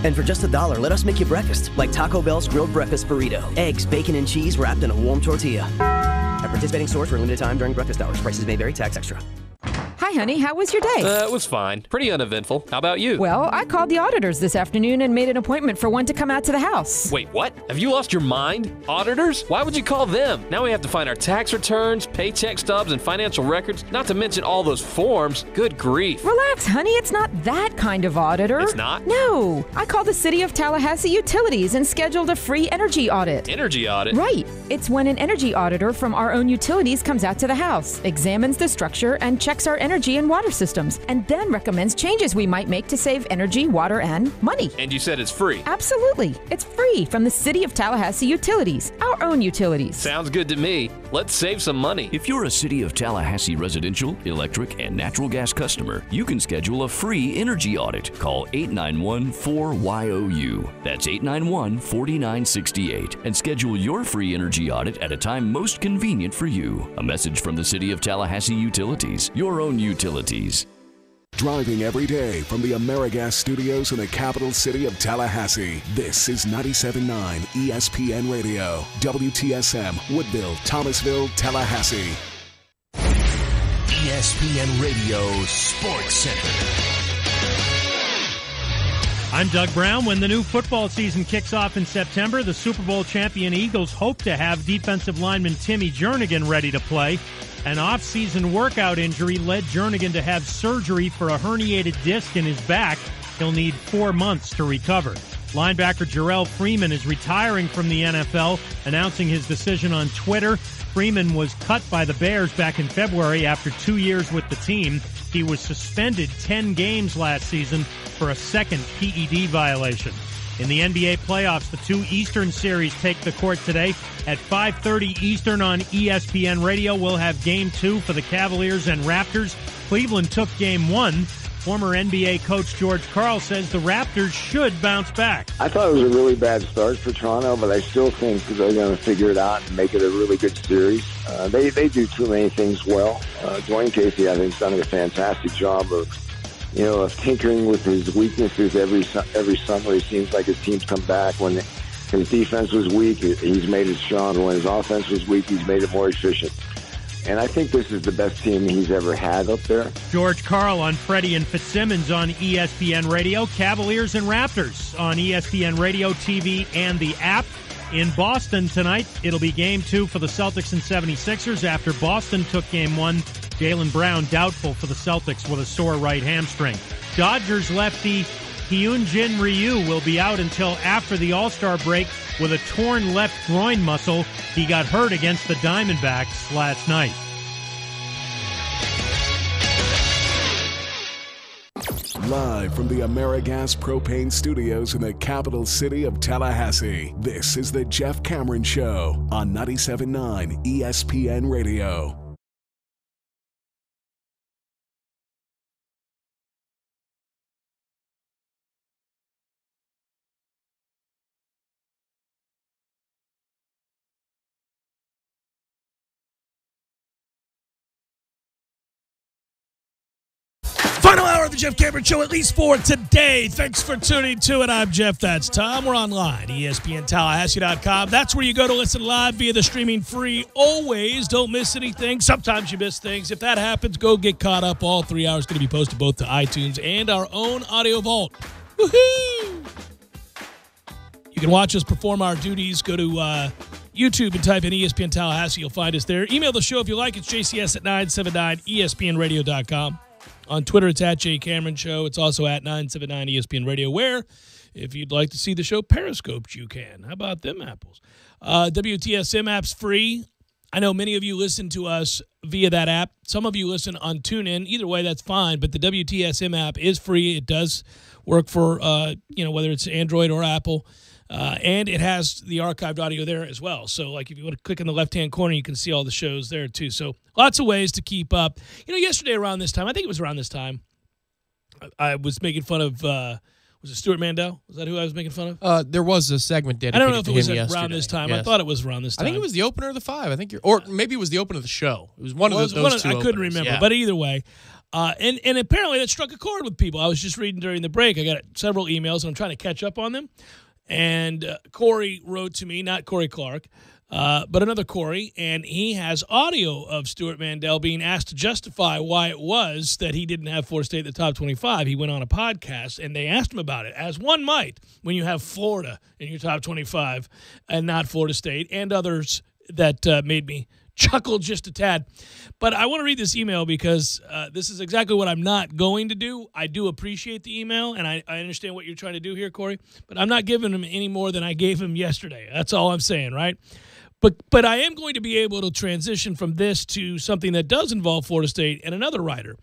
And for just $1, let us make you breakfast, like Taco Bell's grilled breakfast burrito. Eggs, bacon, and cheese wrapped in a warm tortilla. At participating stores for a limited time during breakfast hours. Prices may vary, tax extra. Hi, honey. How was your day? It was fine. Pretty uneventful. How about you? Well, I called the auditors this afternoon and made an appointment for one to come out to the house. Wait, what? Have you lost your mind? Auditors? Why would you call them? Now we have to find our tax returns, paycheck stubs, and financial records, not to mention all those forms. Good grief. Relax, honey. It's not that kind of auditor. It's not? No. I called the City of Tallahassee Utilities and scheduled a free energy audit. Energy audit? Right. It's when an energy auditor from our own utilities comes out to the house, examines the structure, and checks our energy and water systems, and then recommends changes we might make to save energy, water, and money. And you said it's free? Absolutely. It's free from the City of Tallahassee Utilities, our own utilities. Sounds good to me. Let's save some money. If you're a City of Tallahassee residential, electric, and natural gas customer, you can schedule a free energy audit. Call 891-4YOU. That's 891-4968. And schedule your free energy audit at a time most convenient for you. A message from the City of Tallahassee Utilities, your own utilities. Driving every day from the AmeriGas studios in the capital city of Tallahassee, this is 97.9 ESPN Radio, WTSM, Woodville, Thomasville, Tallahassee. ESPN Radio Sports Center. I'm Doug Brown. When the new football season kicks off in September, the Super Bowl champion Eagles hope to have defensive lineman Timmy Jernigan ready to play. An off-season workout injury led Jernigan to have surgery for a herniated disc in his back. He'll need 4 months to recover. Linebacker Jarrell Freeman is retiring from the NFL, announcing his decision on Twitter. Freeman was cut by the Bears back in February after 2 years with the team. He was suspended 10 games last season for a second PED violation. In the NBA playoffs, the 2 Eastern series take the court today at 5:30 Eastern on ESPN Radio. We'll have Game 2 for the Cavaliers and Raptors. Cleveland took Game 1. Former NBA coach George Karl says the Raptors should bounce back. I thought it was a really bad start for Toronto, but I still think they're going to figure it out and make it a really good series. They do too many things well. Dwayne Casey, I think, has done a fantastic job of tinkering with his weaknesses every summer. It seems like his teams come back. When his defense was weak, he's made it stronger. When his offense was weak, he's made it more efficient. And I think this is the best team he's ever had up there. George Karl on Freddie and Fitzsimmons on ESPN Radio. Cavaliers and Raptors on ESPN Radio, TV, and the app. In Boston tonight, it'll be Game 2 for the Celtics and 76ers after Boston took Game 1. Jaylen Brown doubtful for the Celtics with a sore right hamstring. Dodgers lefty Hyunjin Ryu will be out until after the All-Star break with a torn left groin muscle. He got hurt against the Diamondbacks last night. Live from the AmeriGas Propane Studios in the capital city of Tallahassee, this is the Jeff Cameron Show on 97.9 ESPN Radio. Final hour of the Jeff Cameron Show, at least for today. Thanks for tuning to it. I'm Jeff. That's Tom. We're online, ESPNTallahassee.com. That's where you go to listen live via the streaming free. Always don't miss anything. Sometimes you miss things. If that happens, go get caught up. All 3 hours going to be posted both to iTunes and our own audio vault. Woohoo! You can watch us perform our duties. Go to YouTube and type in ESPN Tallahassee. You'll find us there. Email the show if you like. It's JCS at 979ESPNradio.com. On Twitter, it's at J Cameron Show. It's also at 979 ESPN Radio, where, if you'd like to see the show periscoped, you can. How about them apples? WTSM app's free. I know many of you listen to us via that app. Some of you listen on TuneIn. Either way, that's fine. But the WTSM app is free. It does work for, whether it's Android or Apple. And it has the archived audio there as well. So, like, if you want to click in the left-hand corner, you can see all the shows there, too. So, lots of ways to keep up. Yesterday around this time, I think it was around this time, I was making fun of, was it Stuart Mandel? Was that who I was making fun of? There was a segment dedicated I don't know if to it was him around this time. Yes. I thought it was around this time. I think it was the opener of the 5. I think or maybe it was the opener of the show. It was one of those two I couldn't openers. remember. Yeah. But either way, and apparently that struck a chord with people. I was just reading during the break. I got several emails, and I'm trying to catch up on them. And Corey wrote to me, not Corey Clark, but another Corey, and he has audio of Stuart Mandel being asked to justify why it was that he didn't have Florida State in the top 25. He went on a podcast, and they asked him about it, as one might when you have Florida in your top 25 and not Florida State, and others that made me chuckle just a tad. But I want to read this email because this is exactly what I'm not going to do. I do appreciate the email, and I understand what you're trying to do here, Corey, but I'm not giving him any more than I gave him yesterday. That's all I'm saying, right? But I am going to be able to transition from this to something that does involve Florida State and another writer.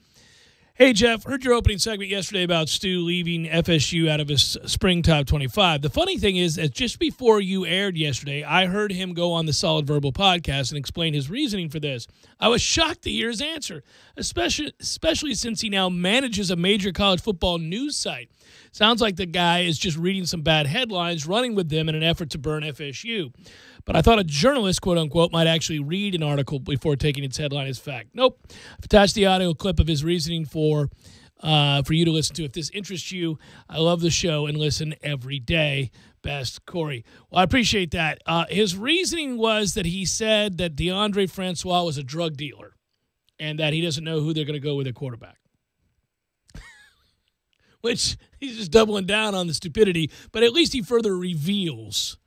Hey, Jeff, heard your opening segment yesterday about Stu leaving FSU out of his spring top 25. The funny thing is that just before you aired yesterday, I heard him go on the Solid Verbal podcast and explain his reasoning for this. I was shocked to hear his answer, especially since he now manages a major college football news site. Sounds like the guy is just reading some bad headlines, running with them in an effort to burn FSU. But I thought a journalist, quote-unquote, might actually read an article before taking its headline as fact. Nope. I've attached the audio clip of his reasoning for you to listen to. If this interests you, I love the show and listen every day. Best, Corey. Well, I appreciate that. His reasoning was that he said that DeAndre Francois was a drug dealer and that he doesn't know who they're going to go with at quarterback. Which he's just doubling down on the stupidity, but at least he further reveals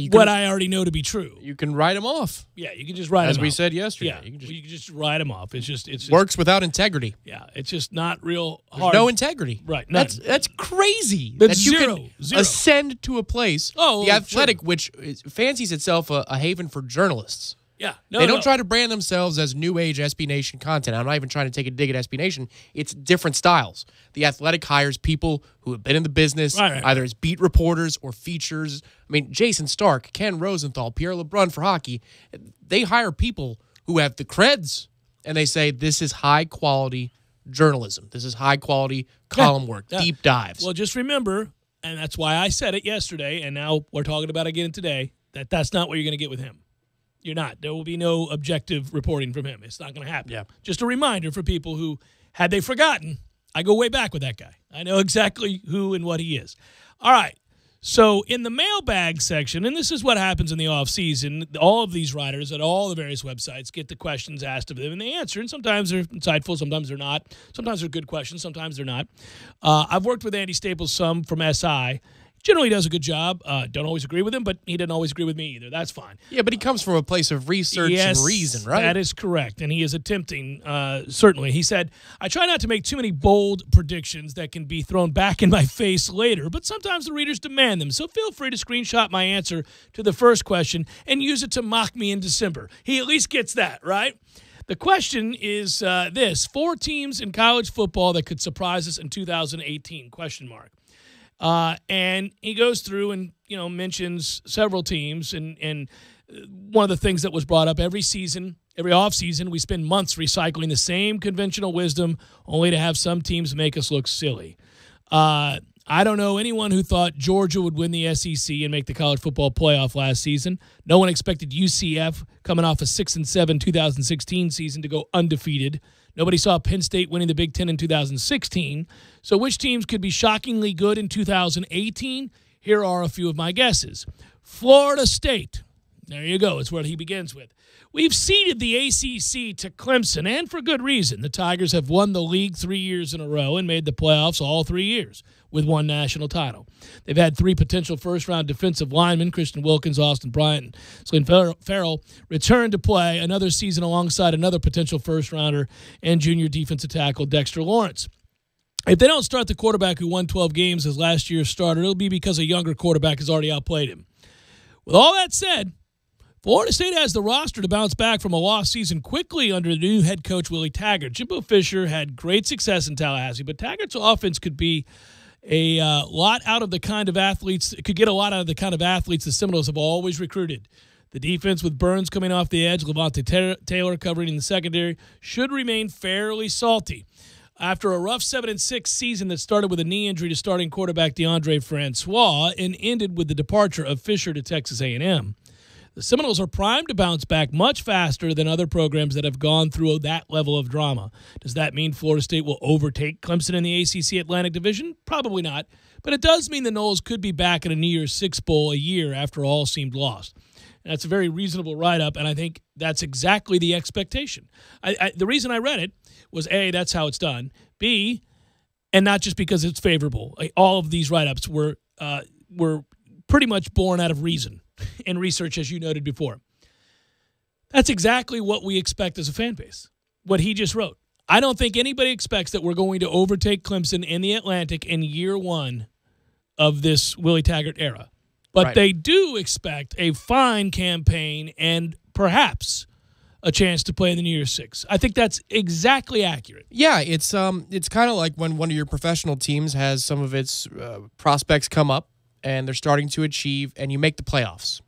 what I already know to be true. You can write him off. Yeah, you can just write him off. As we said yesterday. Yeah, you can just write him off. It's just works without integrity. Yeah, it's just not real hard. There's no integrity. Right. That's crazy. That's that you zero. can ascend to a place, The Athletic, which fancies itself a haven for journalists. Yeah. They don't try to brand themselves as new age SB Nation content. I'm not even trying to take a dig at SB Nation. It's different styles. The Athletic hires people who have been in the business, either as beat reporters or features. I mean, Jason Stark, Ken Rosenthal, Pierre LeBrun for hockey. They hire people who have the creds, and they say this is high quality journalism. This is high quality column work, deep dives. Well, just remember, and that's why I said it yesterday, and now we're talking about it again today, that's not what you're going to get with him. You're not. There will be no objective reporting from him. It's not going to happen. Yeah. Just a reminder for people who, had they forgotten, I go way back with that guy. I know exactly who and what he is. All right. So in the mailbag section, and this is what happens in the off season, all of these writers at all the various websites get the questions asked of them, and they answer. And sometimes they're insightful, sometimes they're not. Sometimes they're good questions, sometimes they're not. I've worked with Andy Staples some from SI. Generally does a good job. Don't always agree with him, but he doesn't always agree with me either. That's fine. Yeah, but he comes from a place of research and reason, right? That is correct, and he is attempting, certainly. He said, I try not to make too many bold predictions that can be thrown back in my face later, but sometimes the readers demand them, so feel free to screenshot my answer to the first question and use it to mock me in December. He at least gets that, right? The question is this: 4 teams in college football that could surprise us in 2018, question mark. And he goes through and, mentions several teams. And one of the things that was brought up every season, every offseason, we spend months recycling the same conventional wisdom only to have some teams make us look silly. I don't know anyone who thought Georgia would win the SEC and make the college football playoff last season. No one expected UCF, coming off a 6-7 2016 season, to go undefeated. Nobody saw Penn State winning the Big Ten in 2016. So which teams could be shockingly good in 2018? Here are a few of my guesses. Florida State. There you go. It's what he begins with. We've ceded the ACC to Clemson, and for good reason. The Tigers have won the league 3 years in a row and made the playoffs all 3 years with one national title. They've had 3 potential first-round defensive linemen, Christian Wilkins, Austin Bryant, and Slim Farrell, return to play another season alongside another potential first-rounder and junior defensive tackle Dexter Lawrence. If they don't start the quarterback who won 12 games as last year's starter, it'll be because a younger quarterback has already outplayed him. With all that said, Florida State has the roster to bounce back from a lost season quickly under the new head coach, Willie Taggart. Jimbo Fisher had great success in Tallahassee, but Taggart's offense could be a lot out of the kind of athletes, could get a lot out of the kind of athletes the Seminoles have always recruited. The defense with Burns coming off the edge, Levante Taylor covering in the secondary, should remain fairly salty. After a rough 7-6 season that started with a knee injury to starting quarterback DeAndre Francois and ended with the departure of Fisher to Texas A&M, the Seminoles are primed to bounce back much faster than other programs that have gone through that level of drama. Does that mean Florida State will overtake Clemson in the ACC Atlantic Division? Probably not. But it does mean the Noles could be back in a New Year's Six Bowl a year after all seemed lost. And that's a very reasonable write-up, and I think that's exactly the expectation. The reason I read it was, A, that's how it's done. B, and not just because it's favorable. All of these write-ups were pretty much born out of reason and research, as you noted before. That's exactly what we expect as a fan base, what he just wrote. I don't think anybody expects that we're going to overtake Clemson in the Atlantic in year 1 of this Willie Taggart era. But They do expect a fine campaign and perhaps a chance to play in the New Year's Six. I think that's exactly accurate. Yeah, it's kind of like when one of your professional teams has some of its prospects come up and they're starting to achieve, and you make the playoffs.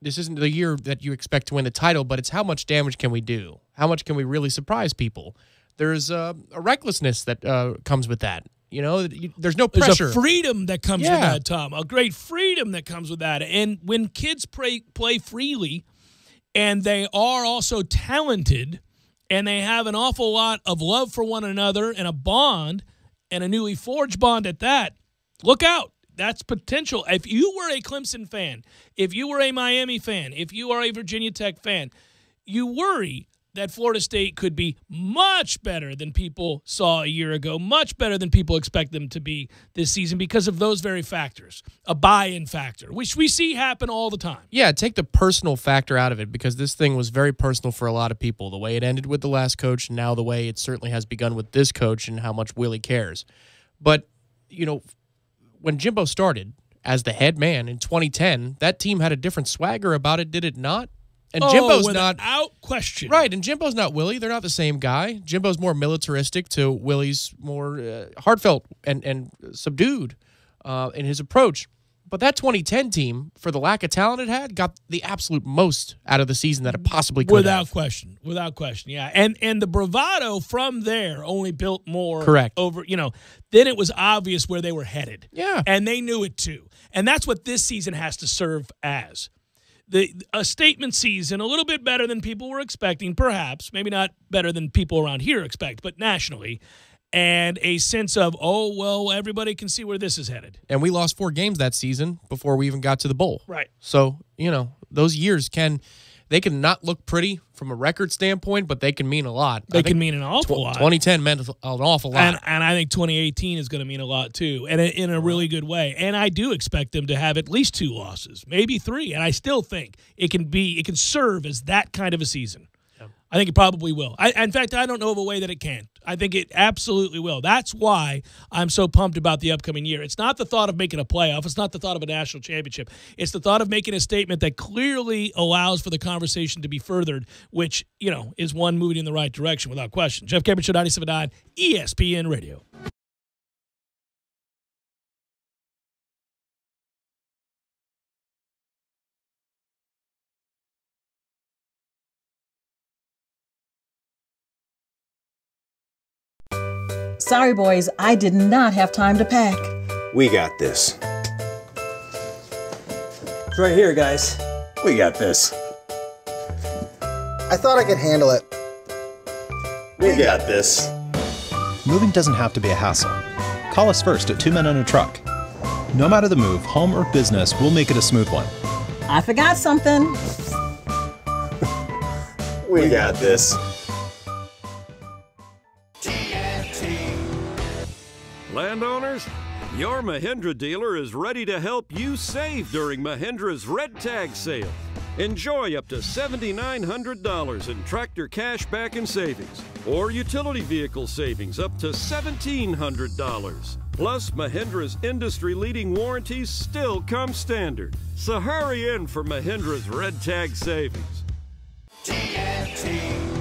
This isn't the year that you expect to win the title, but it's how much damage can we do? How much can we really surprise people? There's a recklessness that comes with that. There's no pressure. There's a freedom that comes with that, Tom. A great freedom that comes with that. And when kids play freely, and they are also talented, and they have an awful lot of love for one another and a bond, and a newly forged bond at that, look out. That's potential. If you were a Clemson fan, if you were a Miami fan, if you are a Virginia Tech fan, you worry that Florida State could be much better than people saw a year ago, much better than people expect them to be this season because of those very factors, a buy-in factor, which we see happen all the time. Yeah, take the personal factor out of it because this thing was very personal for a lot of people, the way it ended with the last coach and now the way it certainly has begun with this coach and how much Willie cares. But, when Jimbo started as the head man in 2010, that team had a different swagger about it, did it not? And Jimbo's not without question. Right, and Jimbo's not Willie. They're not the same guy. Jimbo's more militaristic to Willie's more heartfelt and subdued in his approach. But that 2010 team, for the lack of talent it had, got the absolute most out of the season that it possibly could have. Without question, yeah. And the bravado from there only built more. Correct. Over, then it was obvious where they were headed. Yeah. And they knew it too. And that's what this season has to serve as. A statement season, a little bit better than people were expecting, perhaps. Maybe not better than people around here expect, but nationally. and a sense of, oh, well, everybody can see where this is headed. And we lost 4 games that season before we even got to the bowl. Right. So, those years can not look pretty from a record standpoint, but they can mean a lot. They can mean an awful lot. 2010 meant an awful lot. And I think 2018 is going to mean a lot too, and in a really good way. And I do expect them to have at least 2 losses, maybe 3. And I still think it can serve as that kind of a season. Yeah. I think it probably will. In fact, I don't know of a way that it can't. I think it absolutely will. That's why I'm so pumped about the upcoming year. It's not the thought of making a playoff. It's not the thought of a national championship. It's the thought of making a statement that clearly allows for the conversation to be furthered, which, is one moving in the right direction without question. Jeff Cameron Show, 97.9 ESPN Radio. Sorry, boys, I did not have time to pack. We got this. It's right here, guys. We got this. I thought I could handle it. We got this. Moving doesn't have to be a hassle. Call us first at 2 Men and a Truck. No matter the move, home or business, we'll make it a smooth one. I forgot something. We got this. Landowners, your Mahindra dealer is ready to help you save during Mahindra's Red Tag Sale. Enjoy up to $7,900 in tractor cash back and savings, or utility vehicle savings up to $1,700. Plus, Mahindra's industry-leading warranties still come standard. So hurry in for Mahindra's Red Tag Savings. TNT.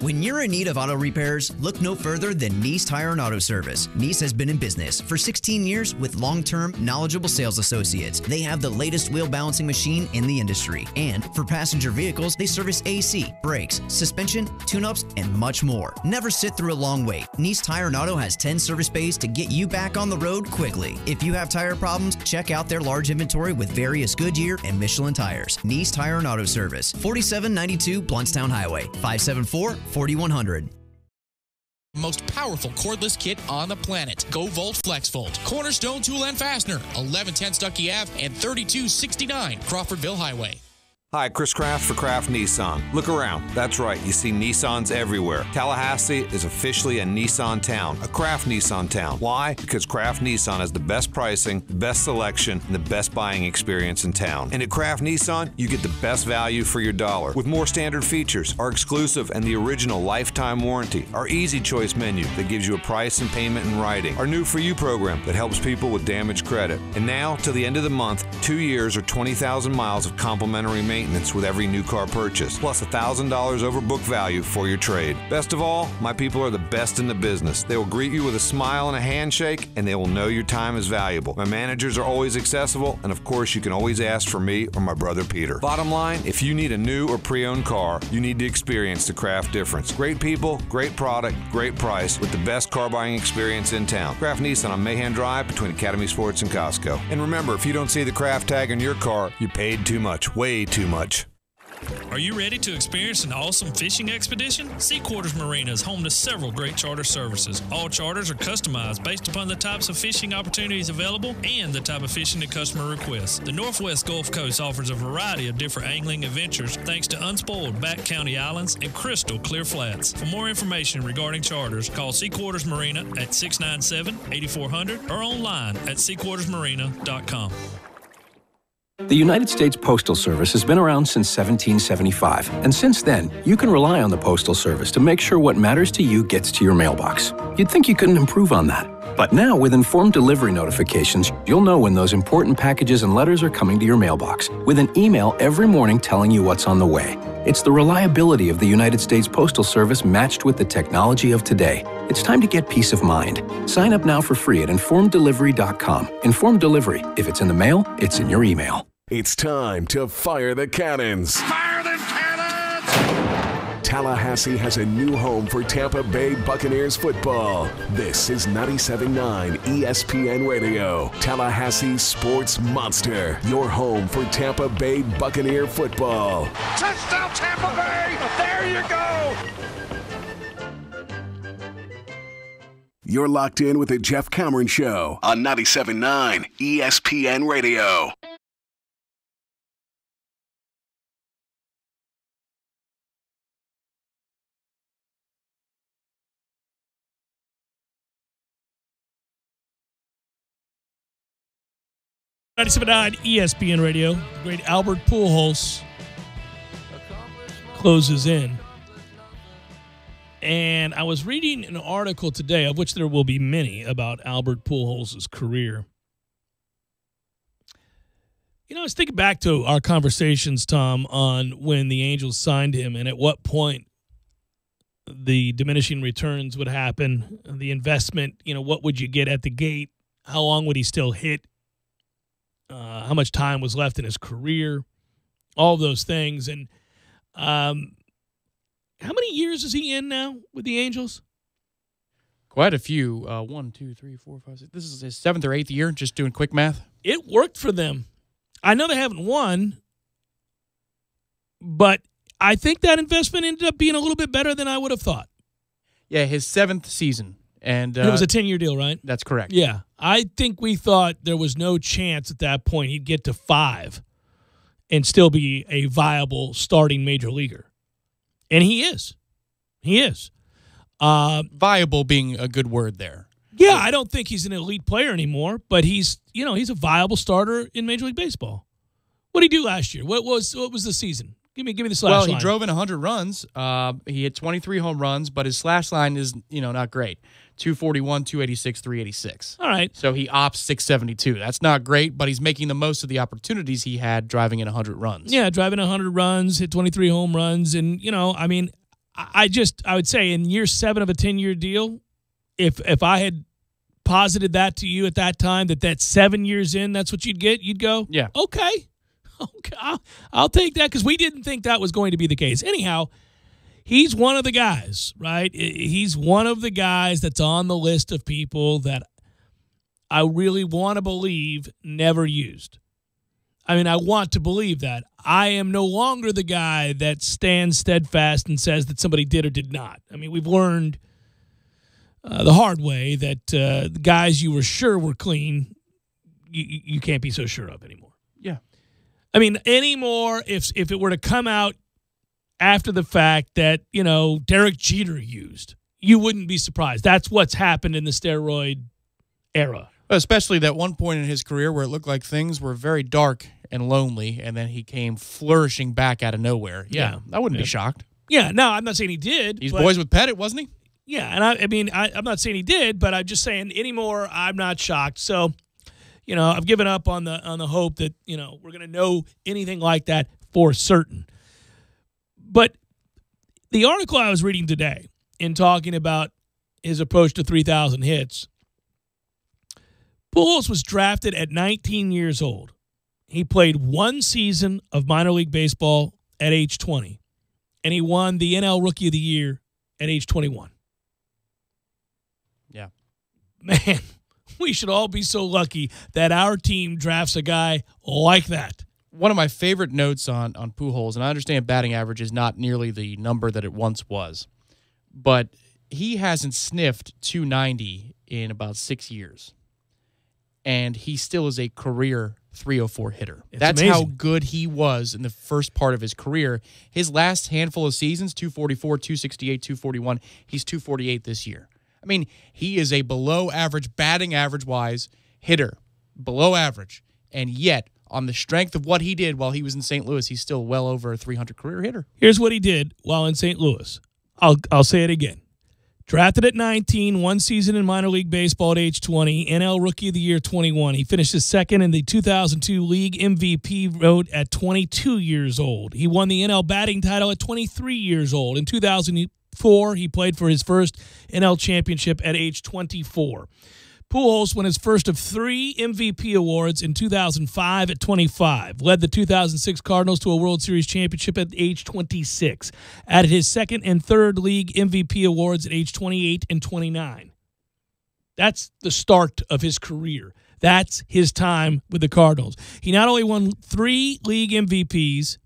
When you're in need of auto repairs, look no further than Nice Tire and Auto Service. Nice has been in business for 16 years with long-term, knowledgeable sales associates. They have the latest wheel balancing machine in the industry. And for passenger vehicles, they service AC, brakes, suspension, tune-ups, and much more. Never sit through a long wait. Nice Tire and Auto has 10 service bays to get you back on the road quickly. If you have tire problems, check out their large inventory with various Goodyear and Michelin tires. Nice Tire and Auto Service, 4792 Bluntstown Highway, 574-4100. Most powerful cordless kit on the planet. Go Volt FlexVolt. Cornerstone Tool and Fastener. 1110 Stuckey Ave and 3269 Crawfordville Highway. Hi, Chris Kraft for Kraft Nissan. Look around. That's right, you see Nissans everywhere. Tallahassee is officially a Nissan town, a Kraft Nissan town. Why? Because Kraft Nissan has the best pricing, the best selection, and the best buying experience in town. And at Kraft Nissan, you get the best value for your dollar. With more standard features, our exclusive and the original lifetime warranty, our easy choice menu that gives you a price and payment in writing, our new For You program that helps people with damaged credit. And now, till the end of the month, 2 years or 20,000 miles of complimentary maintenance with every new car purchase, plus $1,000 over book value for your trade. Best of all, my people are the best in the business. They will greet you with a smile and a handshake, and they will know your time is valuable. My managers are always accessible, and of course, you can always ask for me or my brother Peter. Bottom line, if you need a new or pre-owned car, you need to experience the Kraft difference. Great people, great product, great price, with the best car buying experience in town. Kraft Nissan on Mahan Drive between Academy Sports and Costco. And remember, if you don't see the Kraft tag on your car, you paid too much, way too much. Are you ready to experience an awesome fishing expedition? Sea Quarters Marina is home to several great charter services. All charters are customized based upon the types of fishing opportunities available and the type of fishing the customer requests. The Northwest Gulf Coast offers a variety of different angling adventures thanks to unspoiled back county islands and crystal clear flats. For more information regarding charters, call Sea Quarters Marina at 697-8400 or online at seaquartersmarina.com. The United States Postal Service has been around since 1775, and since then, you can rely on the Postal Service to make sure what matters to you gets to your mailbox. You'd think you couldn't improve on that. But now, with informed delivery notifications, you'll know when those important packages and letters are coming to your mailbox, with an email every morning telling you what's on the way. It's the reliability of the United States Postal Service matched with the technology of today. It's time to get peace of mind. Sign up now for free at informeddelivery.com. Informed Delivery. If it's in the mail, it's in your email. It's time to fire the cannons. Fire them cannons! Tallahassee has a new home for Tampa Bay Buccaneers football. This is 97.9 ESPN Radio, Tallahassee's sports monster. Your home for Tampa Bay Buccaneer football. Touchdown Tampa Bay! There you go! You're locked in with the Jeff Cameron Show on 97.9 ESPN Radio. ESPN Radio. The great Albert Pujols closes in. And I was reading an article today, of which there will be many, about Albert Pujols' career. You know, I was thinking back to our conversations, Tom, on when the Angels signed him and at what point the diminishing returns would happen, the investment, you know, what would you get at the gate, how long would he still hit, how much time was left in his career, all those things. And how many years is he in now with the Angels? Quite a few. 1, 2, 3, 4, 5, 6. This is his 7th or 8th year, just doing quick math. It worked for them. I know they haven't won, but I think that investment ended up being a little bit better than I would have thought. Yeah, his 7th season. And it was a 10-year deal, right? That's correct. Yeah. I think we thought there was no chance at that point he'd get to 5 and still be a viable starting major leaguer. And he is. He is. Viable being a good word there. Yeah, I don't think he's an elite player anymore, but he's a viable starter in Major League Baseball. What did he do last year? What was the season? Give me the slash line. Well, he drove in 100 runs. He hit 23 home runs, but his slash line is, not great. 241, 286, 386. All right. So he opts 672. That's not great, but he's making the most of the opportunities he had driving in 100 runs. Yeah, driving 100 runs, hit 23 home runs, and I would say in year 7 of a 10-year deal, if I had posited that to you at that time, that 7 years in, that's what you'd get, you'd go, yeah, okay, I'll take that, because we didn't think that was going to be the case. Anyhow, he's one of the guys, right? He's one of the guys that's on the list of people that I really want to believe never used. I mean, I want to believe that. I am no longer the guy that stands steadfast and says that somebody did or did not. I mean, we've learned the hard way that the guys you were sure were clean, you can't be so sure of anymore. Yeah. I mean, anymore, if it were to come out after the fact that, Derek Jeter used, you wouldn't be surprised. That's what's happened in the steroid era. Especially that one point in his career where it looked like things were very dark and lonely, and then he came flourishing back out of nowhere. Yeah. I wouldn't be shocked. Yeah, no, I'm not saying he did. He's boys with Pettit, wasn't he? Yeah, and I'm not saying he did, but I'm just saying anymore, I'm not shocked. So, I've given up on the hope that, we're going to know anything like that for certain. But the article I was reading today in talking about his approach to 3,000 hits, Pujols was drafted at 19 years old. He played one season of minor league baseball at age 20, and he won the NL Rookie of the Year at age 21. Yeah. Man, we should all be so lucky that our team drafts a guy like that. One of my favorite notes on Pujols, and I understand batting average is not nearly the number that it once was, but he hasn't sniffed 290 in about 6 years. And he still is a career 304 hitter. That's amazing. How good he was in the first part of his career. His last handful of seasons, 244, 268, 241, he's 248 this year. I mean, he is a below average, batting average-wise hitter, below average. And yet, on the strength of what he did while he was in St. Louis, he's still well over a 300 career hitter. Here's what he did while in St. Louis. I'll say it again. Drafted at 19, one season in minor league baseball at age 20, NL Rookie of the Year 21. He finished his second in the 2002 League MVP vote at 22 years old. He won the NL batting title at 23 years old. In 2004, he played for his first NL championship at age 24. Pujols won his first of 3 MVP awards in 2005 at 25. Led the 2006 Cardinals to a World Series championship at age 26. Added his second and third league MVP awards at age 28 and 29. That's the start of his career. That's his time with the Cardinals. He not only won 3 league MVPs,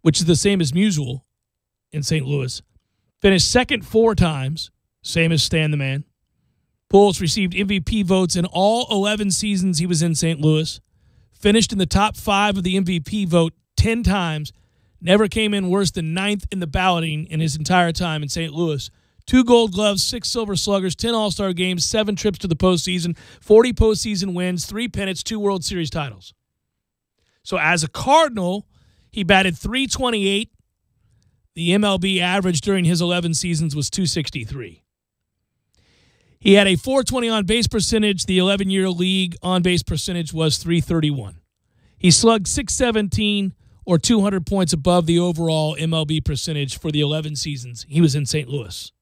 which is the same as Musial in St. Louis, finished second 4 times, same as Stan the Man. Pujols received MVP votes in all 11 seasons he was in St. Louis, finished in the top 5 of the MVP vote 10 times, never came in worse than 9th in the balloting in his entire time in St. Louis. 2 Gold Gloves, 6 Silver Sluggers, 10 All-Star games, 7 trips to the postseason, 40 postseason wins, 3 pennants, 2 World Series titles. So as a Cardinal, he batted .328. The MLB average during his 11 seasons was .263. He had a .420 on-base percentage. The 11-year league on-base percentage was .331. He slugged .617, or 200 points above the overall MLB percentage for the 11 seasons he was in St. Louis.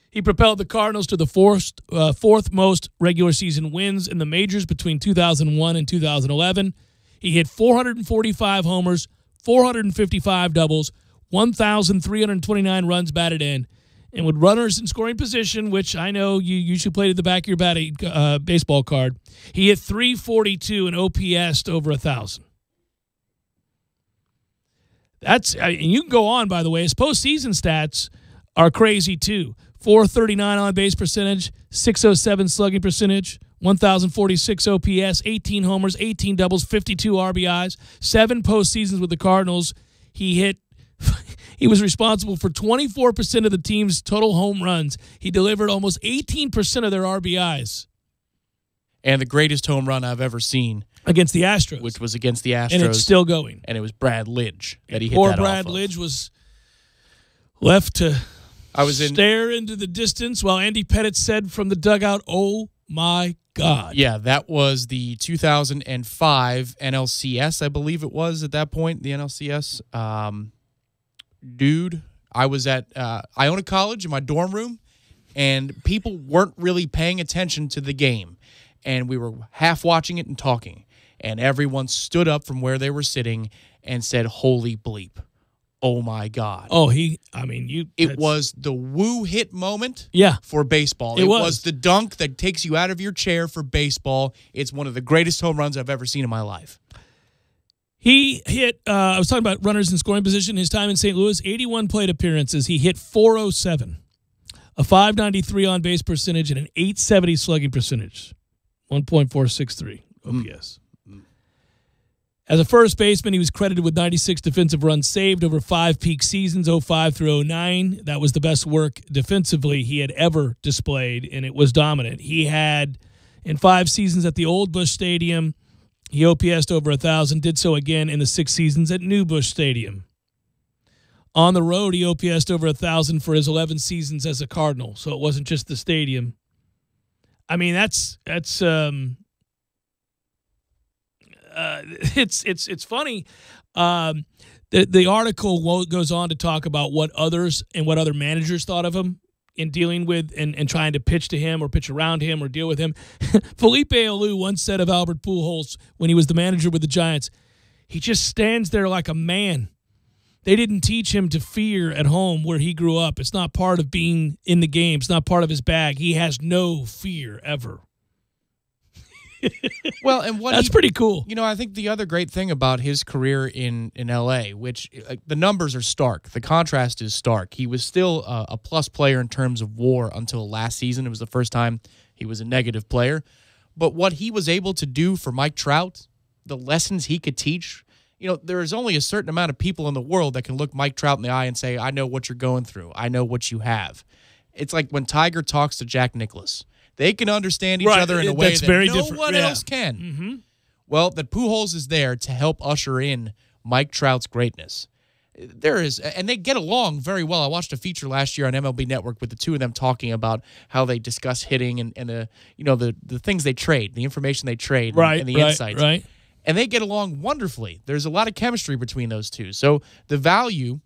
He propelled the Cardinals to the fourth most regular season wins in the majors between 2001 and 2011. He hit 445 homers, 455 doubles, 1,329 runs batted in, and with runners in scoring position, which I know you usually played at the back of your baseball card, he hit .342 and OPS over 1,000. And you can go on, by the way. His postseason stats are crazy, too. .439 on-base percentage, .607 slugging percentage, 1,046 OPS, 18 homers, 18 doubles, 52 RBIs, 7 postseasons with the Cardinals. He was responsible for 24% of the team's total home runs. He delivered almost 18% of their RBIs. And the greatest home run I've ever seen. Against the Astros. Which was against the Astros. And it's still going. And it was Brad Lidge that he hit Poor that Brad off of. Lidge was left to stare into the distance while Andy Pettitte said from the dugout, "Oh, my God." Yeah, that was the 2005 NLCS, I believe it was at that point, the NLCS. Dude, I was at Iona College in my dorm room, and people weren't really paying attention to the game. And we were half watching it and talking. And everyone stood up from where they were sitting and said, "Holy bleep. Oh, my God." Oh, it was the woo hit moment for baseball. It was the dunk that takes you out of your chair for baseball. It's one of the greatest home runs I've ever seen in my life. He hit, I was talking about runners in scoring position, his time in St. Louis, 81 plate appearances. He hit .407, a .593 on-base percentage, and an .870 slugging percentage, 1.463 OPS. As a first baseman, he was credited with 96 defensive runs saved over 5 peak seasons, 05 through 09. That was the best work defensively he had ever displayed, and it was dominant. He had, in 5 seasons at the old Busch Stadium, he OPS'd over 1,000, did so again in the 6 seasons at New Busch Stadium. On the road, he OPS'd over 1,000 for his 11 seasons as a Cardinal, so it wasn't just the stadium. I mean, it's funny. The article goes on to talk about what others and what other managers thought of him in dealing with and trying to pitch to him or pitch around him or deal with him. Felipe Alou once said of Albert Pujols when he was the manager with the Giants, he just stands there like a man. They didn't teach him to fear at home where he grew up. It's not part of being in the game. It's not part of his bag. He has no fear ever. Well, and that's pretty cool. You know, I think the other great thing about his career in L.A., which the numbers are stark. The contrast is stark. He was still a plus player in terms of WAR until last season. It was the first time he was a negative player. But what he was able to do for Mike Trout, the lessons he could teach, you know, there is only a certain amount of people in the world that can look Mike Trout in the eye and say, "I know what you're going through. I know what you have." It's like when Tiger talks to Jack Nicklaus. They can understand each other in a way that very no one else can. Mm-hmm. Well, that Pujols is there to help usher in Mike Trout's greatness. And they get along very well. I watched a feature last year on MLB Network with the two of them talking about how they discuss hitting and the things they trade, the information they trade, and the insights. Right. And they get along wonderfully. There's a lot of chemistry between those two. So the value.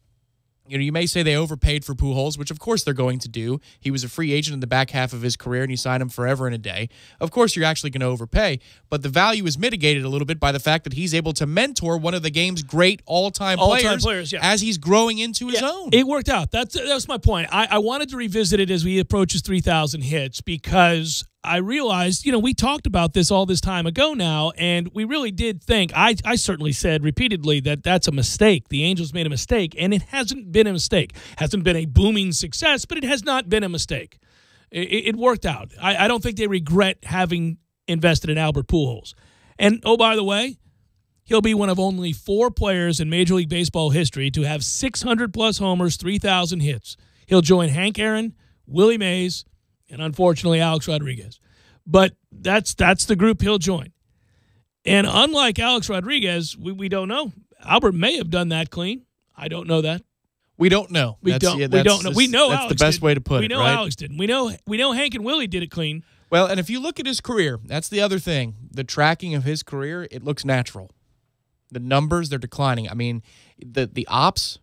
You know, you may say they overpaid for Pujols, which of course they're going to do. He was a free agent in the back half of his career, and you sign him forever and a day. Of course, you're actually going to overpay, but the value is mitigated a little bit by the fact that he's able to mentor one of the game's great all-time players as he's growing into his own. It worked out. That's my point. I wanted to revisit it as we approach his 3,000 hits because I realized, you know, we talked about this all this time ago now, and we really did think, I certainly said repeatedly that that's a mistake. The Angels made a mistake, and it hasn't been a mistake. Hasn't been a booming success, but it has not been a mistake. It worked out. I don't think they regret having invested in Albert Pujols. And, oh, by the way, he'll be one of only 4 players in Major League Baseball history to have 600-plus homers, 3,000 hits. He'll join Hank Aaron, Willie Mays, and, unfortunately, Alex Rodriguez. But that's the group he'll join. And unlike Alex Rodriguez, we don't know. Albert may have done that clean. I don't know that. We don't know. We don't know. We know that's Alex the best did. way to put it. We know right? Alex didn't. We know Hank and Willie did it clean. Well, and if you look at his career, that's the other thing. The tracking of his career, it looks natural. The numbers, they're declining. I mean, the ops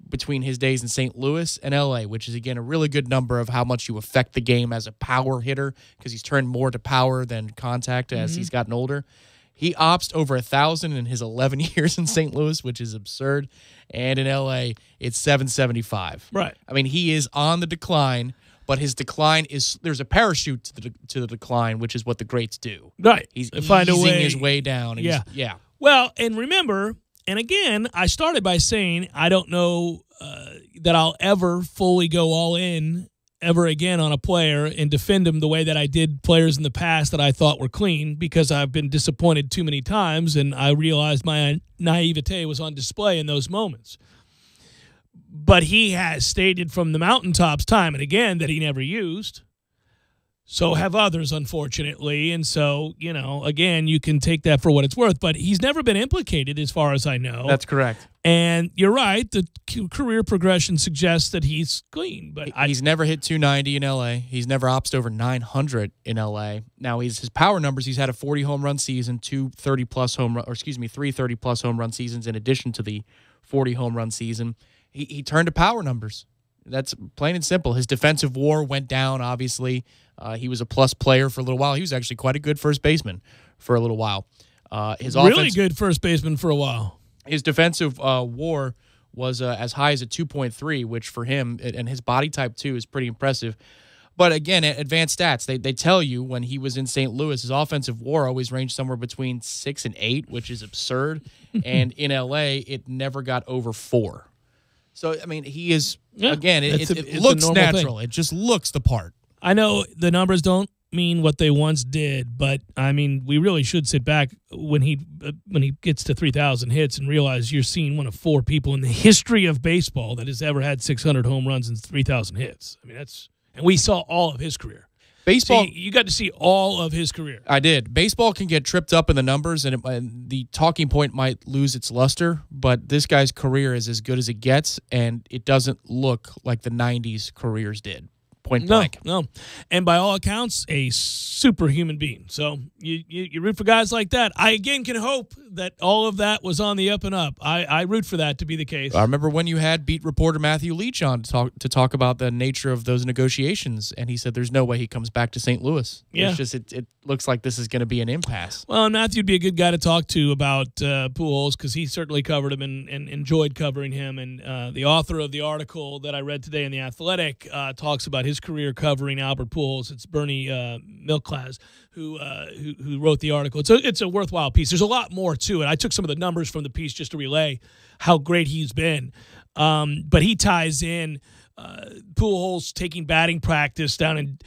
between his days in St. Louis and L.A., which is, again, a really good number of how much you affect the game as a power hitter because he's turned more to power than contact as he's gotten older. He opts over 1,000 in his 11 years in St. Louis, which is absurd. And in L.A., it's 775. Right. I mean, he is on the decline, but his decline is – there's a parachute to the decline, which is what the greats do. Right. He's find easing a way. his way down. Yeah. Yeah. Well, and remember, and again, I started by saying I don't know that I'll ever fully go all in ever again on a player and defend him the way that I did players in the past that I thought were clean because I've been disappointed too many times and I realized my naivete was on display in those moments. But he has stated from the mountaintops time and again that he never used. So have others, unfortunately. And so, you know, again, you can take that for what it's worth. But he's never been implicated as far as I know. That's correct. And you're right. The career progression suggests that he's clean. But he's never hit 290 in L.A. He's never opted over 900 in L.A. Now, his power numbers, he's had a 40 home run season, 3 30-plus home run seasons in addition to the 40 home run season. He turned to power numbers. That's plain and simple. His defensive WAR went down, obviously. He was a plus player for a little while. He was actually quite a good first baseman for a little while. Really good first baseman for a while. His defensive WAR was as high as a 2.3, which for him, and his body type too, is pretty impressive. But again, advanced stats, they tell you when he was in St. Louis, his offensive WAR always ranged somewhere between 6 and 8, which is absurd. And in L.A., it never got over 4. So, I mean, he is, again, it looks natural. It just looks the part. I know the numbers don't mean what they once did, but, I mean, we really should sit back when he gets to 3,000 hits and realize you're seeing one of 4 people in the history of baseball that has ever had 600 home runs and 3,000 hits. I mean, and we saw all of his career. Baseball, so you got to see all of his career. I did. Baseball can get tripped up in the numbers, and the talking point might lose its luster, but this guy's career is as good as it gets, and it doesn't look like the 90s careers did. Point blank. No. And by all accounts, a superhuman being. So you root for guys like that. I, again, can hope that all of that was on the up and up. I root for that to be the case. I remember when you had beat reporter Matthew Leach on to talk about the nature of those negotiations, and he said there's no way he comes back to St. Louis. Yeah. It's just it looks like this is going to be an impasse. Well, and Matthew would be a good guy to talk to about Pujols because he certainly covered him and enjoyed covering him. And the author of the article that I read today in The Athletic talks about his career covering Albert Pujols. It's Bernie Milklas who wrote the article. It's a worthwhile piece. There's a lot more to it. I took some of the numbers from the piece just to relay how great he's been. But he ties in Pujols taking batting practice down in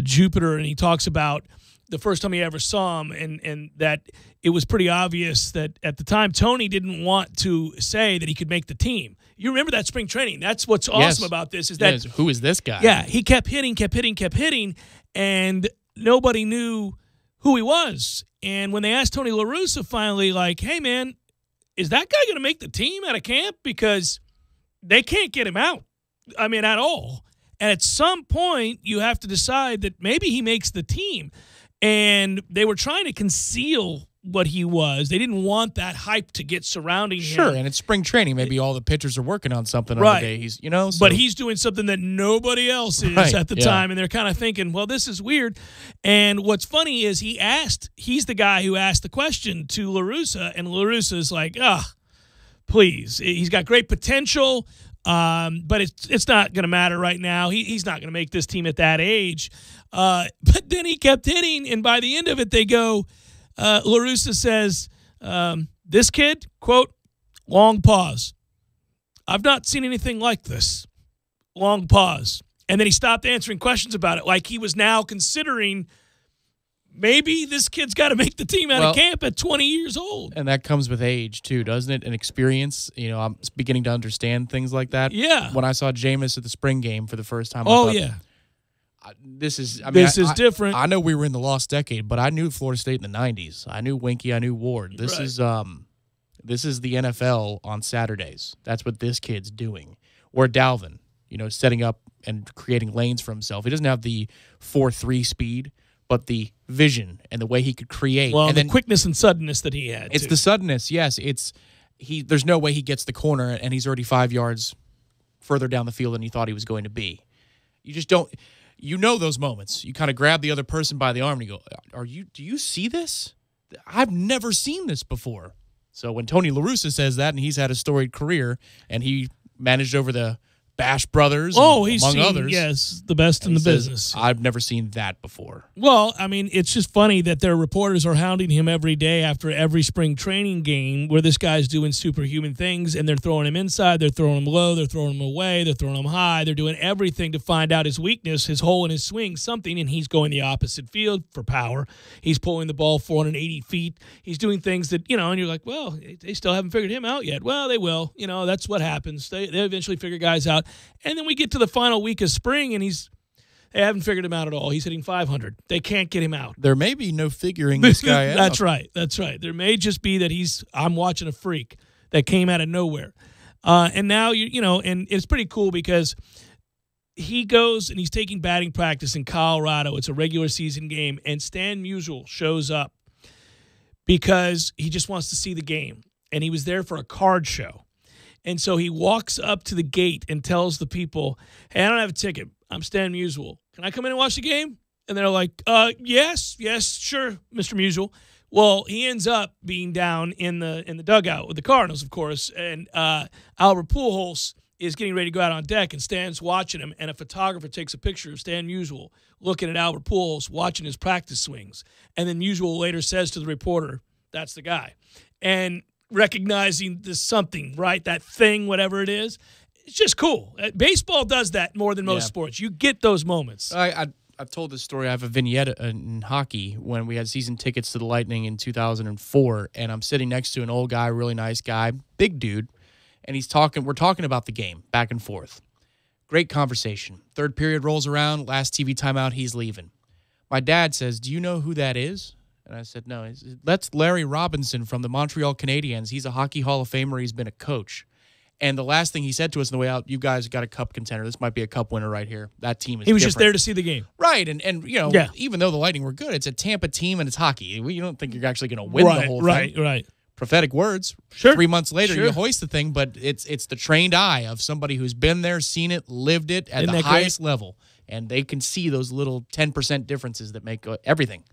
Jupiter, and he talks about the first time he ever saw him and that it was pretty obvious that at the time Tony didn't want to say that he could make the team. You remember that spring training. That's what's awesome about this is that who is this guy? Yeah, he kept hitting, and nobody knew who he was. And when they asked Tony La Russa finally, like, hey, man, is that guy going to make the team out of camp? Because they can't get him out, I mean, at all. And at some point, you have to decide that maybe he makes the team. And they were trying to conceal what he was. They didn't want that hype to get surrounding him. Sure, and it's spring training. Maybe all the pitchers are working on something on the day. He's, so. But he's doing something that nobody else is at the time, and they're kind of thinking, well, this is weird. And what's funny is he's the guy who asked the question to La Russa, and La Russa's like, please. He's got great potential, but it's not going to matter right now. He's not going to make this team at that age. But then he kept hitting, and by the end of it, they go, La Russa says, this kid, quote, long pause. I've not seen anything like this. Long pause. And then he stopped answering questions about it. Like he was now considering maybe this kid's got to make the team out of camp at 20 years old. And that comes with age, too, doesn't it? And experience. You know, I'm beginning to understand things like that. Yeah. When I saw Jameis at the spring game for the first time, this is different. I know we were in the lost decade, but I knew Florida State in the 90s. I knew Winky. I knew Ward. This is the NFL on Saturdays. That's what this kid's doing. Or Dalvin, you know, setting up and creating lanes for himself. He doesn't have the 4.3 speed, but the vision and the way he could create. Well, and the quickness and suddenness that he had. It's the suddenness, yes. There's no way he gets the corner and he's already 5 yards further down the field than he thought he was going to be. You just don't. You know those moments. You kind of grab the other person by the arm and you go, do you see this? I've never seen this before. So when Tony La Russa says that, and he's had a storied career, and he managed over the Bash Brothers, he's among seen, others. Yes, the best in the business. I've never seen that before. Well, I mean, it's just funny that their reporters are hounding him every day after every spring training game where this guy's doing superhuman things, and they're throwing him inside, they're throwing him low, they're throwing him away, they're throwing him high, they're doing everything to find out his weakness, his hole in his swing, something, and he's going the opposite field for power. He's pulling the ball 480 feet. He's doing things that, you know, and you're like, well, they still haven't figured him out yet. Well, they will. You know, that's what happens. They eventually figure guys out. And then we get to the final week of spring, and they haven't figured him out at all. He's hitting 500. They can't get him out. There may be no figuring this guy out. That's right. That's right. There may just be that I'm watching a freak that came out of nowhere. And now, and it's pretty cool because he goes and he's taking batting practice in Colorado. It's a regular season game, and Stan Musial shows up because he just wants to see the game. And he was there for a card show. And so he walks up to the gate and tells the people, hey, I don't have a ticket. I'm Stan Musial. Can I come in and watch the game? And they're like, yes, sure, Mr. Musial. Well, he ends up being down in the dugout with the Cardinals, of course. And Albert Pujols is getting ready to go out on deck, and Stan's watching him. And a photographer takes a picture of Stan Musial looking at Albert Pujols, watching his practice swings. And then Musial later says to the reporter, that's the guy. And recognizing this something, right? That thing, whatever it is. It's just cool. Baseball does that more than most sports. You get those moments. I've told this story. I have a vignette in hockey when we had season tickets to the Lightning in 2004, and I'm sitting next to an old guy, really nice guy, big dude, and we're talking about the game, back and forth. Great conversation. Third period rolls around, last TV timeout, he's leaving. My dad says, do you know who that is? And I said, no, that's Larry Robinson from the Montreal Canadiens. He's a Hockey Hall of Famer. He's been a coach. And the last thing he said to us on the way out, you guys got a cup contender. This might be a cup winner right here. That team is He was different. just there to see the game. Right. And even though the Lightning were good, it's a Tampa team and it's hockey. You don't think you're actually going to win the whole thing. Right. Prophetic words. Sure. 3 months later, you hoist the thing, but it's the trained eye of somebody who's been there, seen it, lived it at the highest level. And they can see those little 10% differences that make everything.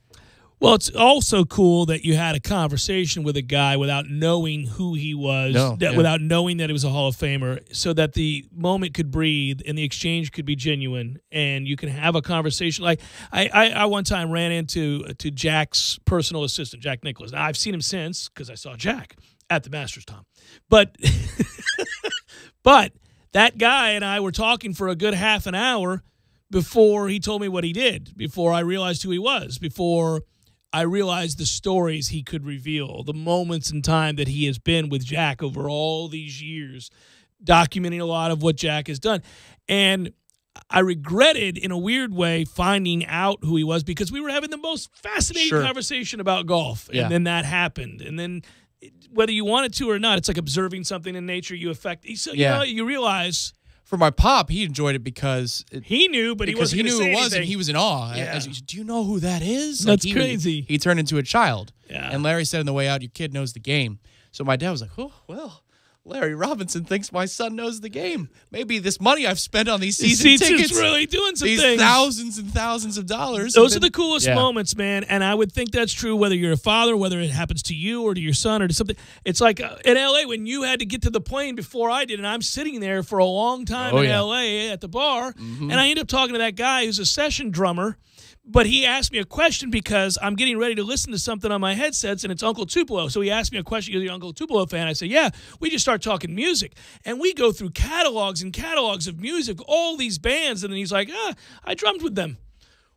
Well, it's also cool that you had a conversation with a guy without knowing who he was, without knowing that he was a Hall of Famer, so that the moment could breathe and the exchange could be genuine, and you can have a conversation. Like I one time ran into Jack's personal assistant, Jack Nicklaus. Now, I've seen him since because I saw Jack at the Masters, Tom. But that guy and I were talking for a good half an hour before he told me what he did, before I realized who he was, before I realized the stories he could reveal, the moments in time that he has been with Jack over all these years, documenting a lot of what Jack has done. And I regretted, in a weird way, finding out who he was because we were having the most fascinating conversation about golf. And then that happened. And then whether you wanted to or not, it's like observing something in nature you affect. So, you realize... For my pop, he enjoyed it because he knew, but he wasn't because he knew it it was, anything. and he was in awe. Yeah. Do you know who that is? That's crazy. He turned into a child. Yeah. And Larry said on the way out, your kid knows the game. So my dad was like, oh, well, Larry Robinson thinks my son knows the game. Maybe this money I've spent on these season tickets is really doing some these things. Thousands and thousands of dollars. Those are the coolest moments, man. And I would think that's true whether you're a father, whether it happens to you or to your son or to something. It's like in L.A. when you had to get to the plane before I did, and I'm sitting there for a long time in L.A. at the bar, and I end up talking to that guy who's a session drummer, But he asked me a question because I'm getting ready to listen to something on my headsets, and it's Uncle Tupelo. So he asked me a question. You're the Uncle Tupelo fan? I said, yeah. We just start talking music. And we go through catalogs and catalogs of music, all these bands. And then he's like, I drummed with them.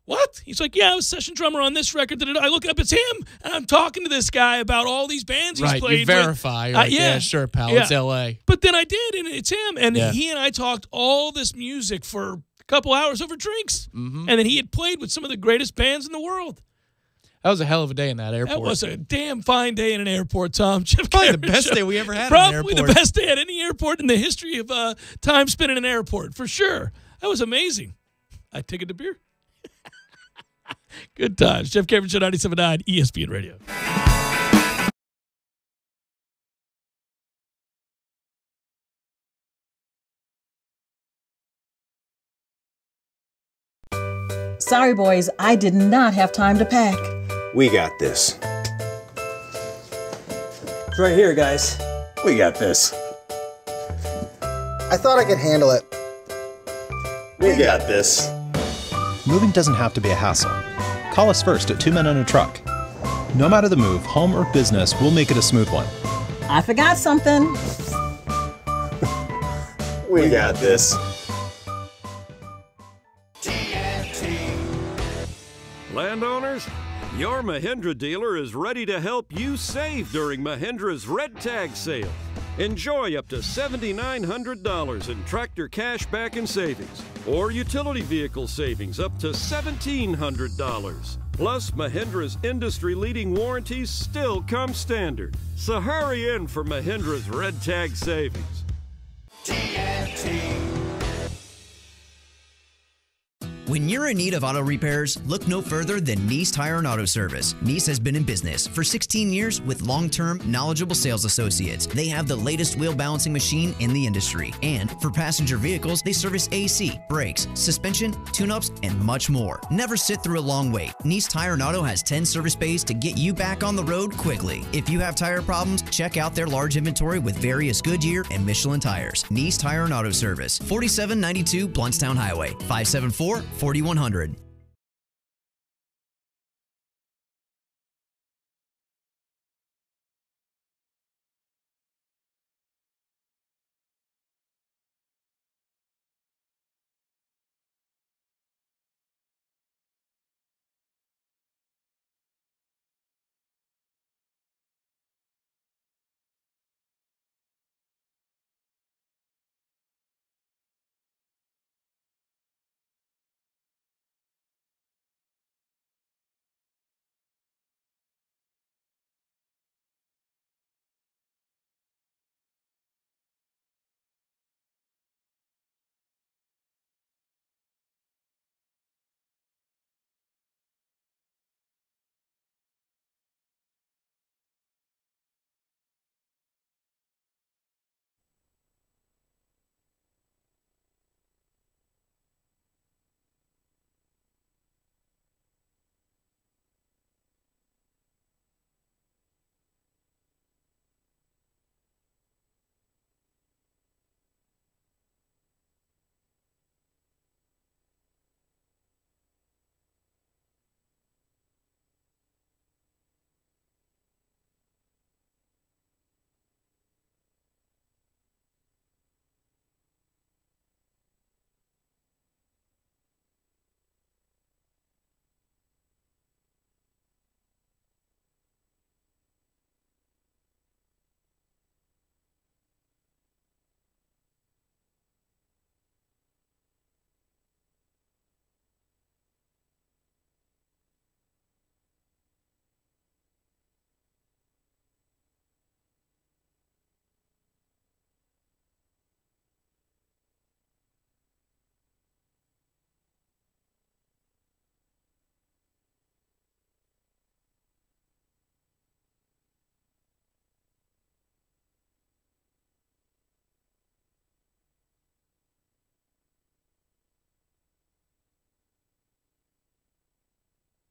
What? He's like, yeah, I was session drummer on this record. I look up, it's him. And I'm talking to this guy about all these bands he's played with. You verify. Like, yeah, sure, pal. Yeah. It's L.A. But then I did, and it's him. And he and I talked all this music for a couple hours over drinks. Mm-hmm. And then he had played with some of the greatest bands in the world. That was a hell of a day in that airport. That was a damn fine day in an airport, Tom. Probably the best day we ever had in an airport. Probably the best day at any airport in the history of time spent in an airport, for sure. That was amazing. I take it to beer. Good times. Jeff Cameron Show, 97.9 ESPN Radio. Sorry, boys, I did not have time to pack. We got this. It's right here, guys. We got this. I thought I could handle it. We got this. Moving doesn't have to be a hassle. Call us first at 2 Men and a Truck. No matter the move, home or business, we'll make it a smooth one. I forgot something. We got this. Landowners, your Mahindra dealer is ready to help you save during Mahindra's Red Tag Sale. Enjoy up to $7,900 in tractor cash back and savings, or utility vehicle savings up to $1,700. Plus, Mahindra's industry-leading warranties still come standard. So hurry in for Mahindra's Red Tag Savings. TNT. When you're in need of auto repairs, look no further than Nice Tire and Auto Service. Nice has been in business for 16 years with long-term, knowledgeable sales associates. They have the latest wheel balancing machine in the industry. And for passenger vehicles, they service AC, brakes, suspension, tune-ups, and much more. Never sit through a long wait. Nice Tire and Auto has 10 service bays to get you back on the road quickly. If you have tire problems, check out their large inventory with various Goodyear and Michelin tires. Nice Tire and Auto Service, 4792 Bluntstown Highway, 574-4100.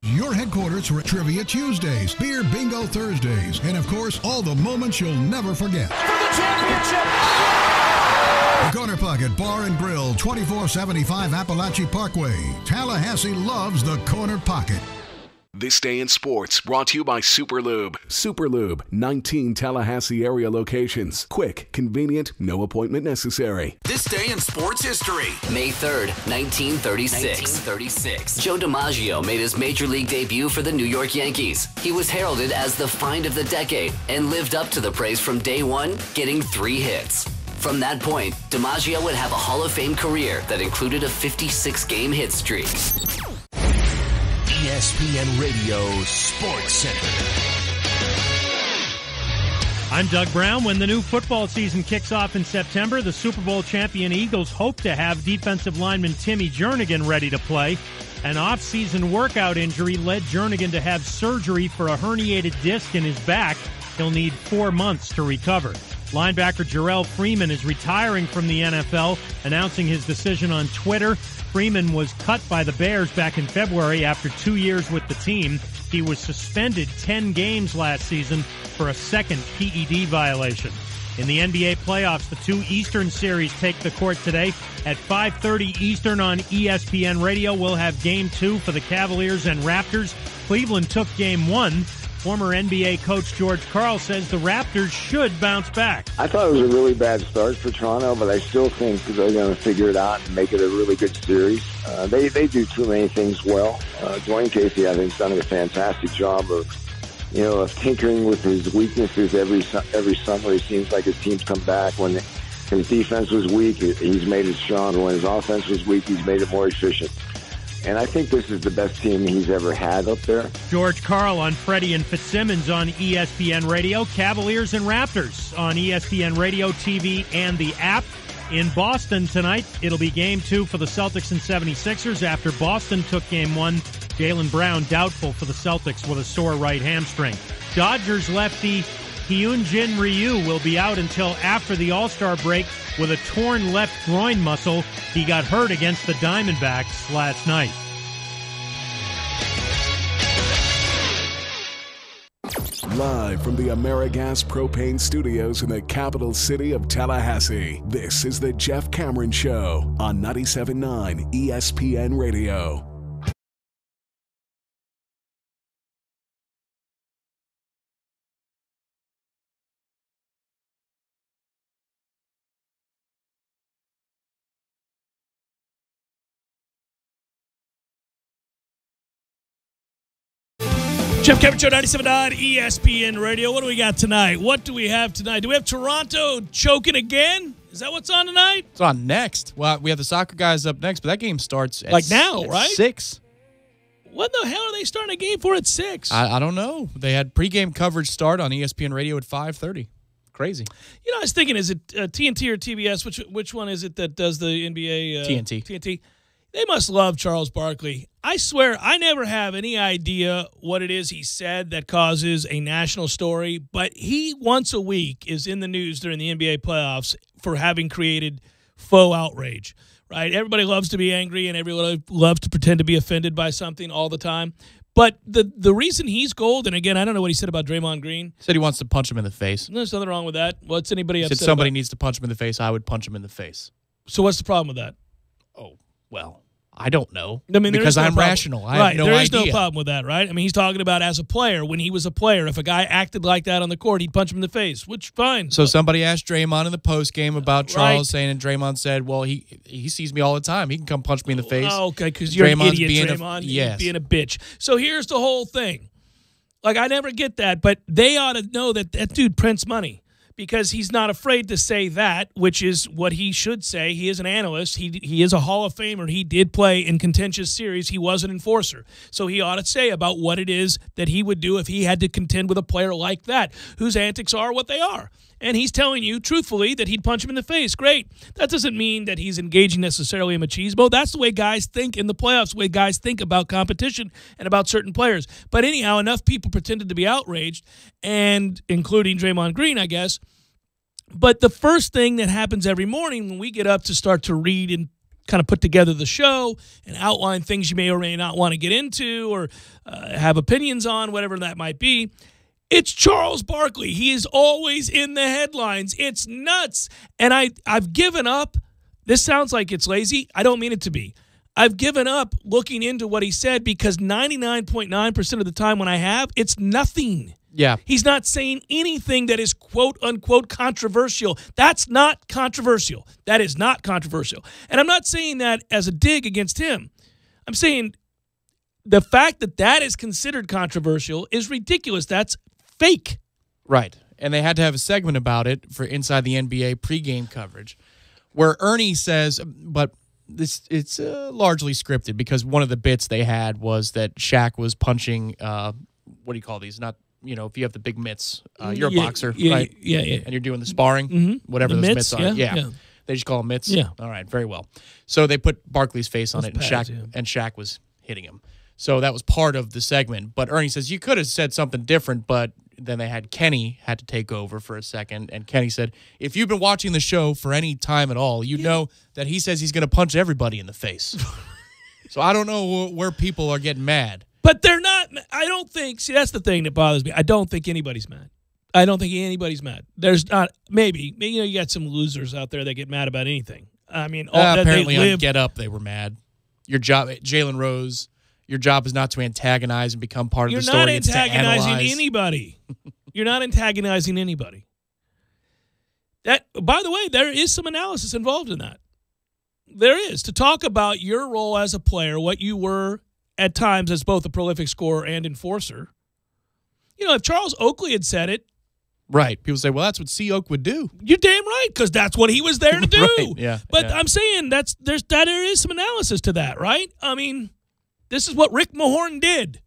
Your headquarters for Trivia Tuesdays, Beer Bingo Thursdays, and of course, all the moments you'll never forget. For the championship! Corner Pocket Bar and Grill, 2475 Appalachia Parkway. Tallahassee loves the Corner Pocket. This Day in Sports brought to you by Superlube. Superlube, 19 Tallahassee area locations. Quick, convenient, no appointment necessary. This Day in Sports History. May 3rd, 1936. Joe DiMaggio made his Major League debut for the New York Yankees. He was heralded as the find of the decade and lived up to the praise from day one, getting 3 hits. From that point, DiMaggio would have a Hall of Fame career that included a 56-game hit streak. ESPN Radio Sports Center. I'm Doug Brown. When the new football season kicks off in September, the Super Bowl champion Eagles hope to have defensive lineman Timmy Jernigan ready to play. An off-season workout injury led Jernigan to have surgery for a herniated disc in his back. He'll need 4 months to recover. Linebacker Jarrell Freeman is retiring from the NFL, announcing his decision on Twitter. Freeman was cut by the Bears back in February after 2 years with the team. He was suspended 10 games last season for a second PED violation. In the NBA playoffs, the 2 Eastern series take the court today. At 5:30 Eastern on ESPN Radio, we'll have Game 2 for the Cavaliers and Raptors. Cleveland took Game 1. Former NBA coach George Karl says the Raptors should bounce back. I thought it was a really bad start for Toronto, but I still think they're going to figure it out and make it a really good series. They do too many things well. Dwayne Casey, I think, has done a fantastic job of tinkering with his weaknesses every summer. It seems like his teams come back. When his defense was weak, he's made it stronger. When his offense was weak, he's made it more efficient. And I think this is the best team he's ever had up there. George Karl on Freddie and Fitzsimmons on ESPN Radio. Cavaliers and Raptors on ESPN Radio, TV, and the app. In Boston tonight, it'll be Game 2 for the Celtics and 76ers after Boston took Game 1. Jaylen Brown doubtful for the Celtics with a sore right hamstring. Dodgers lefty Hyunjin Ryu will be out until after the All-Star break with a torn left groin muscle. He got hurt against the Diamondbacks last night. Live from the AmeriGas Propane Studios in the capital city of Tallahassee, this is the Jeff Cameron Show on 97.9 ESPN Radio. Jeff Cameron Show, 97.9 ESPN Radio. What do we got tonight? What do we have tonight? Do we have Toronto choking again? Is that what's on tonight? It's on next. Well, we have the soccer guys up next, but that game starts at now, right? 6. What the hell are they starting a game for at 6? I don't know. They had pregame coverage start on ESPN Radio at 5:30. Crazy. I was thinking, is it TNT or TBS? Which one is it that does the NBA? TNT. TNT. They must love Charles Barkley. I swear, I never have any idea what it is he said that causes a national story, but he once a week is in the news during the NBA playoffs for having created faux outrage, right? Everybody loves to be angry and everybody loves to pretend to be offended by something all the time. But the reason he's gold, and again, I don't know what he said about Draymond Green. He said he wants to punch him in the face. There's nothing wrong with that. What's anybody upset said somebody about? needs to punch him in the face. I would punch him in the face. So what's the problem with that? Oh, well, I don't know. I mean, because I'm rational. I have no idea. There is no problem with that, right? I mean, he's talking about as a player, when he was a player, if a guy acted like that on the court, he'd punch him in the face, which, fine. So somebody asked Draymond in the postgame about Charles saying, and Draymond said, well, he sees me all the time. He can come punch me in the face. Oh, okay, because you're Draymond's an idiot, being Draymond. Yes. Being a bitch. So here's the whole thing. Like, I never get that, but they ought to know that dude prints money. Because he's not afraid to say that, which is what he should say. He is an analyst. He is a Hall of Famer. He did play in contentious series. He was an enforcer. So he ought to say about what it is that he would do if he had to contend with a player like that, whose antics are what they are. And he's telling you, truthfully, that he'd punch him in the face. Great. That doesn't mean that he's engaging necessarily in machismo. That's the way guys think in the playoffs, the way guys think about competition and about certain players. But anyhow, enough people pretended to be outraged, and including Draymond Green, I guess. But the first thing that happens every morning when we get up to start to read and kind of put together the show and outline things you may or may not want to get into or have opinions on, whatever that might be, It's Charles Barkley. He is always in the headlines. It's nuts. And I've given up. This sounds like it's lazy. I don't mean it to be. I've given up looking into what he said because 99.9% of the time when I have, it's nothing. Yeah. He's not saying anything that is quote-unquote controversial. That's not controversial. That is not controversial. And I'm not saying that as a dig against him. I'm saying the fact that that is considered controversial is ridiculous. That's fake. Right. And they had to have a segment about it for Inside the NBA pregame coverage where Ernie says, but it's largely scripted because one of the bits they had was that Shaq was punching, what do you call these? Not, if you have the big mitts, you're a boxer, right? Yeah. And you're doing the sparring, whatever the those mitts are. Yeah. They just call them mitts? Yeah. All right, very well. So they put Barkley's face on it, and pads, Shaq was hitting him. So that was part of the segment. But Ernie says, you could have said something different, but then they had Kenny had to take over for a second. And Kenny said, if you've been watching the show for any time at all, you know that he says he's going to punch everybody in the face. So I don't know where people are getting mad. But they're not. I don't think. See, that's the thing that bothers me. I don't think anybody's mad. I don't think anybody's mad. There's not. Maybe you got some losers out there that get mad about anything. I mean, apparently on Get Up they were mad. Your job, Jalen Rose. Your job is not to antagonize and become part of the story. You're not antagonizing anybody. You're not antagonizing anybody. That, by the way, there is some analysis involved in that. There is. To talk about your role as a player, what you were at times as both a prolific scorer and enforcer. If Charles Oakley had said it. Right. People say, well, that's what C. Oak would do. You're damn right, because that's what he was there to do. Right. Yeah. But I'm saying there is some analysis to that, right? I mean, this is what Rick Mahorn did.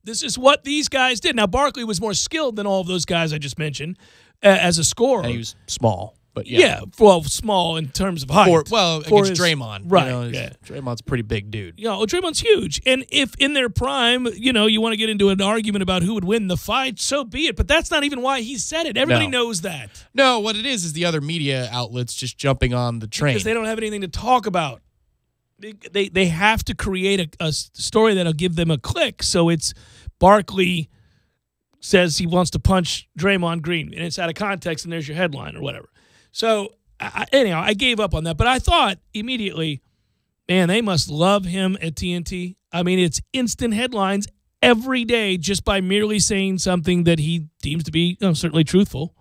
This is what these guys did. Now, Barkley was more skilled than all of those guys I just mentioned as a scorer. And he was small. But small in terms of height. Against Draymond. Right. Draymond's a pretty big dude. Draymond's huge. And if in their prime, you want to get into an argument about who would win the fight, so be it. But that's not even why he said it. Everybody knows that. No, what it is the other media outlets just jumping on the train. Because they don't have anything to talk about. They have to create a story that'll give them a click. So it's Barkley says he wants to punch Draymond Green, and it's out of context, and there's your headline or whatever. So, anyhow, I gave up on that. But I thought immediately, man, they must love him at TNT. I mean, it's instant headlines every day just by merely saying something that he deems to be certainly truthful.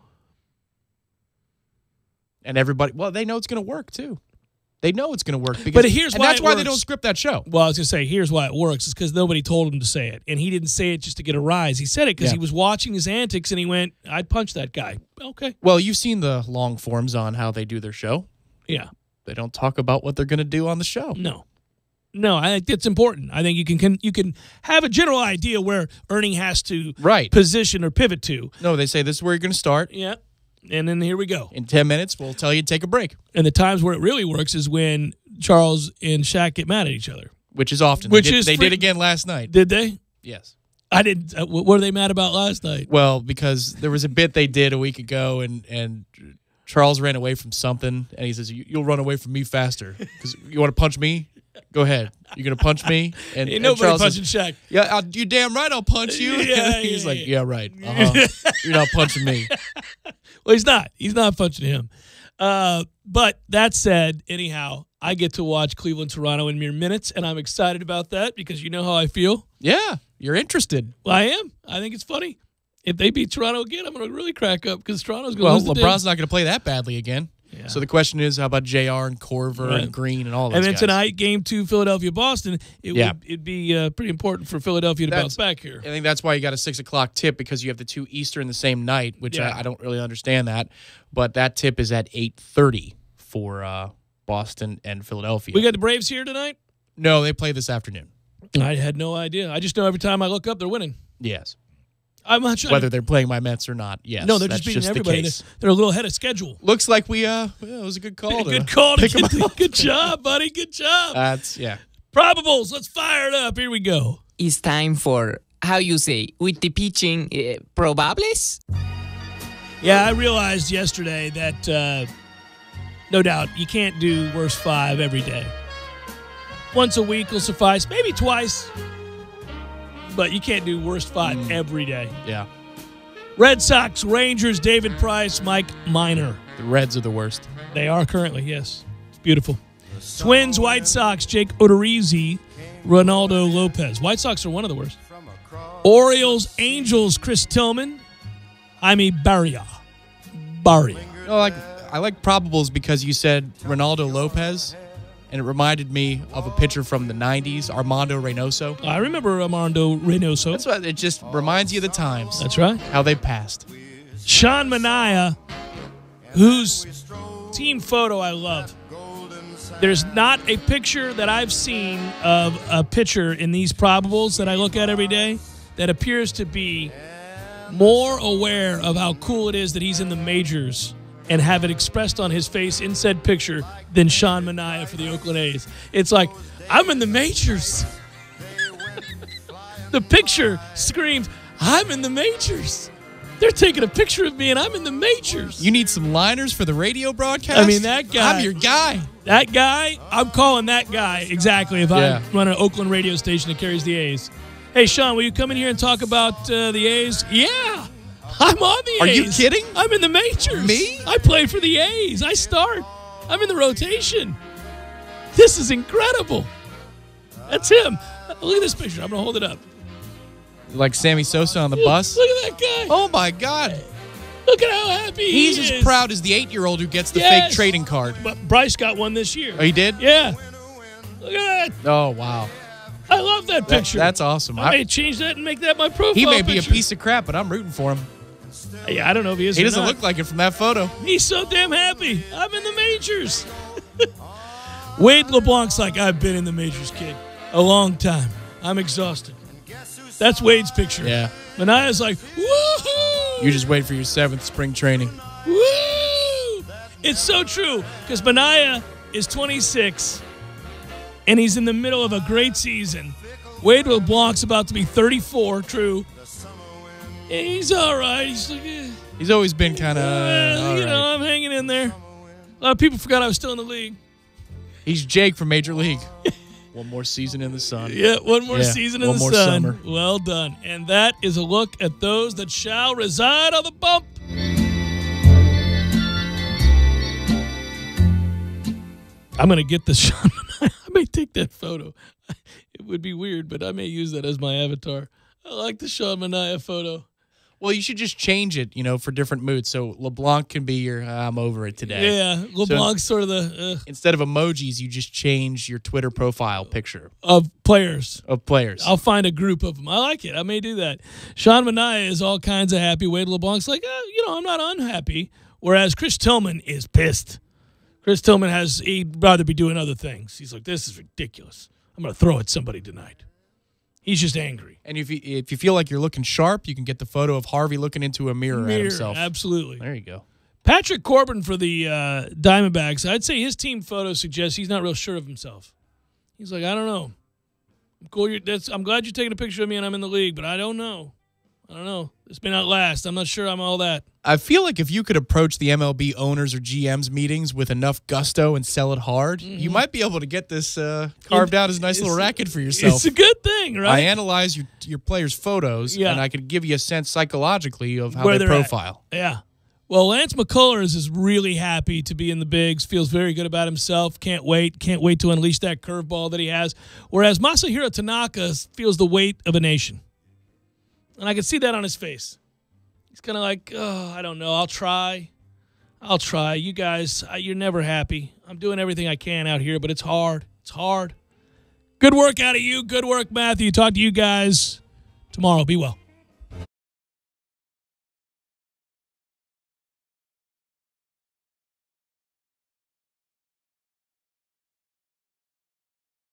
And everybody, they know it's going to work, too. They know it's going to work. That's why they don't script that show. Well, I was going to say, here's why it works. It's because nobody told him to say it. And he didn't say it just to get a rise. He said it because he was watching his antics, and he went, I'd punch that guy. Okay. Well, you've seen the long forms on how they do their show. Yeah. They don't talk about what they're going to do on the show. No, I think it's important. I think you can have a general idea where Ernie has to position or pivot to. No, they say this is where you're going to start. Yeah. And then here we go. In 10 minutes, we'll tell you to take a break. And the times where it really works is when Charles and Shaq get mad at each other. Which is often. They did again last night. Did they? Yes. I didn't. What were they mad about last night? Well, because there was a bit they did a week ago, and Charles ran away from something, and he says, "You'll run away from me faster because you want to punch me. Go ahead. You're gonna punch me." And nobody Charles punching Shaq. Yeah, you damn right. I'll punch you. He's like, "Yeah, right. You're not punching me." Well, he's not. He's not punching him. But that said, anyhow, I get to watch Cleveland-Toronto in mere minutes, and I'm excited about that because you know how I feel. Yeah, you're interested. Well, I am. I think it's funny. If they beat Toronto again, I'm going to really crack up because Toronto's going to lose the LeBron's not going to play that badly again. Yeah. So the question is, how about JR and Corver and Green and all those guys? And then tonight, Game 2, Philadelphia-Boston, it'd be pretty important for Philadelphia to bounce back here. I think that's why you got a 6 o'clock tip because you have the two Eastern the same night, which I don't really understand that. But that tip is at 8:30 for Boston and Philadelphia. We got the Braves here tonight? No, they play this afternoon. I had no idea. I just know every time I look up, they're winning. Yes. I'm not sure. Whether they're playing my Mets or not, yes. No, they're just beating everybody. They're a little ahead of schedule. Looks like it was a good call. Good call. Good job, buddy. Good job. Probables. Let's fire it up. Here we go. It's time for, how you say, with the pitching, probables? Yeah, I realized yesterday that, no doubt, you can't do worst 5 every day. Once a week will suffice. Maybe twice. But you can't do worst 5 every day. Yeah. Red Sox, Rangers, David Price, Mike Minor. The Reds are the worst. They are currently, yes. It's beautiful. Twins, White Sox, Jake Odorizzi, Ronaldo Lopez. White Sox are one of the worst. Orioles, Angels, Chris Tillman, Jaime Barria. I like probables because you said Ronaldo Lopez, and it reminded me of a pitcher from the 90s, Armando Reynoso. I remember Armando Reynoso. That's what it just reminds you of the times. That's right. How they passed. Sean Manaea, whose team photo I love. There's not a picture that I've seen of a pitcher in these probables that I look at every day that appears to be more aware of how cool it is that he's in the majors and have it expressed on his face in said picture than Sean Manaea for the Oakland A's. It's like, I'm in the majors. The picture screams, I'm in the majors. They're taking a picture of me and I'm in the majors. You need some liners for the radio broadcast? I mean, that guy. I'm your guy. That guy, I'm calling that guy exactly if I run an Oakland radio station that carries the A's. Hey, Sean, will you come in here and talk about the A's? Yeah. I'm on the A's. Are you kidding? I'm in the majors. Me? I play for the A's. I start. I'm in the rotation. This is incredible. That's him. Look at this picture. I'm going to hold it up. Like Sammy Sosa on the bus? Look at that guy. Oh, my God. Look at how happy he is. He's as proud as the 8-year-old who gets the fake trading card. But Bryce got one this year. Oh, he did? Yeah. Look at that. Oh, wow. I love that picture. That's awesome. I may change that and make that my profile He may picture. be a piece of crap, but I'm rooting for him. Yeah, I don't know if he is He or doesn't not. look like it from that photo. He's so damn happy. I'm in the majors. Wade LeBlanc's like, I've been in the majors, kid. A long time. I'm exhausted. That's Wade's picture. Yeah. Manaea's like, woohoo! You just wait for your 7th spring training. Woo! It's so true because Manaea is 26 and he's in the middle of a great season. Wade LeBlanc's about to be 34, true. And he's all right. He's like, He's always been kind of, I'm hanging in there. A lot of people forgot I was still in the league. He's Jake from Major League. One more season in the sun. Yeah, one more season in the sun. Summer. Well done. And that is a look at those that shall reside on the bump. I'm going to get the Sean Manaea. I may take that photo. It would be weird, but I may use that as my avatar. I like the Sean Manaea photo. Well, you should just change it, for different moods. So LeBlanc can be your I'm over it today. Yeah, LeBlanc's sort of the... instead of emojis, you just change your Twitter profile picture. Of players. I'll find a group of them. I like it. I may do that. Sean Manaea is all kinds of happy. Wade LeBlanc's like, I'm not unhappy. Whereas Chris Tillman is pissed. Chris Tillman he'd rather be doing other things. He's like, this is ridiculous. I'm going to throw at somebody tonight. He's just angry. And if you feel like you're looking sharp, you can get the photo of Harvey looking into a mirror at himself. Absolutely. There you go. Patrick Corbin for the Diamondbacks. I'd say his team photo suggests he's not real sure of himself. He's like, I don't know. I'm cool. I'm glad you're taking a picture of me and I'm in the league, but I don't know. This may not last. I'm not sure I'm all that. I feel like if you could approach the MLB owners or GMs meetings with enough gusto and sell it hard, you might be able to get this carved out as a nice little racket for yourself. It's a good thing, right? I analyze your players' photos, and I could give you a sense psychologically of how they profile. At. Yeah. Well, Lance McCullers is really happy to be in the bigs, feels very good about himself, can't wait to unleash that curveball that he has, whereas Masahiro Tanaka feels the weight of a nation. And I can see that on his face. He's kind of like, I don't know. I'll try. You guys, you're never happy. I'm doing everything I can out here, but it's hard. It's hard. Good work out of you. Good work, Matthew. Talk to you guys tomorrow. Be well.